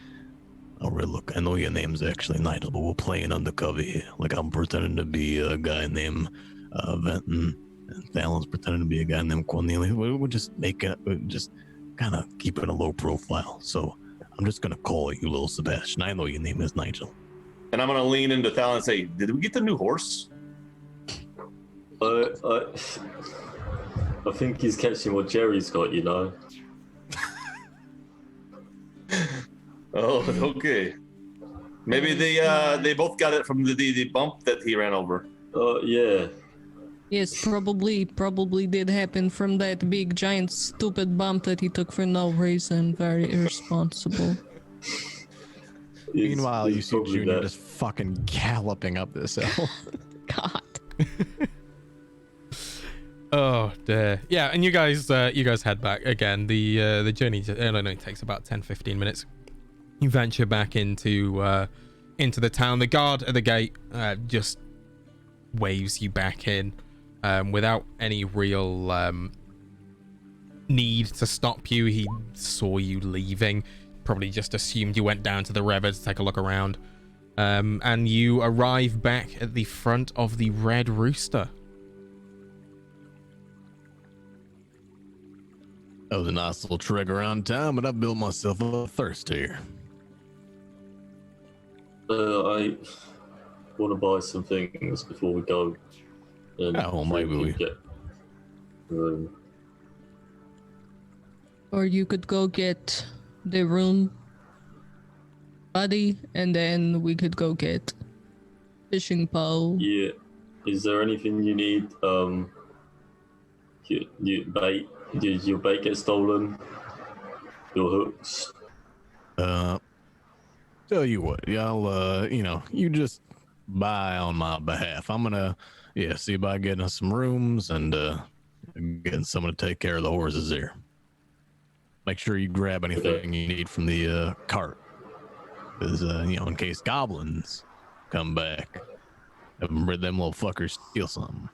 All right, look, I know your name's actually Nigel, but we're playing undercover here. Like, I'm pretending to be a guy named Venton, and Thalen's pretending to be a guy named Cornelius. We're just kind of keeping a low profile. So I'm just going to call you little Sebastian. I know your name is Nigel. And I'm gonna lean into Thal and say, "Did we get the new horse?" I think he's catching what Jerry's got, you know. Oh, okay. Maybe they both got it from the bump that he ran over. Yeah. Yes, probably did happen from that big giant stupid bump that he took for no reason. Very irresponsible. Meanwhile, you It's see probably Junior that. just fucking galloping up this hill. God. Oh dear. Yeah, and you guys head back again. The journey only takes about 10-15 minutes. You venture back into the town. The guard at the gate just waves you back in without any real need to stop you. He saw you leaving, probably just assumed you went down to the river to take a look around, and you arrive back at the front of the Red Rooster. That was a nice little trek around town, but I built myself a thirst here. I want to buy some things before we go. And Yeah, well, maybe we- get room. Or you could go get the room, buddy, and then we could go get fishing pole. Yeah. Is there anything you need? You bait? Did your bait get stolen? Your hooks? Tell you what, y'all, you just buy on my behalf. I'm gonna, see about getting us some rooms and getting someone to take care of the horses here. Make sure you grab anything you need from the cart, because in case goblins come back, them little fuckers steal something.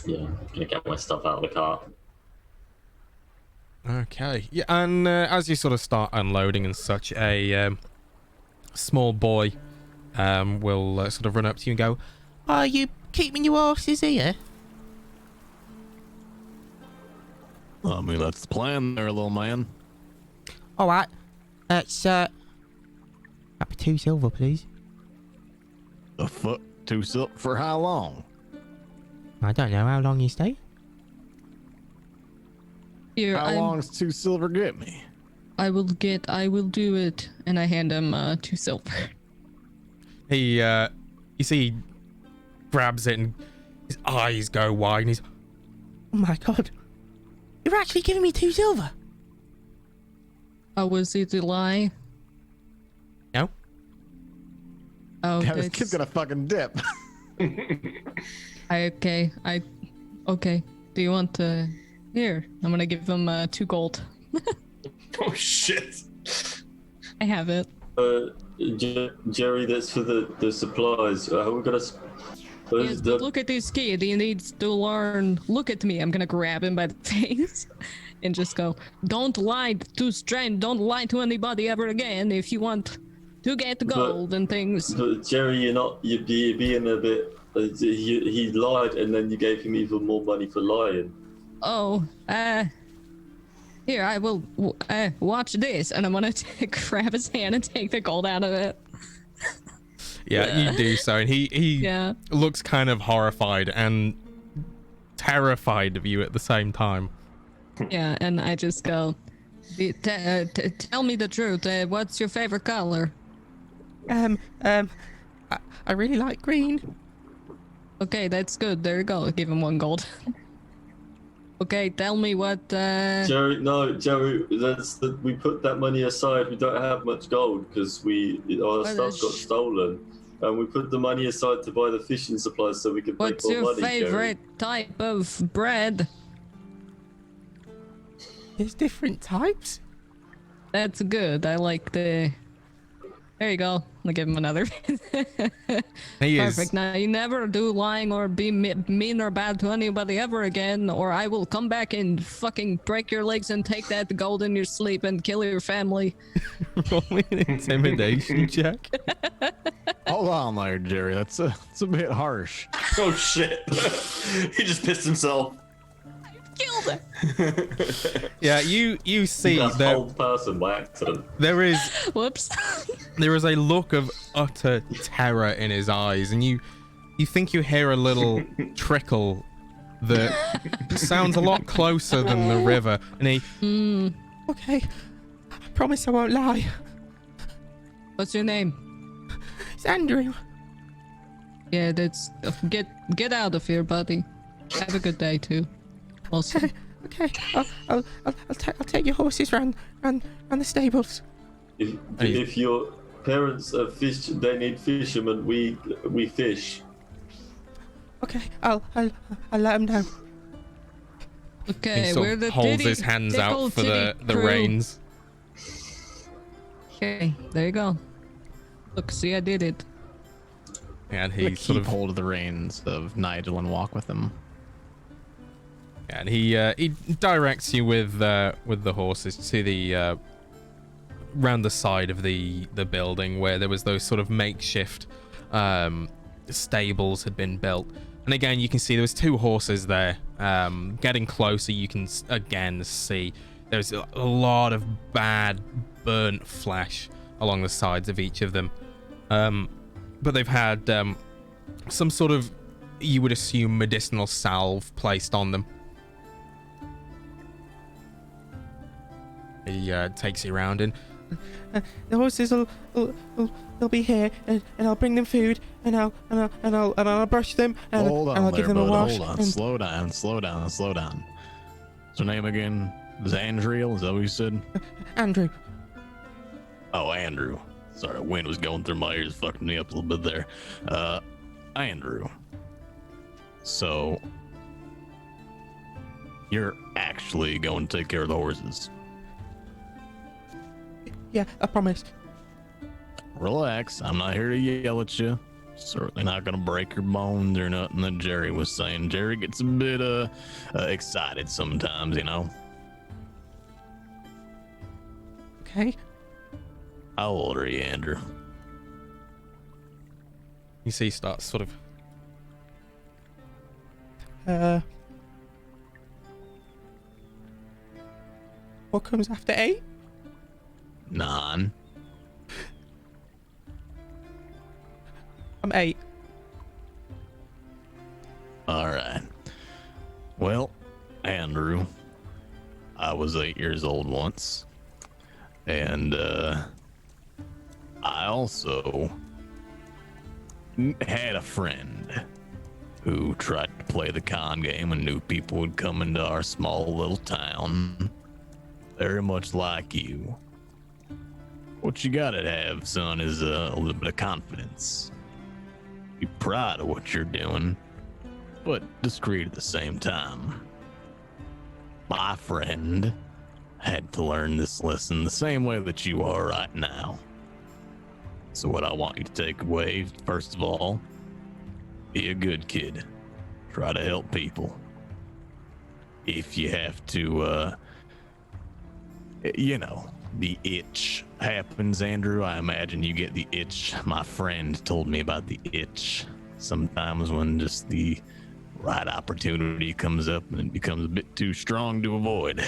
Yeah, I'm gonna get my stuff out of the cart. Okay. Yeah, and as you sort of start unloading and such, a small boy will sort of run up to you and go, "Are you keeping your horses here?" I mean, that's the plan there, little man. All right. It's up to 2 silver, please. The fuck? 2 silver? For how long? I don't know how long you stay. Here, How long does 2 silver get me? I will do it, and I hand him 2 silver. He, you see, he grabs it and his eyes go wide and he's, "Oh my god, you're actually giving me 2 silver?" Oh, was it a lie? No. Oh, Yeah, this kid's gonna fucking dip. Okay. Do you want to? Here, I'm gonna give him 2 gold. Oh shit! I have it. Jerry, that's for the supplies. We're gonna. Yes, but look at this kid. He needs to learn. Look at me. I'm gonna grab him by the face and just go, "Don't lie to strangers. Don't lie to anybody ever again if you want to get gold and things." But Jerry, you're being a bit. He lied, and then you gave him even more money for lying. Oh, here, I will watch this, and I'm gonna grab his hand and take the gold out of it. Yeah, you do so, and he Yeah. looks kind of horrified and terrified of you at the same time. Yeah, and I just go, tell me the truth. What's your favorite color? I really like green. Okay, that's good. There you go. Give him 1 gold. Okay, tell me what. Jerry, we put that money aside. We don't have much gold because our stuff got stolen, and we put the money aside to buy the fishing supplies so we could make What's more your money. favorite type of bread? There's different types. That's good. I like the. There you go. I'll give him another. He Perfect. is. Now you never do lying or be mean or bad to anybody ever again, or I will come back and fucking break your legs and take that gold in your sleep and kill your family. Roll me an intimidation check. Hold on there, Jerry. That's a bit harsh. Oh shit! He just pissed himself. Killed her. Yeah, you see That's that old person by accident. there is Whoops. a look of utter terror in his eyes, and you think you hear a little trickle that sounds a lot closer than the river, and he okay, I promise I won't lie. What's your name? It's Andrew. Yeah, that's get out of here, buddy. Have a good day too. Also, Okay, I'll take your horses round the stables. If your parents are fish, they need fishermen. We fish. Okay, I'll let him know. okay, He we're sort the of holds titty, his hands tickle out for titty the crew. reins. Okay, there you go. Look, see, I did it. And He he sort keep of hold of the reins of Nigel and walk with him. and he directs you with the horses to the round the side of the building where there was those sort of makeshift stables had been built. And again, you can see there was 2 horses there. Getting closer, you can again see there's a lot of bad burnt flesh, a along the sides of each of them. But they've had some sort of, you would assume, medicinal salve placed on them. He takes you around and the horses will be here, and I'll bring them food, and I'll brush them, and I'll give them a wash. Hold on, slow down. What's her name again? Is it Andriel? Is that what you said? Andrew. Oh, Andrew. Sorry, wind was going through my ears, fucking me up a little bit there. Andrew. So, you're actually going to take care of the horses? Yeah, I promise. Relax. I'm not here to yell at you. Certainly not gonna break your bones or nothing that Jerry was saying. Jerry gets a bit excited sometimes, you know. Okay. How old are you, Andrew? You see, he starts sort of. What comes after 8? 9. I'm 8. All right. Well, Andrew, I was 8 years old once, and I also had a friend who tried to play the con game and knew people would come into our small little town, very much like you. What you gotta have, son, is a little bit of confidence. Be proud of what you're doing, but discreet at the same time. My friend had to learn this lesson the same way that you are right now. So what I want you to take away, first of all, be a good kid. Try to help people. If you have to, the itch happens, Andrew. I imagine you get the itch. My friend told me about the itch. Sometimes when just the right opportunity comes up and it becomes a bit too strong to avoid.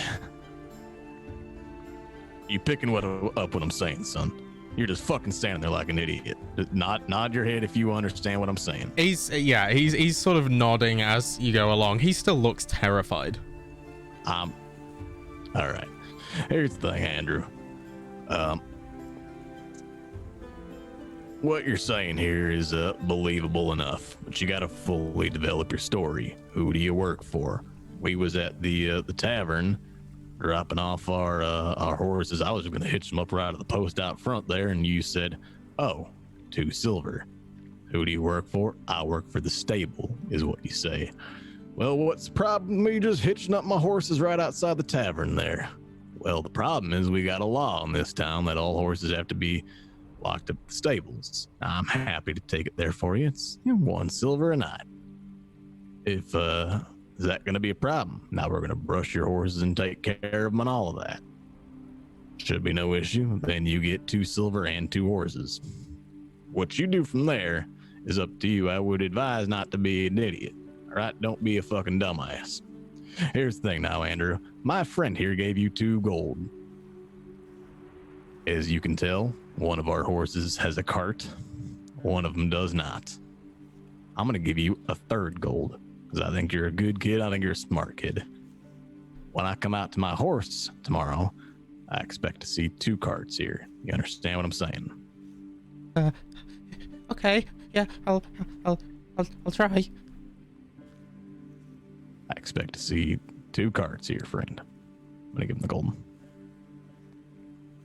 You picking up what I'm saying, son? You're just fucking standing there like an idiot. Just nod your head if you understand what I'm saying. He's sort of nodding as you go along. He still looks terrified. All right. Here's the thing, Andrew. What you're saying here is believable enough, but you got to fully develop your story. Who do you work for? We was at the tavern, dropping off our horses. I was going to hitch them up right at the post out front there, and you said, "Oh, 2 silver." Who do you work for? I work for the stable, is what you say. Well, what's the problem with me just hitching up my horses right outside the tavern there? Well, the problem is we got a law in this town that all horses have to be locked up at the stables. I'm happy to take it there for you. It's 1 silver a night. If is that going to be a problem? Now we're going to brush your horses and take care of them and all of that. Should be no issue. Then you get 2 silver and 2 horses. What you do from there is up to you. I would advise not to be an idiot. All right? Don't be a fucking dumbass. Here's the thing now, Andrew. My friend here gave you 2 gold. As you can tell, one of our horses has a cart. One of them does not. I'm going to give you a 3rd gold because I think you're a good kid. I think you're a smart kid. When I come out to my horse tomorrow, I expect to see 2 carts here. You understand what I'm saying? Okay. Yeah, I'll try. I expect to see 2 carts here, friend. I'm going to give him the golden.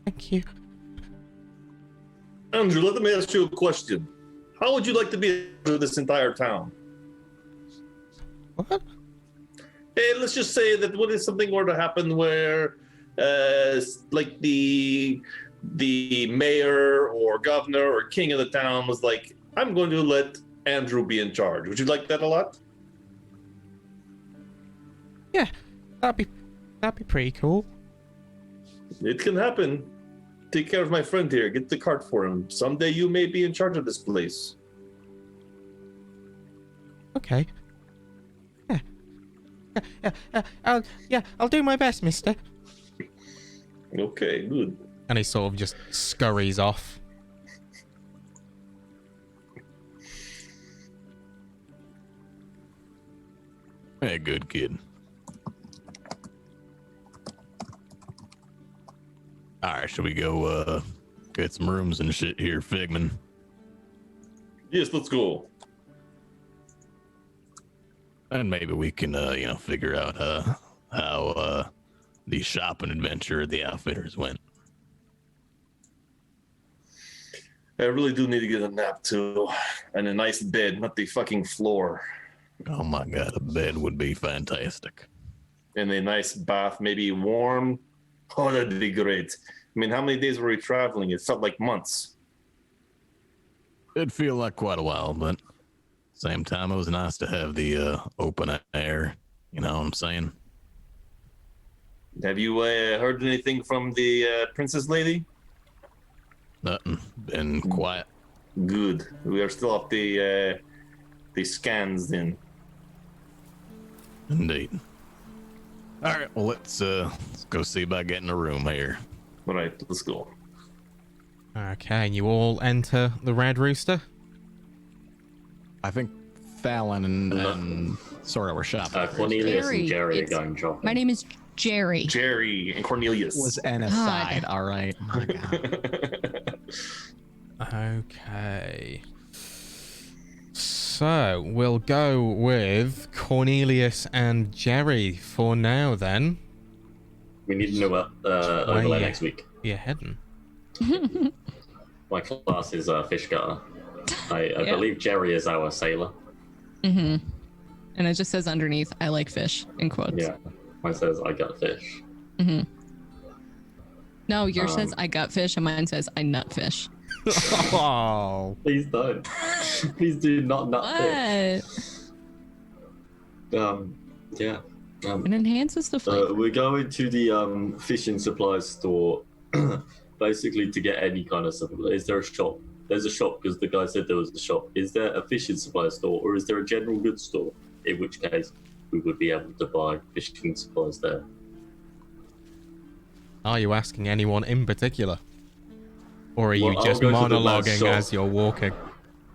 Thank you. Andrew, let me ask you a question. How would you like to be of this entire town? What? Hey, let's just say that what if something were to happen where, like the mayor or governor or king of the town was like, I'm going to let Andrew be in charge. Would you like that a lot? Yeah, that'd be pretty cool. It can happen. Take care of my friend here. Get the cart for him. Someday you may be in charge of this place. Okay. I'll do my best, mister. Okay, good. And he sort of just scurries off. Hey, good kid. All right, should we go get some rooms and shit here, Figman? Yes, let's go. And maybe we can, figure out how the shopping adventure of the Outfitters went. I really do need to get a nap too, and a nice bed, not the fucking floor. Oh my god, a bed would be fantastic. And a nice bath, maybe warm. Oh, that'd be great. I mean, how many days were we traveling? It felt like months. It'd feel like quite a while, but same time, it was nice to have the open air. You know what I'm saying? Have you heard anything from the princess lady? Nothing. Been quiet. Good. We are still up the scans then. Indeed. All right. Well, let's go see about getting a room here. All right, let's go. Okay, and you all enter the Red Rooster? I think Fallon and Sora were shopping. Cornelius and Jerry are It's- going shopping. My name is Jerry. Jerry and Cornelius. Was an aside, all right. My God. Okay. So, we'll go with Cornelius and Jerry for now, then. We need to know what overlay yeah. next week. You're heading. My class is fish cutter. I believe Jerry is our sailor. Mm-hmm. And it just says underneath, I like fish, in quotes. Yeah. Mine says I got fish. Mm-hmm. No, yours says I got fish, and mine says I nut fish. Oh. Please don't. Please do not fish. Yeah. It enhances the flavor. We're going to the fishing supply store basically to get any kind of supply. Is there a shop? There's a shop because the guy said there was a shop. Is there a fishing supply store or is there a general goods store? In which case we would be able to buy fishing supplies there. Are you asking anyone in particular? Or are you Well, just I'll go to the best monologuing shop. as you're walking?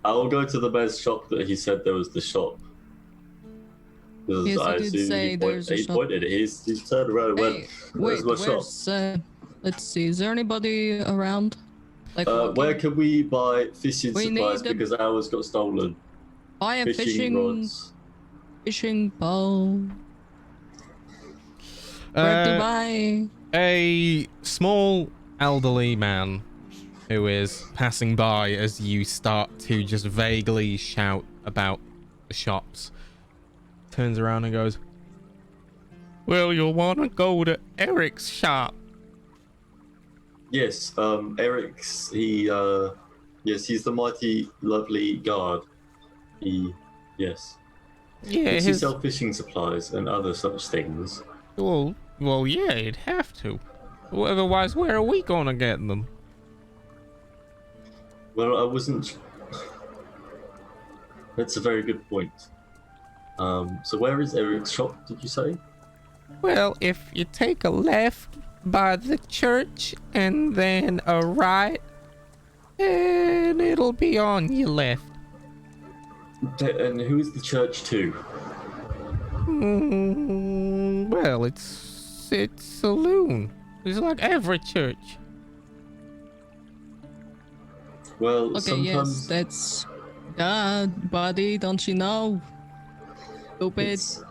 I'll go to the best shop that he said there was the shop. Because Yes, I he did assume say there's a he shop. pointed. He's turned around and went, Hey, "Where's wait, my shop?" where's, let's see, is there anybody around? Like, Where walking? can we buy fishing We supplies need them. because ours got stolen? Buy a Fishing rods. fishing bowl. Where to buy? A small elderly man who is passing by as you start to just vaguely shout about the shops turns around and goes, "Well, you'll want to go to Eric's shop." Yes, Eric's. Yes, he's the mighty, lovely guard. Yes. Yeah, Does he sell fishing supplies and other such things? well, yeah, you'd have to. Otherwise, where are we gonna get them? Well, I wasn't. That's a very good point. So where is Eric's shop? Did you say? Well, if you take a left by the church and then a right, and it'll be on your left. And who is the church to? Well, it's saloon. It's like every church. Well, Okay, sometimes yes, that's... buddy, don't you know? Stupid. it's-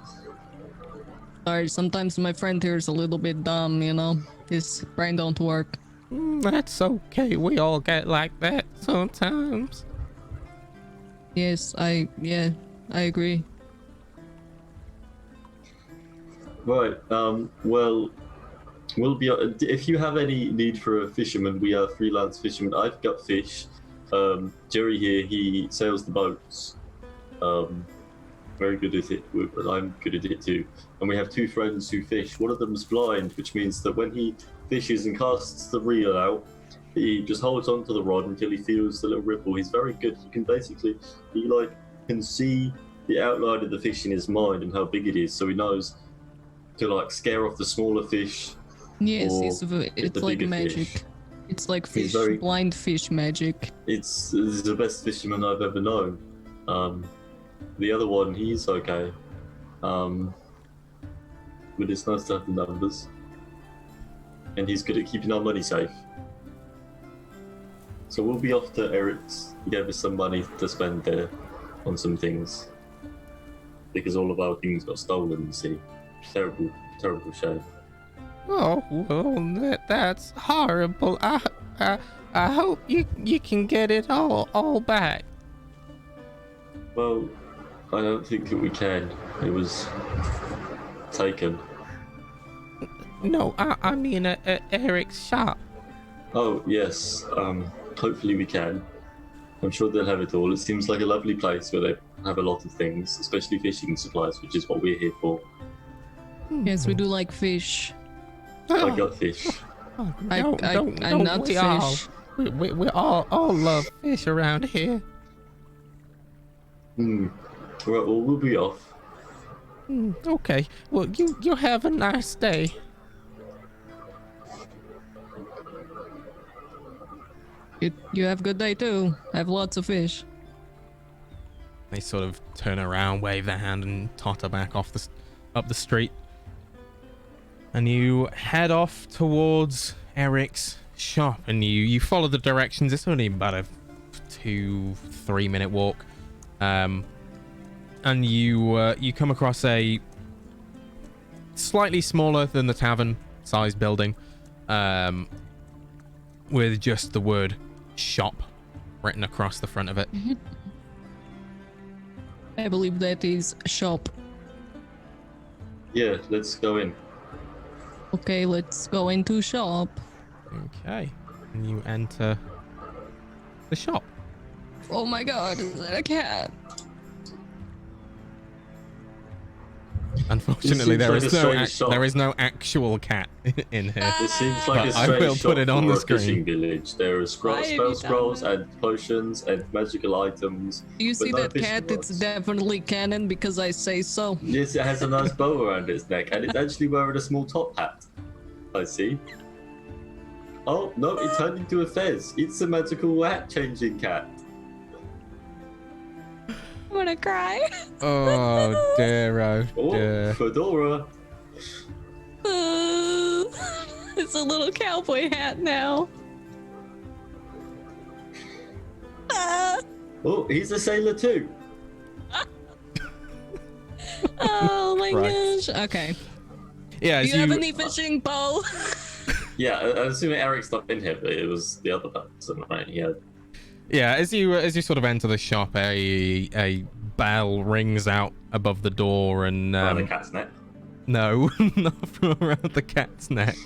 Sorry, sometimes my friend here is a little bit dumb, you know? His brain don't work. That's okay. We all get like that sometimes. Yes, I agree. Right. Well, we'll be. If you have any need for a fisherman, we are freelance fishermen. I've got fish. Jerry here, he sails the boats. Very good at it, but I'm good at it too. And we have two friends who fish. One of them is blind, which means that when he fishes and casts the reel out, he just holds onto the rod until he feels the little ripple. He's very good. He can basically, can see the outline of the fish in his mind and how big it is, so he knows to scare off the smaller fish. Yes, Or it's the like bigger magic. fish. It's like He's fish, very- blind fish magic. He's the best fisherman I've ever known. The other one, he's okay. But it's nice to have the numbers. And he's good at keeping our money safe. So we'll be off to Eric's. He gave us some money to spend there on some things. Because all of our things got stolen, you see. Terrible, terrible shame. Oh, well, that's horrible. I hope you can get it all back. Well, I don't think that we can. It was taken. No, I mean at Eric's shop. Oh, yes. Hopefully we can. I'm sure they'll have it all. It seems like a lovely place where they have a lot of things, especially fishing supplies, which is what we're here for. Yes, we do like fish. I got fish. Don't I'm not we all? fish. We all love fish around here. Right, well, we'll be off. Okay. Well, you have a nice day. You have a good day too. I have lots of fish. They sort of turn around, wave their hand, and totter back up the street. And you head off towards Eric's shop, and you follow the directions. It's only about a 2-3 minute walk, and you come across a slightly smaller than the tavern sized building, with just the word shop written across the front of it. I believe that is shop. Yeah, let's go in. Okay, let's go into shop. Okay, and you enter the shop. Oh my god, is that a cat? Unfortunately, This seems like a strange shop. there is no actual cat in here. It seems like But a I strange will shop put it on for the a fishing screen. village. There are Why have you done scrolls that? and potions and magical items. Do you see no that fishing cat? It's rods. definitely canon because I say so. Yes, it has a nice bow around its neck, and it's actually wearing a small top hat. I see. Oh, no, it turned into a fez. It's a magical hat-changing cat. I'm gonna cry. Oh dear, oh Oh, dear. fedora. It's a little cowboy hat now. Ah, Oh, he's a sailor too. oh my Christ. gosh. Okay. Yeah, Do as you have any fishing bow? Yeah, I'm assuming Eric's not in here, but it was the other person, right? Yeah. yeah, as you sort of enter the shop, a bell rings out above the door, and Around the cat's neck. no, not from around the cat's neck.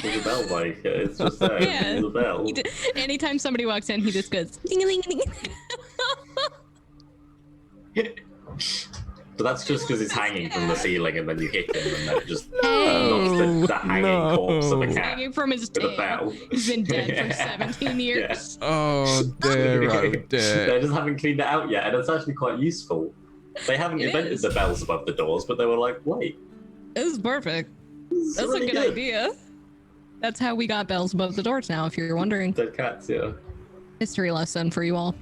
There's a bell like it's just there. Yeah. There's a bell. Anytime somebody walks in, he just goes ding a ling a ling. But that's just because it's hanging from the ceiling, and then you hit him, and then it just Hey. knocks the hanging corpse of a cat Hanging from his with a tail. bell. He's been dead for Yeah. 17 years. Oh dear, oh They dear. just haven't cleaned it out yet, and it's actually quite useful. They haven't It invented is. the bells above the doors, but they were like, wait, This is perfect. this is That's really a good idea. That's how we got bells above the doors now, if you're wondering. Dead cats, yeah. History lesson for you all.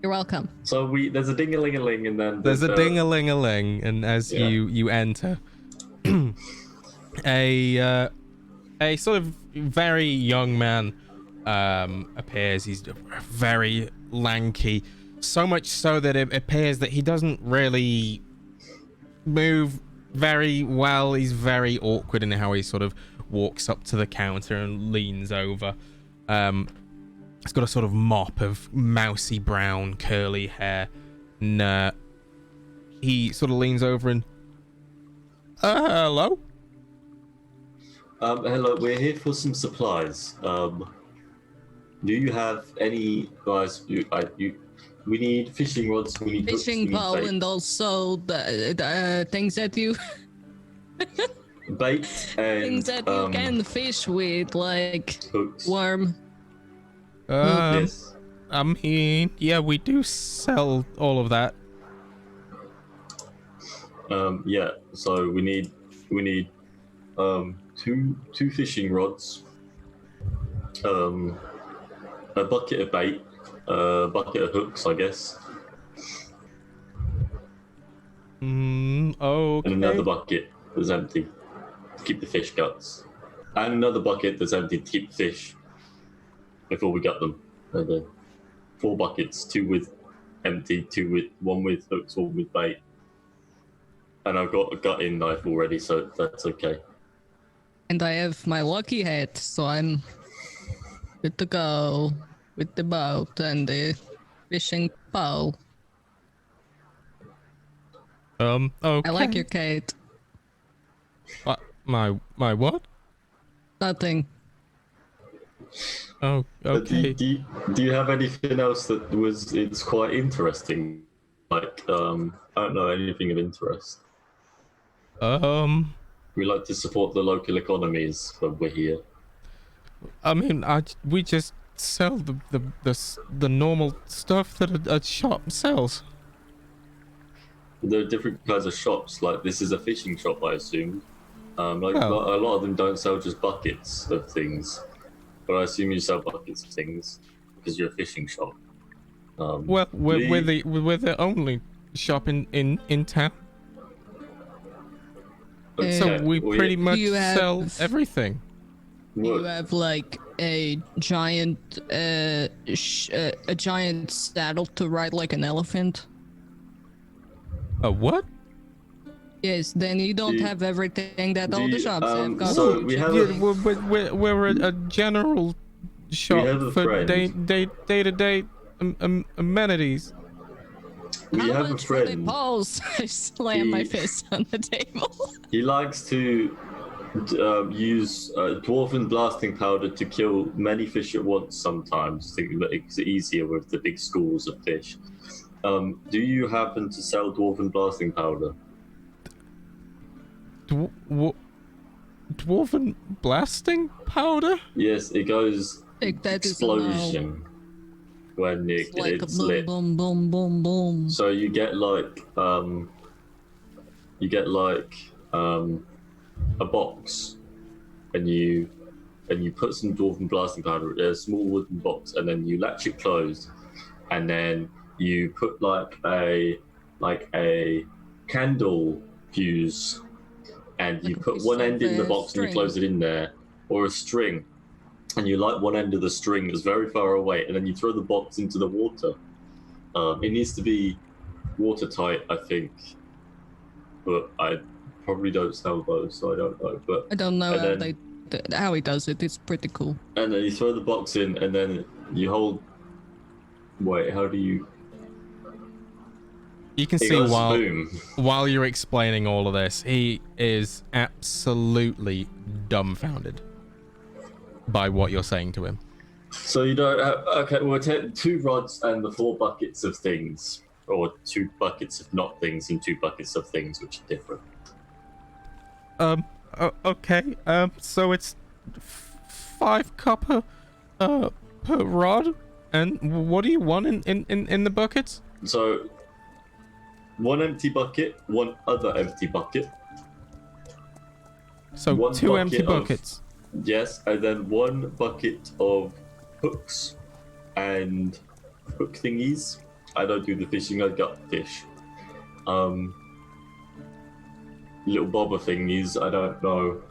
You're welcome. So there's a ding-a-ling-a-ling, and then There's a ding-a-ling-a-ling, and as Yeah. you enter, a sort of very young man appears. He's very lanky, so much so that it appears that he doesn't really move very well. He's very awkward in how he sort of walks up to the counter and leans over. He's got a sort of mop of mousy brown curly hair, and he sort of leans over and hello. Hello, we're here for some supplies. Do you have any guys? We need fishing rods. We need hooks, we Fishing need bow bait. and also the things that you Bait and things that you can fish with, like hooks. worm. Yes. I mean, yeah, we do sell all of that. Yeah. So we need two fishing rods. A bucket of bait, a bucket of hooks, I guess, Okay. and another bucket that's empty to keep the fish guts, and another bucket that's empty to keep the fish before we gut them. And then 4 buckets, 2 with empty, 1 with hooks, 1 with bait. And I've got a gutting knife already, so that's okay. And I have my lucky hat, so I'm good to go with the boat and the fishing pole. Okay. I like your Kate. My what? Nothing. Oh, But okay. do you have anything else that it's quite interesting? Like, I don't know anything of interest. We like to support the local economies when we're here. I mean, we just sell the normal stuff that a shop sells. There are different kinds of shops. Like, this is a fishing shop, I assume. Like, Well- a lot of them don't sell just buckets of things, but I assume you sell buckets of things because you're a fishing shop. Well, we're the only shop in town, so we pretty much you sell have- everything. You have like a giant saddle to ride like an elephant. A what? Yes, then you don't Do- have everything that all do the you- shops have. Got so food. we have Yeah, we're a general shop have a for friend. day-to-day amenities. We How have a much for the friend. poles? I slam my He- fist on the table. He likes to use dwarven blasting powder to kill many fish at once sometimes, thinking that it's easier with the big schools of fish. Do you happen to sell dwarven blasting powder? Dwarven blasting powder? Yes, it goes Think that is a no. explosion when It's like a it's boom, lit. boom, boom, boom, boom. So you get like a box, and you put some dwarven blasting powder in a small wooden box, and then you latch it closed, and then you put like a candle fuse, and you Like a put piece one of, end in the box and string. you close it in there, or a string, and you light one end of the string that's very far away, and then you throw the box into the water. It needs to be watertight, I think, but I probably don't sell those, so I don't know. But I don't know and how he does it. It's pretty cool. and then you throw the box in, and then you hold. Wait, how do you? You can It see goes while boom. while you're explaining all of this, he is absolutely dumbfounded by what you're saying to him. So you don't have, okay, well, take 2 rods and the 4 buckets of things, or 2 buckets of not things and 2 buckets of things, which are different. Okay. So it's 5 copper per rod, and what do you want in the buckets? So 1 empty bucket, 1 other empty bucket. So 1 2 bucket empty of- buckets. Yes, and then 1 bucket of hooks and hook thingies. I don't do the fishing, I gut fish. Little bobber thingies, I don't know.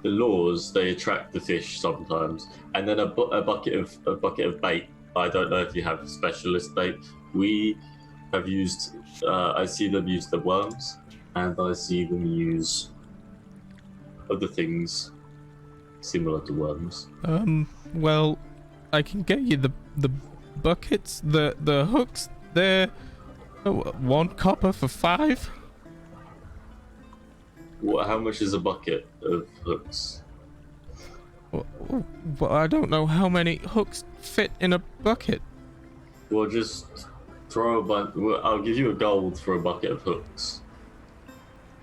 The lures, they attract the fish sometimes. And then a bucket of bait. I don't know if you have specialist bait. We have used, I see them use the worms, and I see them use other things similar to worms. Well, I can get you the buckets, the hooks. They're 1 copper for 5. How much is a bucket of hooks? Well, I don't know how many hooks fit in a bucket. Well, just throw a bunch. Well, I'll give you a gold for a bucket of hooks.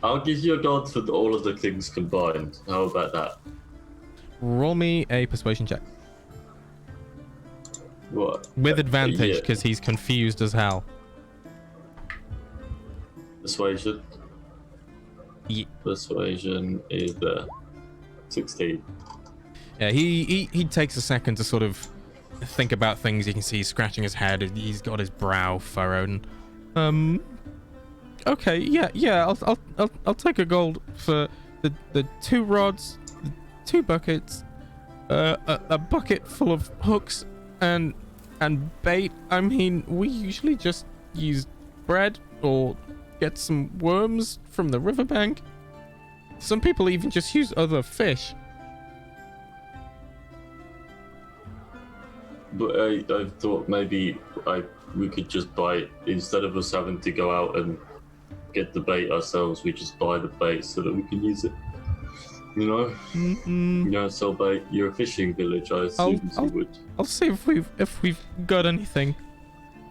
I'll give you a gold for all of the things combined. How about that? Roll me a persuasion check What? with advantage Yeah. because he's confused as hell. Persuasion. Ye- Persuasion is there. 16. Yeah, he takes a second to sort of think about things. You can see he's scratching his head. He's got his brow furrowed. Okay, yeah. I'll take a gold for the 2 rods, the 2 buckets, a bucket full of hooks and bait. I mean, we usually just use bread or get some worms from the riverbank. Some people even just use other fish. But I thought maybe we could just buy, instead of us having to go out and get the bait ourselves, we just buy the bait so that we can use it. You know? You don't sell bait. You're a fishing village, I assume you would. I'll see if we've got anything.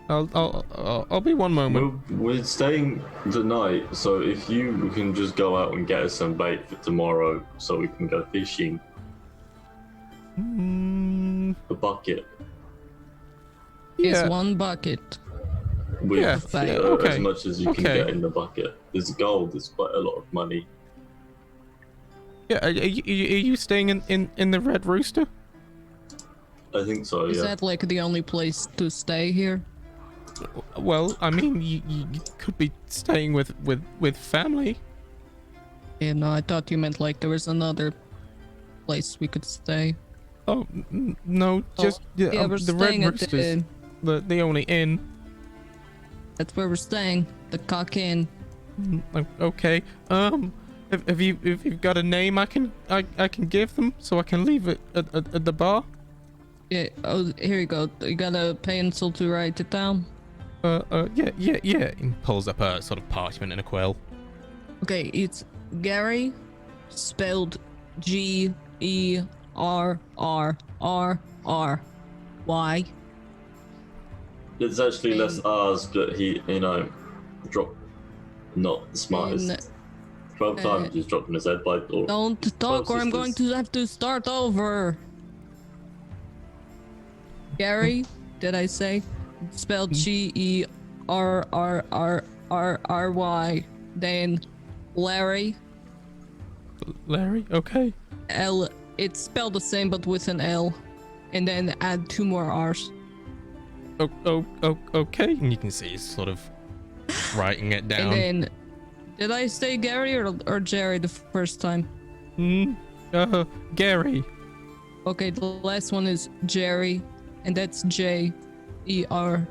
I'll be one moment. We're staying the night, so if you can just go out and get us some bait for tomorrow so we can go fishing. A bucket. It's 1 bucket. With okay. as much as you can get in the bucket. There's gold, there's quite a lot of money. Yeah, are you staying in the Red Rooster? I think so, Is that like the only place to stay here? Well, I mean, you could be staying with family. Yeah, no, I thought you meant like there was another place we could stay. Oh, no, just we're the staying Red at Rooster's the only inn. That's where we're staying. The Cock Inn. Okay. If you've got a name I can give them so I can leave it at the bar. Yeah. Oh, here you go. You got a pencil to write it down. Yeah. He pulls up a sort of parchment and a quill. Okay, it's Gary, spelled Gerrrrry. There's actually less R's, but he, dropped not the smartest. 12 times he's dropped in his head by all. Don't talk or I'm going to have to start over. Gary, did I say? Spelled Gerrrrry. Then Larry. Larry, okay. L. It's spelled the same but with an L. And then add 2 more R's. Okay. And you can see he's sort of writing it down. And then, did I say Gary or Jerry the first time? Gary. Okay, the last one is Jerry, and that's Jerry. 1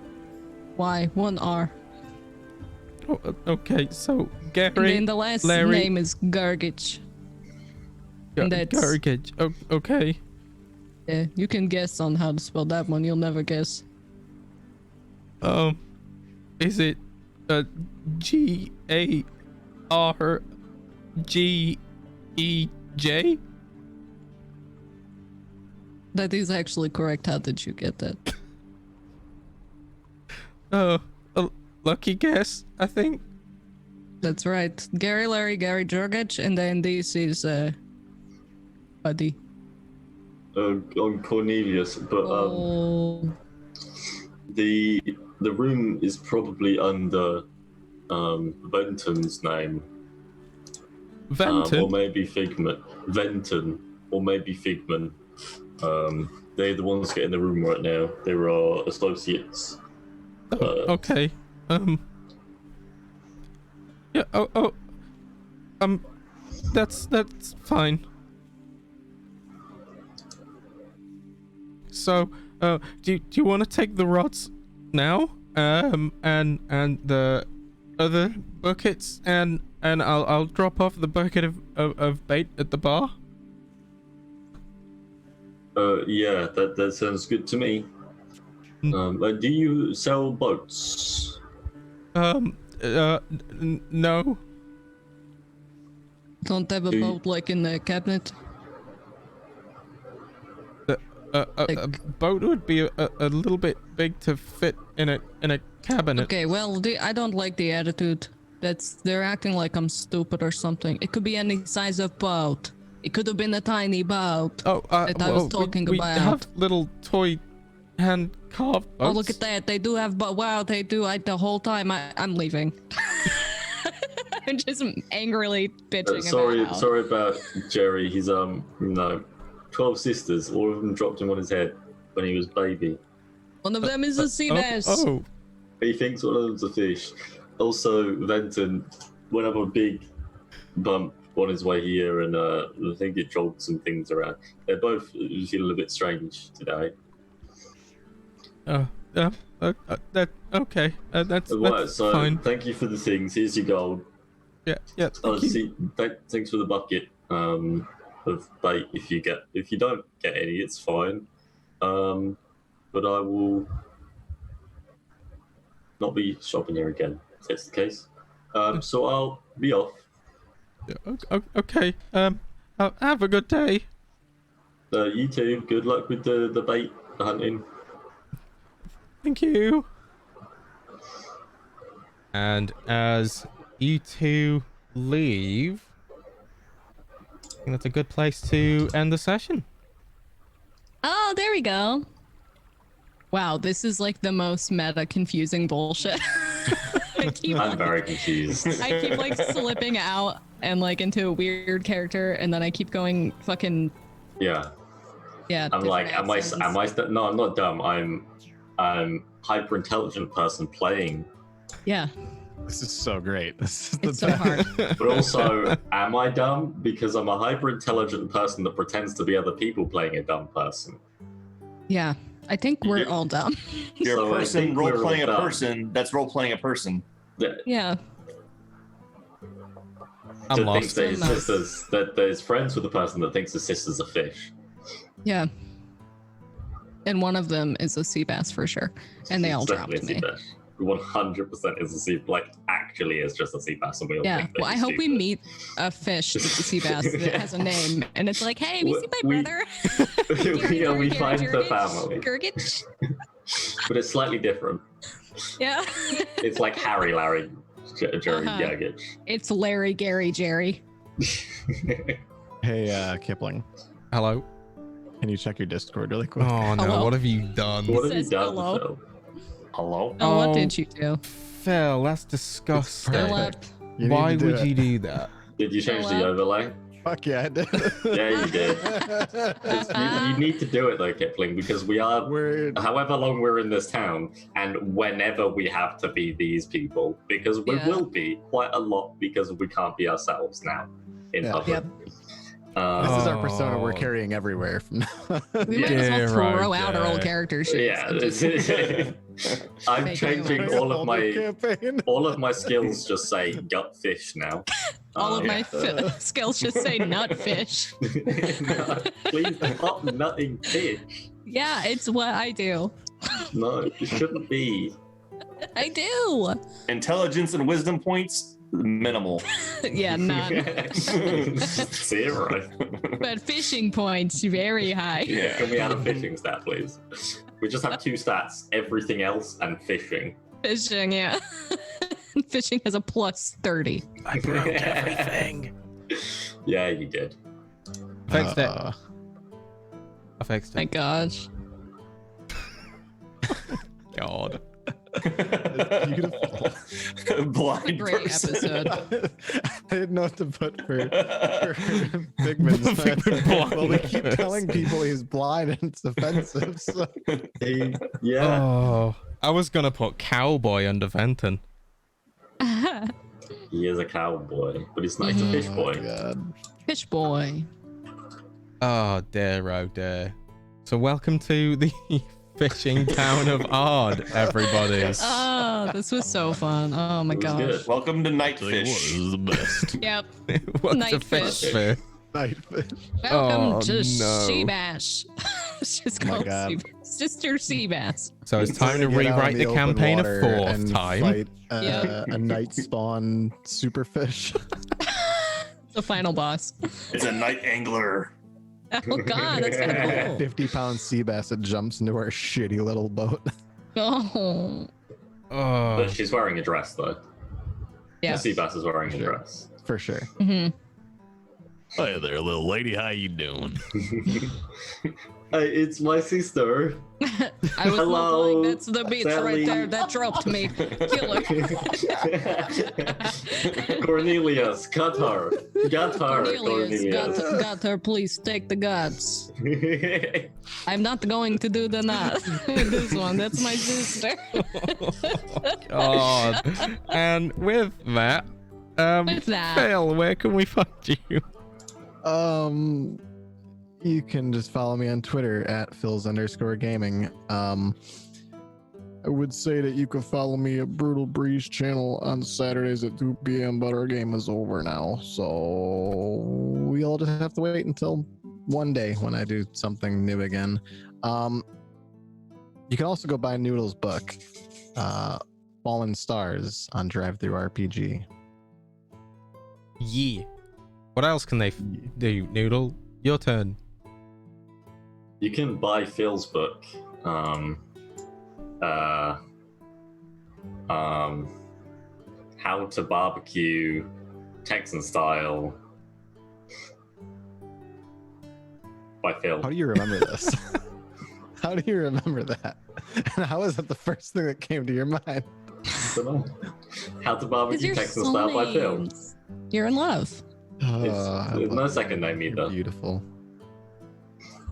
R. Oh, okay, so Gary. And then the last Larry, name is Gargich. And that's Gargich. Oh, okay. Yeah, you can guess on how to spell that one. You'll never guess. Is it GARGEJ? That is actually correct. How did you get that? A lucky guess, I think. That's right. Gary, Larry, Gary, Gargich, and then this is Buddy. On Cornelius, but the room is probably under Venton's name. Venton? Or maybe Figment. Venton, or maybe Figment. They're the ones getting the room right now. There are associates. Okay. Yeah. That's fine. So, do you want to take the rods now? And the other buckets, and I'll drop off the bucket of bait at the bar. Yeah, that sounds good to me. Do you sell boats? No. Don't have a boat like in the cabinet. A boat would be a little bit big to fit in a cabinet. Okay, well, I don't like the attitude. They're acting like I'm stupid or something. It could be any size of boat. It could have been a tiny boat that I was talking we about. have little toy hand carved boats. Oh, look at that! They do have, but wow, they do. The whole time I'm leaving. I'm just angrily bitching. Sorry about Jerry. He's 12 sisters. All of them dropped him on his head when he was baby. One of them is a sea bass. Oh, He thinks one of them's a fish. Also, Venton went up a big bump on his way here, and I think it jogged some things around. They're both feeling a bit strange today. okay. That's So fine. thank you for the things. Here's your gold. Yeah. Thank you. Thanks for the bucket of bait. If you don't get any, it's fine. But I will not be shopping here again if that's the case. So I'll be off. Okay. Have a good day. You too. Good luck with the bait hunting. Thank you. And as you two leave, I think that's a good place to end the session. Oh, there we go. Wow, this is like the most meta confusing bullshit. I'm very confused. I keep like slipping out and like into a weird character, and then I keep going fucking Yeah. I'm different like, accents. no, I'm not dumb. I'm hyper intelligent person playing. Yeah, This is so great. This is the it's so best. hard. But also, am I dumb? Because I'm a hyper intelligent person that pretends to be other people playing a dumb person. Yeah, I think we're all dumb. You're So a I person think we're role playing a dumb. person that's role playing a person. Yeah, I'm That thinks lost. that his I'm lost. sisters, that there's friends with a person that thinks his sister's a fish. yeah. And one of them is a sea bass for sure, and they all It's dropped definitely me. a sea bass. 100% is a sea, like actually is just a sea bass, and we all Yeah, think that well, I he's hope we stupid. meet a fish that's a sea bass that has a name, and it's like, hey, we see my brother. we find the Gurgich, family, Gurgich. but it's slightly different. Yeah, It's like Harry, Larry, Jerry, Uh-huh. Gaggage. it's Larry, Gary, Jerry. Hey, Kipling, Hello. can you check your Discord really quick? Oh no! Hello? What have you done, What have you says done, hello. Phil? Hello? Oh, what Oh. did you do? Phil? That's disgusting. Perfect. Philip. You need Why to do would it. you do that? Did you change the Hello? overlay? Fuck yeah, I did. Yeah, you did. You need to do it though, Kipling, because we are, We're however long we're in this town, and whenever we have to be these people, because we Yeah. will be quite a lot because we can't be ourselves now in Yeah. public. Yep. this is our persona we're Oh. carrying everywhere from now. We might as Yeah, well throw right, out our old yeah. character sheets. Yeah, and just- I'm Make changing it all of my campaign. skills. Just say gutfish now. all of my Yeah. skills just say nutfish. No, please stop nutting fish. Yeah, it's what I do. No, it shouldn't be. I do. Intelligence and wisdom points, minimal. Yeah, none. 0. But fishing points, very high. Yeah. Can we add a fishing stat, please? We just have 2 stats: everything else and fishing. Fishing, yeah. Fishing has a plus 30. I broke everything. Yeah, you did. Fixed it. I fixed My it. gosh. God. Beautiful. Blind Great person. episode. I didn't know what to put for Bigman's Blind well, we keep person. telling people he's blind and it's offensive. So. Yeah. Oh, I was gonna put cowboy under Venton. He is a cowboy, but he's not. He's a fish boy. God. Fish boy. Oh dear, oh dear. So welcome to the fishing town of Ard, everybody. Oh, this was so fun. Oh my It was gosh. good. Welcome to Tell you what, Nightfish. this is the best. Yep. What's Night a fish fish. for? Nightfish. Welcome Oh, to no. Sea Bass. It's just My called God. Sea Bass. Sister Sea Bass. So it's time to Get out in rewrite the open campaign a water 4th and time. Fight, Yeah. a Nightspawn superfish. The final boss. It's a night angler. Oh god, that's kind of cool. 50-pound sea bass that jumps into our shitty little boat. Oh. Oh, But she's wearing a dress, though. Yeah. The sea bass is wearing a Sure. dress. For sure. hmm Hey there, little lady. How you doing? Hey, it's my sister. I was Hello, like, that's the beach Sally. right there. That dropped me. Kill her. Cornelius, cut her. Got her, Cornelius, Cornelius. got her. Please take the guts. I'm not going to do the knot with this one. That's my sister. God. And with that, With that. Phil, where can we find you? You can just follow me on Twitter at Phils_gaming. I would say that you can follow me at Brutal Breeze channel on Saturdays at 2 p.m., but our game is over now. So we all just have to wait until one day when I do something new again. You can also go buy Noodle's book, Fallen Stars, on Drive-Thru RPG. Yeah. What else can they do, Noodle? Your turn. You can buy Phil's book. How to barbecue Texan style by Phil. How do you remember this? How do you remember that? And how is that the first thing that came to your mind? I don't know. How to 'Cause barbecue you're Texan style by Phil. names. You're in love. There's no second name either. Beautiful.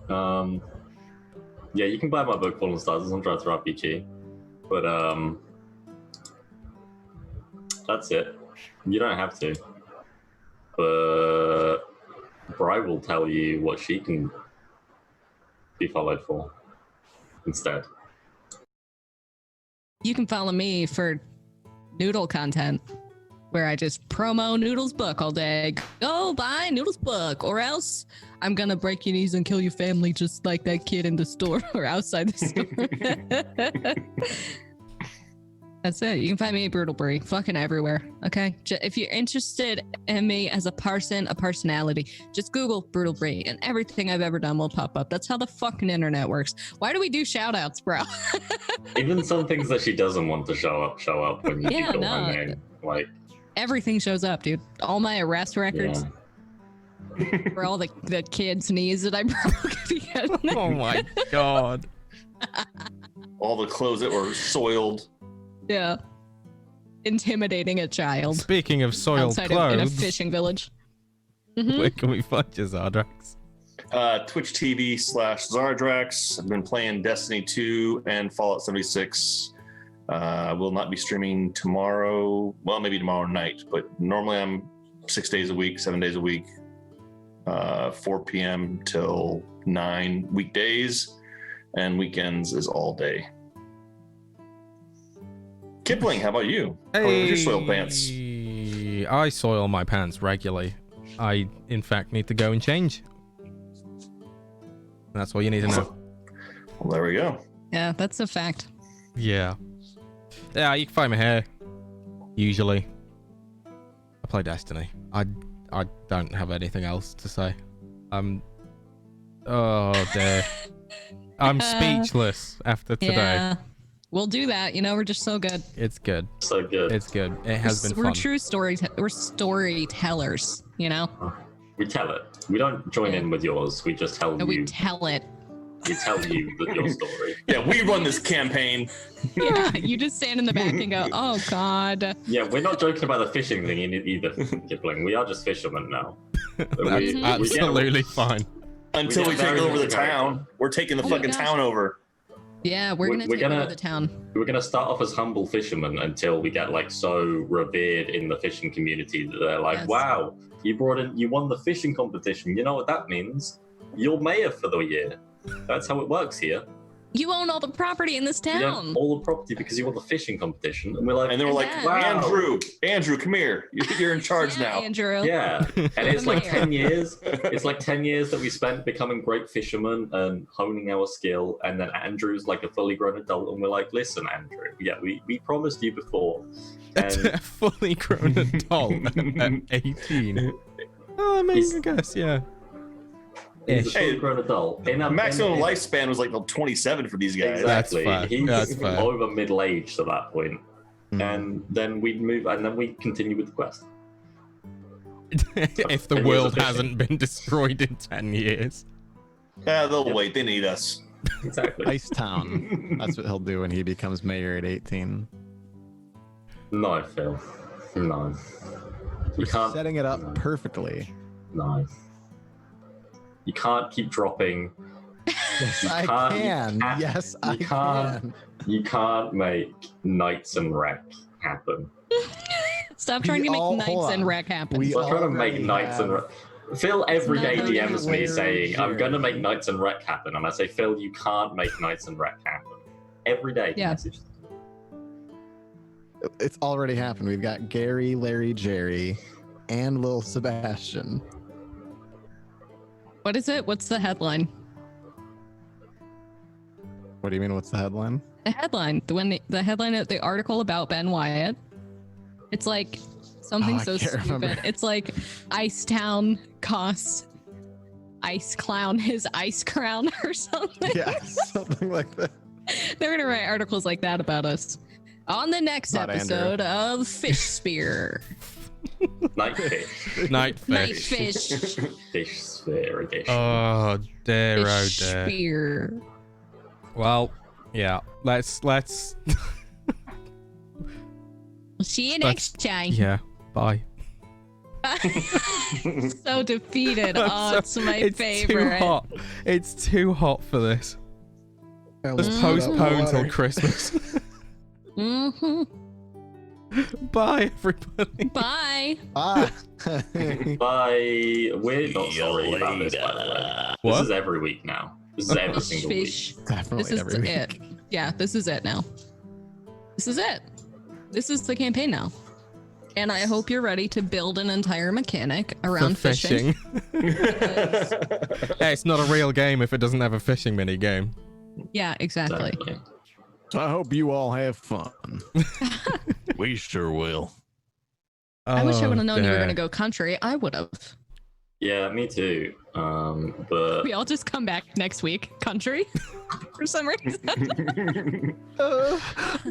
Yeah, you can buy my book Fallen Stars. It's on Drive-Thru RPG. But that's it. You don't have to. But Bri will tell you what she can be followed for instead. You can follow me for Noodle content, where I just promo Noodle's book all day. Go buy Noodle's book, or else I'm gonna break your knees and kill your family, just like that kid in the store or outside the store. That's it. You can find me at Brutal Brie, fucking everywhere. Okay, if you're interested in me as a person, a personality, just Google Brutal Brie, and everything I've ever done will pop up. That's how the fucking internet works. Why do we do shout outs, bro? Even some things that she doesn't want to show up when you Yeah, Google no. her name. Like, Everything shows up, dude. All my arrest records for all the kids' knees that I broke. Oh my God. All the clothes that were soiled. Yeah. Intimidating a child Speaking of soiled outside of, in a clothes, fishing village. Mhm. where can we find you, Zardrax? Twitch TV/Zardrax. I've been playing Destiny 2 and Fallout 76. I will not be streaming tomorrow. Well, maybe tomorrow night, but normally I'm 6 days a week, 7 days a week, 4 p.m. till 9 weekdays, and weekends is all day. Kipling, how about you? How are your soiled pants? I soil my pants regularly. I, in fact, need to go and change. That's all you need to know. Well, there we go. Yeah, that's a fact. Yeah. Yeah, you can find me here. Usually. I play Destiny. I don't have anything else to say. Oh dear. I'm speechless after today. Yeah. We'll do that. You know, we're just so good. It's good. so good. It's good. It has been We're fun. true we're storytellers, you know? We tell it. We don't join in with yours. We just tell And we you. tell it. We tell you your story. Yeah, we run this campaign. Yeah, you just stand in the back and go, oh God. Yeah, we're not joking about the fishing thing either, Kipling. We are just fishermen now. That's We- absolutely fine. Until We we get take very over the good town. We're taking the Oh my fucking gosh. town over. Yeah, we're We're gonna take gonna- over the town. We're going to start off as humble fishermen until we get like so revered in the fishing community that they're like, Yes. wow, you won the fishing competition. You know what that means? You're mayor for the year. That's how it works here. You own all the property in this You town. have all the property because you won the fishing competition. And we're like, And then we're like, Yeah. wow. Andrew, come here. You're in charge Yeah, now. Andrew. Yeah, and it's like Mayor. 10 years. It's like 10 years that we spent becoming great fishermen and honing our skill. And then Andrew's like a fully grown adult, and we're like, listen, Andrew, yeah, we promised you before. A And fully grown adult at 18. Oh, I mean, He's- I guess, yeah. he's a Ish. fully grown adult. In a Maximum in- lifespan was like 27 for these guys. Exactly. That's fair. He's That's fair. over middle-aged at that point. Mm. And then we move, and then we continue with the quest. if the Years world of fishing. hasn't been destroyed in 10 years. Yeah, they'll wait. They need us. Exactly. Ice Town. That's what he'll do when he becomes mayor at 18. No, Phil. No. You can't. Setting it up no. perfectly. No. You can't keep dropping. Yes, You I can't- can. you can't- Yes, you I can't. can. You can't make Knights and Wreck happen. Stop trying to make hold Knights and on. Wreck happen. We I'm trying to make already Knights and have- Wreck. Phil every not day very DMs me Larry saying, I'm going to make Jerry. Knights and Wreck happen. And I say, Phil, you can't make Knights and Wreck happen. Every day. he Yeah. messages. It's already happened. We've got Gary, Larry, Jerry, and Lil Sebastian. What is it? What's the headline? What do you mean? What's the headline? The headline. The headline of the article about Ben Wyatt. It's like something Oh, I so can't stupid. remember. It's like Ice Town costs Ice Clown his ice crown or something. Yeah, something like that. They're gonna write articles like that about us. On the next Not episode of Fish Spear. Nightfish. Nightfish. Nightfish. Fish sphere edition. Oh dear, oh Fish dear. Spear. Well, yeah. Let's. See you next time. Yeah. Bye. So defeated. Oh, it's my it's favorite. too hot. It's too hot for this. Let's Mm. postpone till Christmas. Mm-hmm. Bye, everybody. Bye. Ah. Bye. We're not See sorry you about this, by the way. later. This What? is every week now. This is every Fish, single week. fish. Definitely This is every week. it. Yeah, this is it now. This is it. This is the campaign now. And I hope you're ready to build an entire mechanic For around fishing. Hey, it's not a real game if it doesn't have a fishing mini game. Yeah, exactly. Exactly. So I hope you all have fun. We sure will. I wish I Oh, would have known you were dear. going to go country. I would have. Yeah, me too. But We all just come back next week, country, for some reason.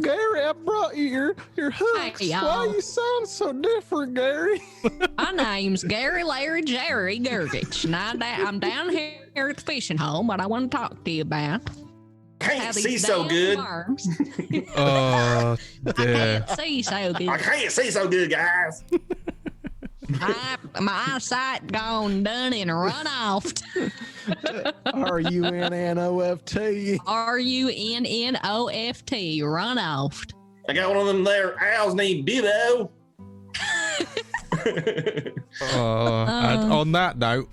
Gary, I brought you your hooks. Hey, Why y'all. you sound so different, Gary? My name's Gary Larry Jerry Gergich, and I'm down here at the fishing home. What I want to talk to you about. Can't How see these so damn good. worms- Oh I dear. can't see so good. I can't see so good, guys. My eyesight gone done and run off. RUNNOFT. RUNNOFT, run off. I got one of them there owls named Bibo. And on that note,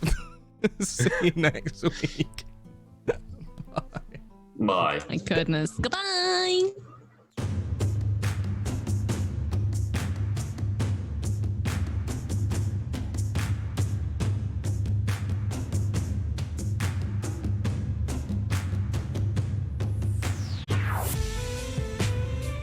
see you next week. bye. My goodness. Goodbye.